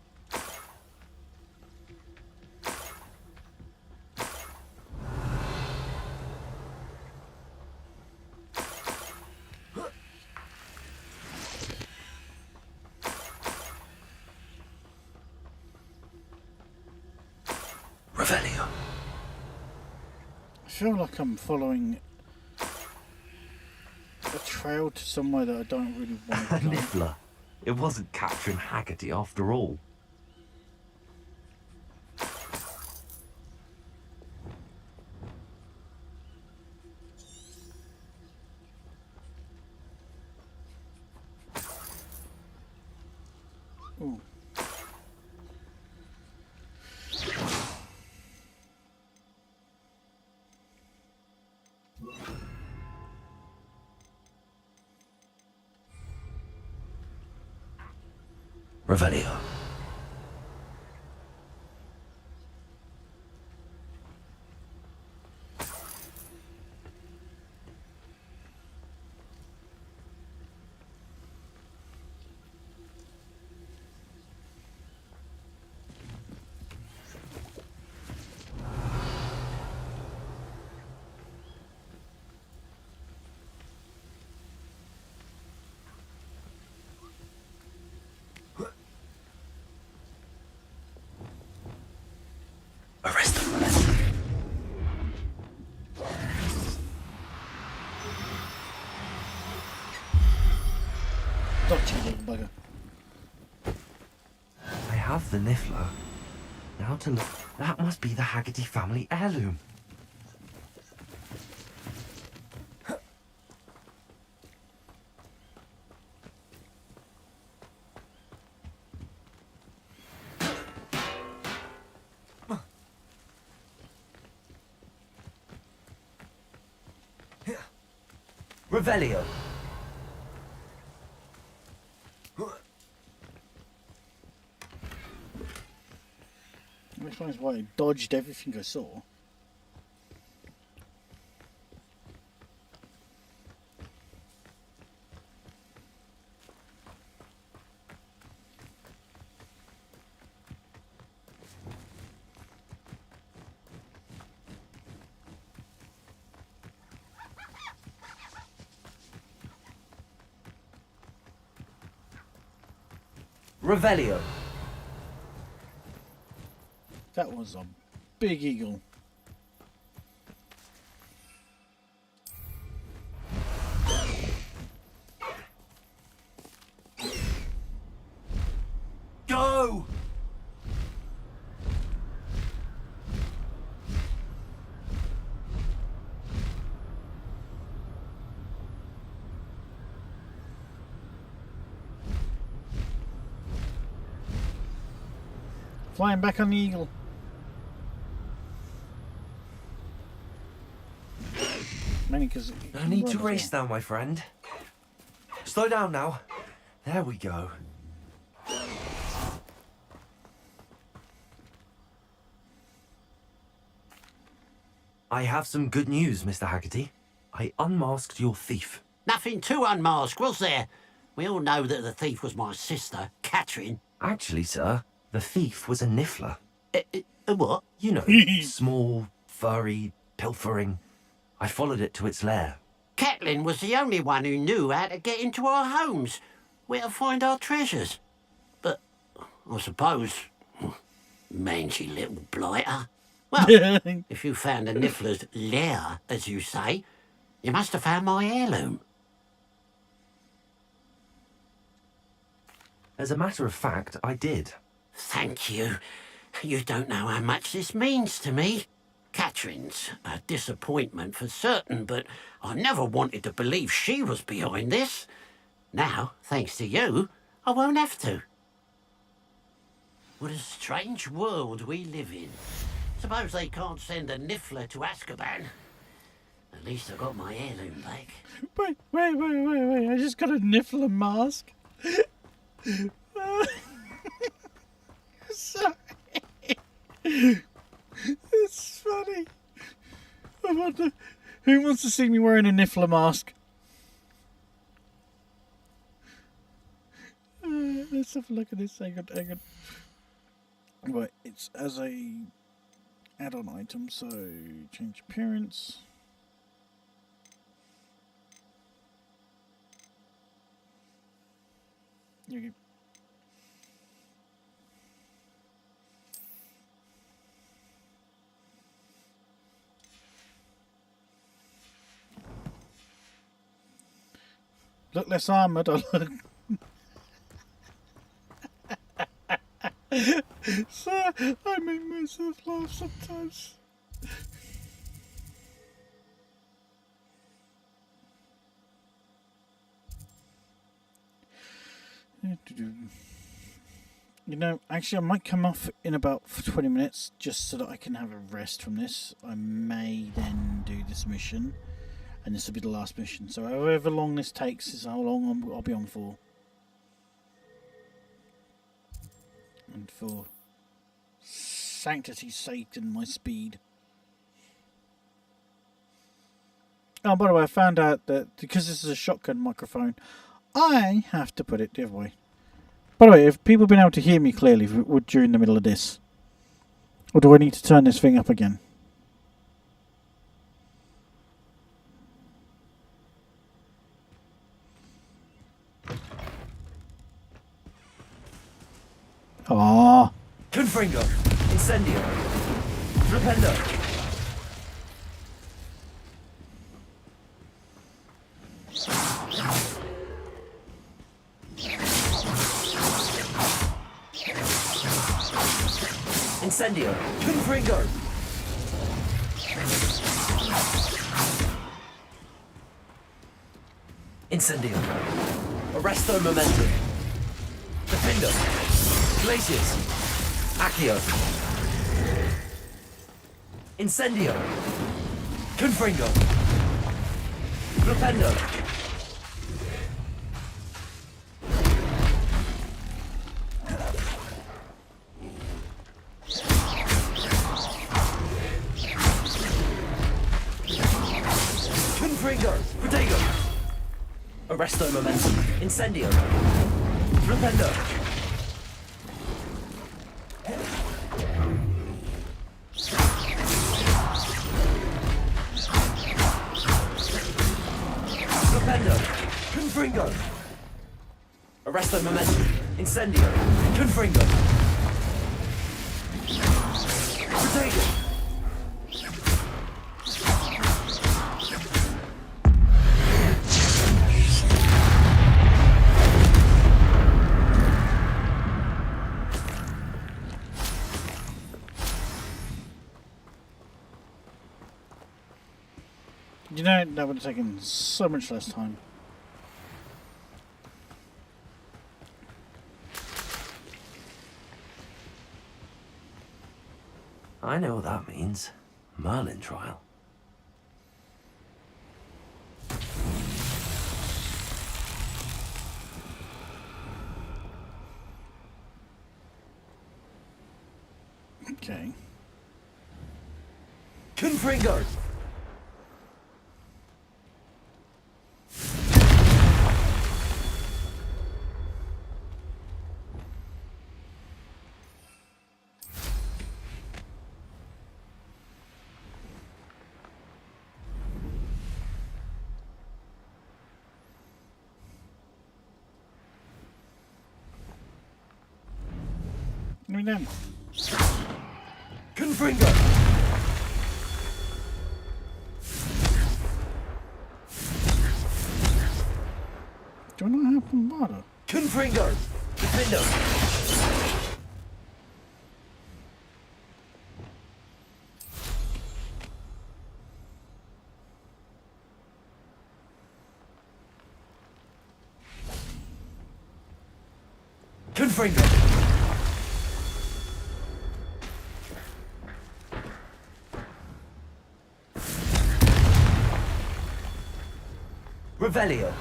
Revelio. I feel like I'm following a trail to somewhere that I don't really want to go. Niffler. It wasn't capturing Haggerty after all. Ooh. Revelio. Arrest them. Dodgy little bugger. I have the Niffler. Now to look. That must be the Haggerty family heirloom. Revelio. explains why I dodged everything I saw. Revelio. That was a big eagle. Go! Flying back on the eagle. Mainly because No need to race now, my friend. Slow down now. There we go. I have some good news, Mr. Haggerty. I unmasked your thief. Nothing to unmask, was there? We all know that the thief was my sister, Catherine. Actually, sir, the thief was a niffler. A what? You know, small, furry, pilfering. I followed it to its lair. Catelyn was the only one who knew how to get into our homes, where to find our treasures. But I suppose, mangy little blighter. Well, if you found a niffler's lair, as you say, you must have found my heirloom. As a matter of fact, I did. Thank you. You don't know how much this means to me. Catherine's a disappointment for certain, but I never wanted to believe she was behind this. Now, thanks to you, I won't have to. What a strange world we live in. Suppose they can't send a niffler to Azkaban. At least I got my heirloom back. Wait. I just got a niffler mask. Sorry. It's funny. I wonder who wants to see me wearing a niffler mask. Let's have a look at this. Hang on. Right, it's as a add-on item, so change appearance. Here we go. Look less armoured. I look. Sir, I make myself laugh sometimes. You know, actually I might come off in about 20 minutes just so that I can have a rest from this. I may then do this mission, and this will be the last mission. So however long this takes is how long I'll be on for. And for sanctity's sake and my speed. Oh, by the way, I found out that because this is a shotgun microphone, I have to put it the other way. By the way, have people been able to hear me clearly during the middle of this? Or do I need to turn this thing up again? Ah. Confringo. Incendio. Flipendo. Incendio. Confringo. Incendio. Arresto momentum. Defendo. Glaciers. Accio. Incendio. Confringo. Flipendo. Arresto momentum. Incendio. Flipendo. Flipendo. Confringo. Arresto momentum. Incendio. Confringo. Protego. You know, that would have taken so much less time. I know what that means. Merlin trial. Okay. Confringo! Give me them. Confringo! Do I not have Bombarda? Confringo! Defendo! Confringo! Revelio.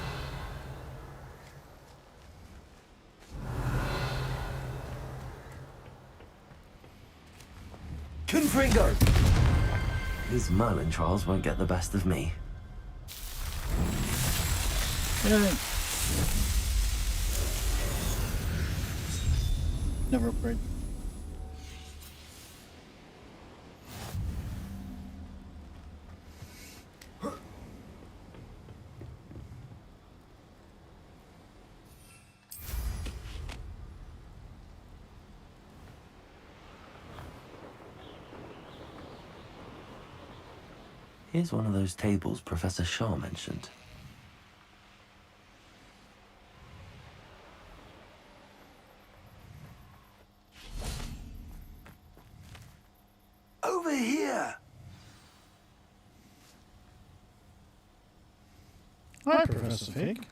Confringo! These Merlin trials won't get the best of me. Yeah. Never upgrade. Here's one of those tables Professor Shaw mentioned. Over here! Hi, Professor Fig.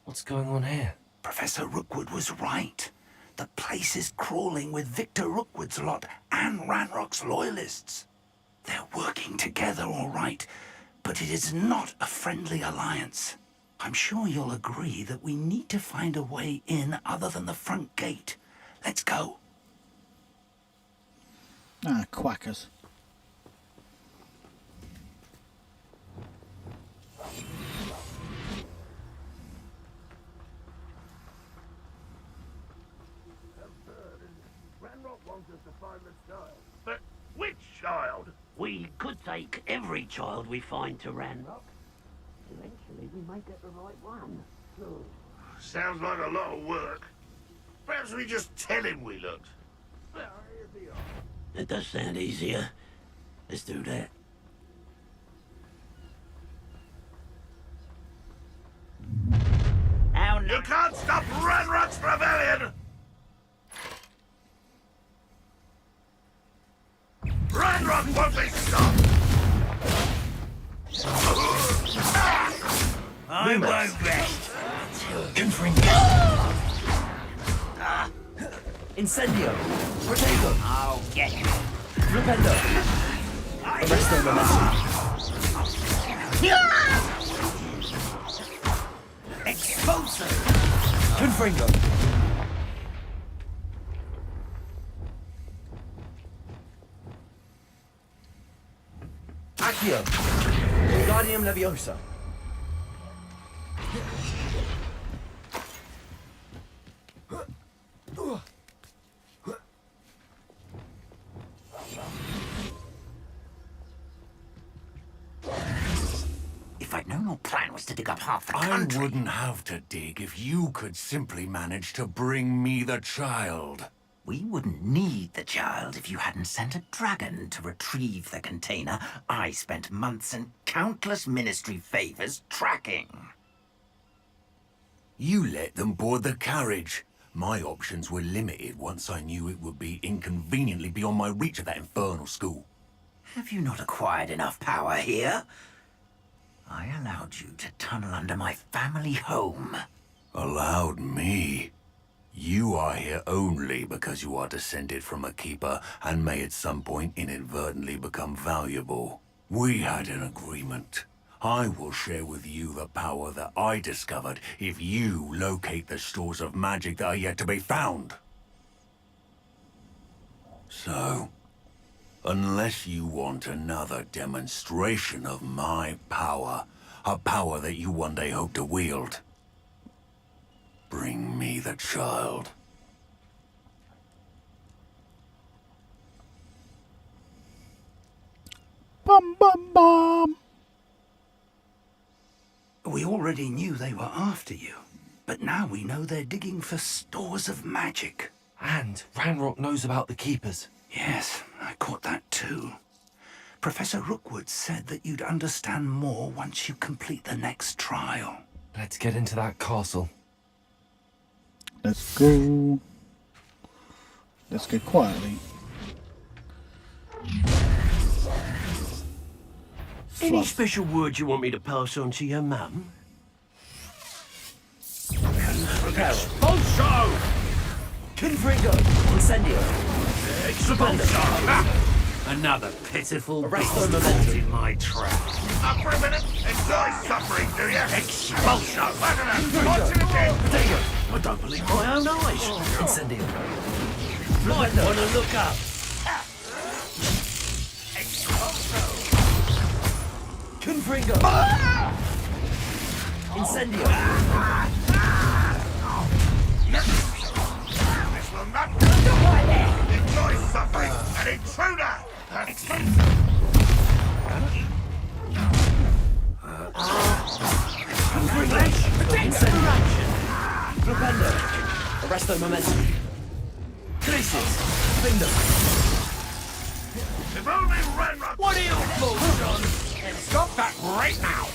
What's going on here? Professor Rookwood was right. The place is crawling with Victor Rookwood's lot and Ranrock's loyalists. They're working together, all right, but it is not a friendly alliance. I'm sure you'll agree that we need to find a way in other than the front gate. Let's go. Ah, quackers. But which child? We could take every child we find to Ranrock. Eventually we might get the right one. Sounds like a lot of work. Perhaps we just tell him we looked. It does sound easier. Let's do that. You can't stop Ranrock's rebellion! Ranrock won't be stopped! I won't rest. Confringo! Incendio! Protego! I'll get you. Flipendo! Arresto momentum. Expulso! Confringo! Accio! Guardium Leviosa. has to dig up half the I country. wouldn't have to dig if you could simply manage to bring me the child. We wouldn't need the child if you hadn't sent a dragon to retrieve the container I spent months and countless ministry favors tracking. You let them board the carriage. My options were limited once I knew it would be inconveniently beyond my reach at that infernal school. Have you not acquired enough power here? I allowed you to tunnel under my family home. Allowed me? You are here only because you are descended from a keeper and may at some point inadvertently become valuable. We had an agreement. I will share with you the power that I discovered if you locate the stores of magic that are yet to be found. So, unless you want another demonstration of my power, a power that you one day hope to wield, bring me the child. Bum bum bum. We already knew they were after you, but now we know they're digging for stores of magic. And Ranrock knows about the Keepers. Yes, I caught that too. Professor Rookwood said that you'd understand more once you complete the next trial. Let's get into that castle. Let's go. Let's go quietly. Any special word you want me to pass on to your mum? Expulso! Confringo! Incendio! Expulso! Another pitiful beast caught in my trap. Up for a minute? Enjoy suffering, do you? Expulso! Watch it again! I don't believe my own eyes. Incendio! Might want to look up. Expulso! Confringo! Incendio! This will not do. Enjoy suffering! An intruder! Flipendo! Arresto momentum! Crisis! Finger! If only Ranrock... What are you fools on? Stop that right now!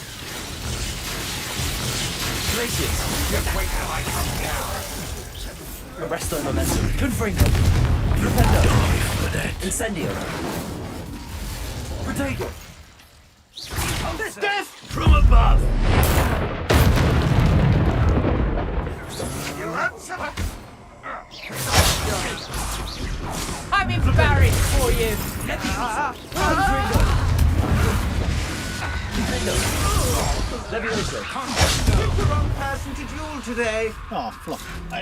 Crisis! Just wait till I come down. Arresto momentum! Confringo! Flipendo! Incendio! Protego! This death from above! You answer? I'm embarrassed for you. Picked the wrong person to duel today. Oh, fluff. I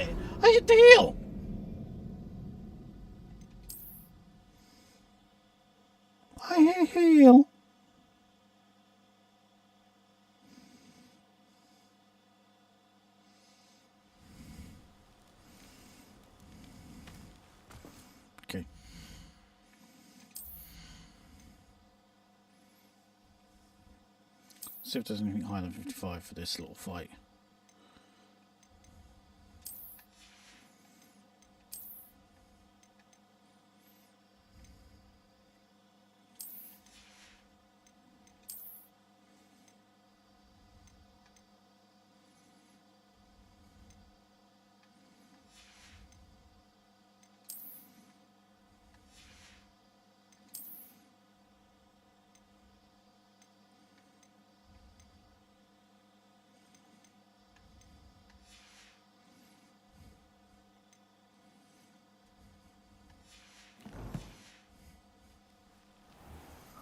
hit the heel. I hit heel. Okay. See if there's anything higher than 55 for this little fight.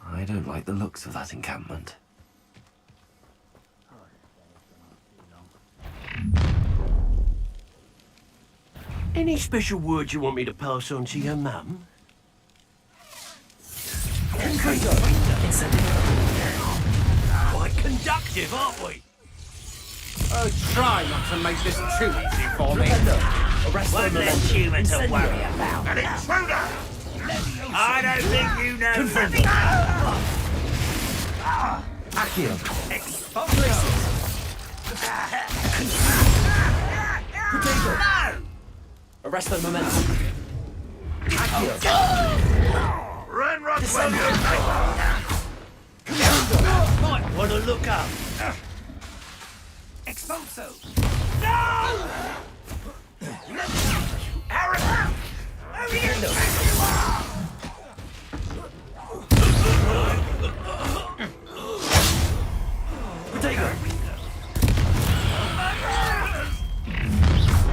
I don't like the looks of that encampment. Any special word you want me to pass on to your mum? Quite conductive, aren't we? Oh, try not to make this too easy for me. One less human to worry about. An intruder! I don't think you know nothing. Accio! Expulso! Potato! Arrest the momentum. Accio. Ranrock Might want to look up. Expulso! Potato!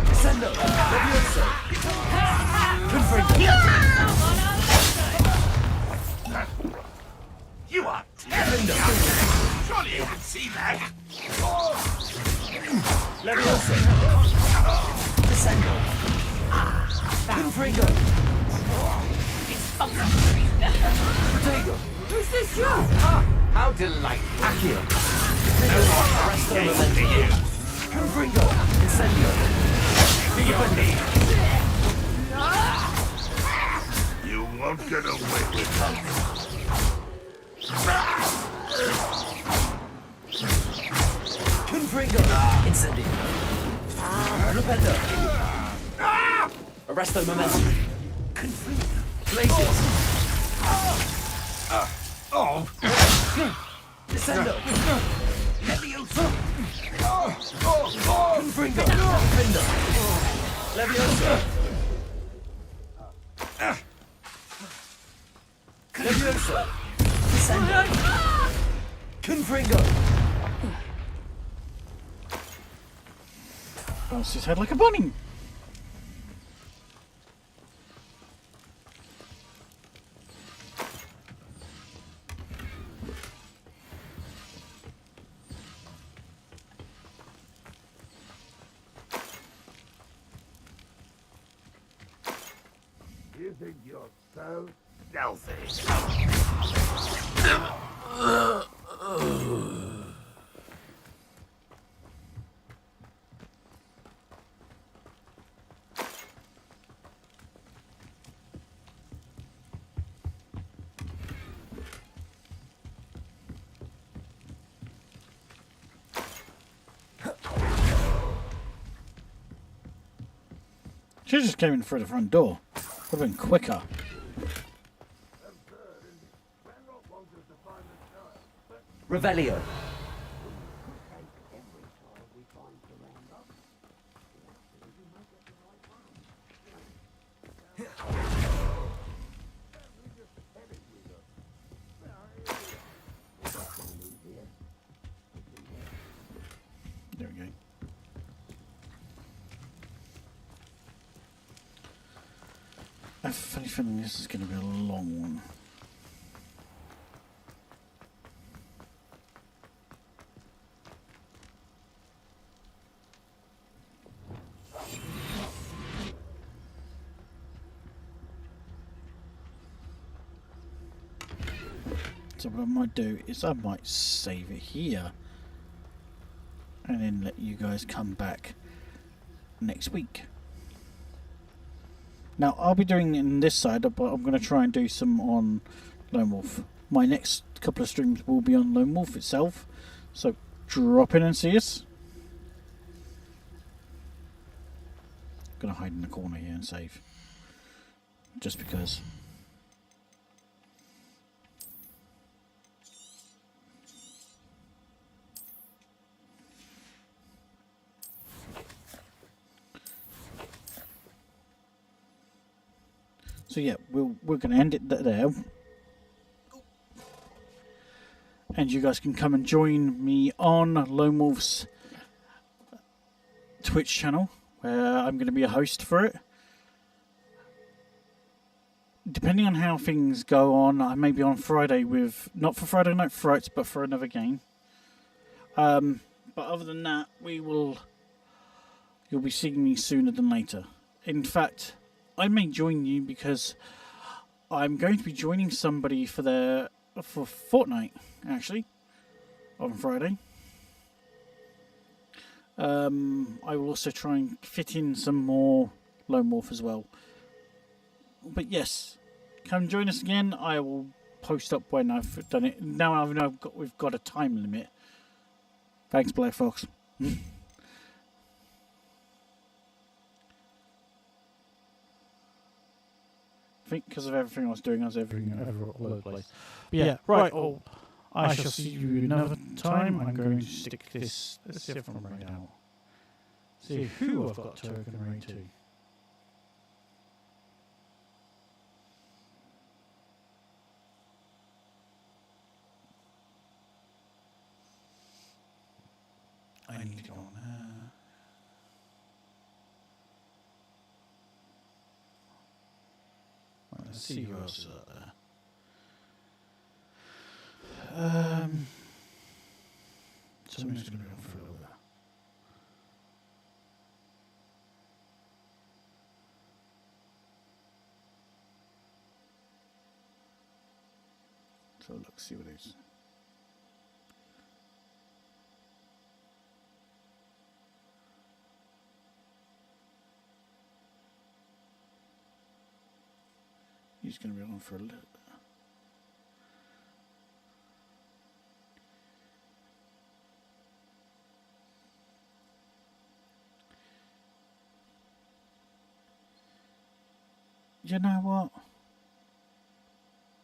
Descendo! Levioso! Confringo! You are Defendo! surely you can see that. Levioso! Descendo! Confringo! Potato! Who's this you? How delightful! Accio! Arresto momentum! Confringo! Incendio! Figurati! You won't get away with that. Confringo! Incendio! Rependo! Arresto momentum! Confringo! Glacius! Descendo! Levioso! Confringo! Defendo! Levioso! Levioso! Descendo! Confringo! Bounce his head like a bunny. You think you're so stealthy? She just came in through the front door. Would have been quicker. Revelio! There we go. I have a funny feeling this is going to be a long one. So what I might do is I might save it here and then let you guys come back next week. Now I'll be doing it in this side, but I'm going to try and do some on Lone Wolf. My next couple of streams will be on Lone Wolf itself, so drop in and see us. I'm going to hide in the corner here and save, just because. So yeah, we're going to end it there. And you guys can come and join me on Lone Wolf's Twitch channel, where I'm going to be a host for it. Depending on how things go on, I may be on Friday with, not for Friday Night Frights, but for another game. But other than that, you'll be seeing me sooner than later. In fact, I may join you because I'm going to be joining somebody for Fortnite, actually, on Friday. I will also try and fit in some more Lone Wolf as well. But yes, come join us again. I will post up when I've done it. Now I know we've got a time limit. Thanks, Black Fox. I think because of everything I was doing, I was everything all over the place. But yeah, right. Oh, I shall see you another time. I'm going to stick this. Let's see if I'm right out. See who I've got token array to. I need to go on there. Right, let's see who else is out there. Something's going to be on for a little bit. So let's see what it is. He's going to be on for a little bit. You know what?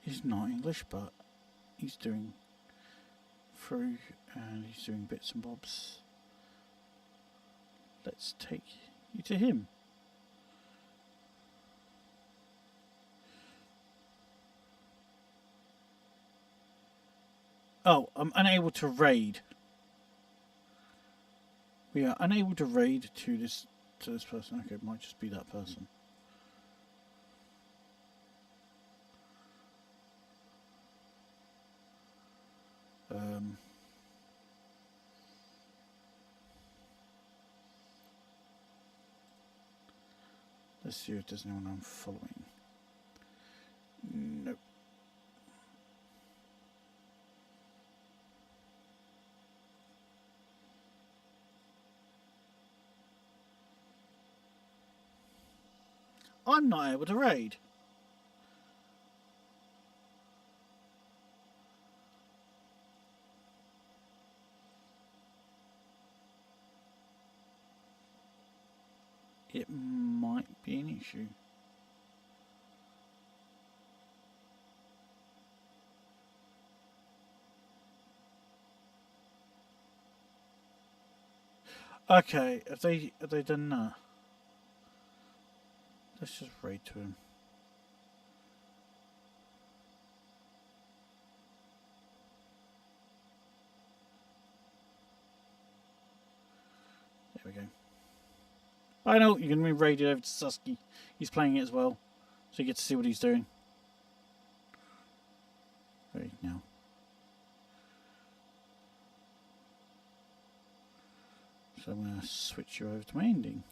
He's not English, but he's doing through and he's doing bits and bobs. Let's take you to him. Oh, I'm unable to raid. We are unable to raid to this person. Okay, it might just be that person. Let's see if there's anyone I'm following. Nope. I'm not able to raid. It might be an issue. Okay, have they done that? Let's just raid to him. There we go. I know you're going to be raided over to Susky. He's playing it as well, so you get to see what he's doing. Right now. So I'm going to switch you over to my ending.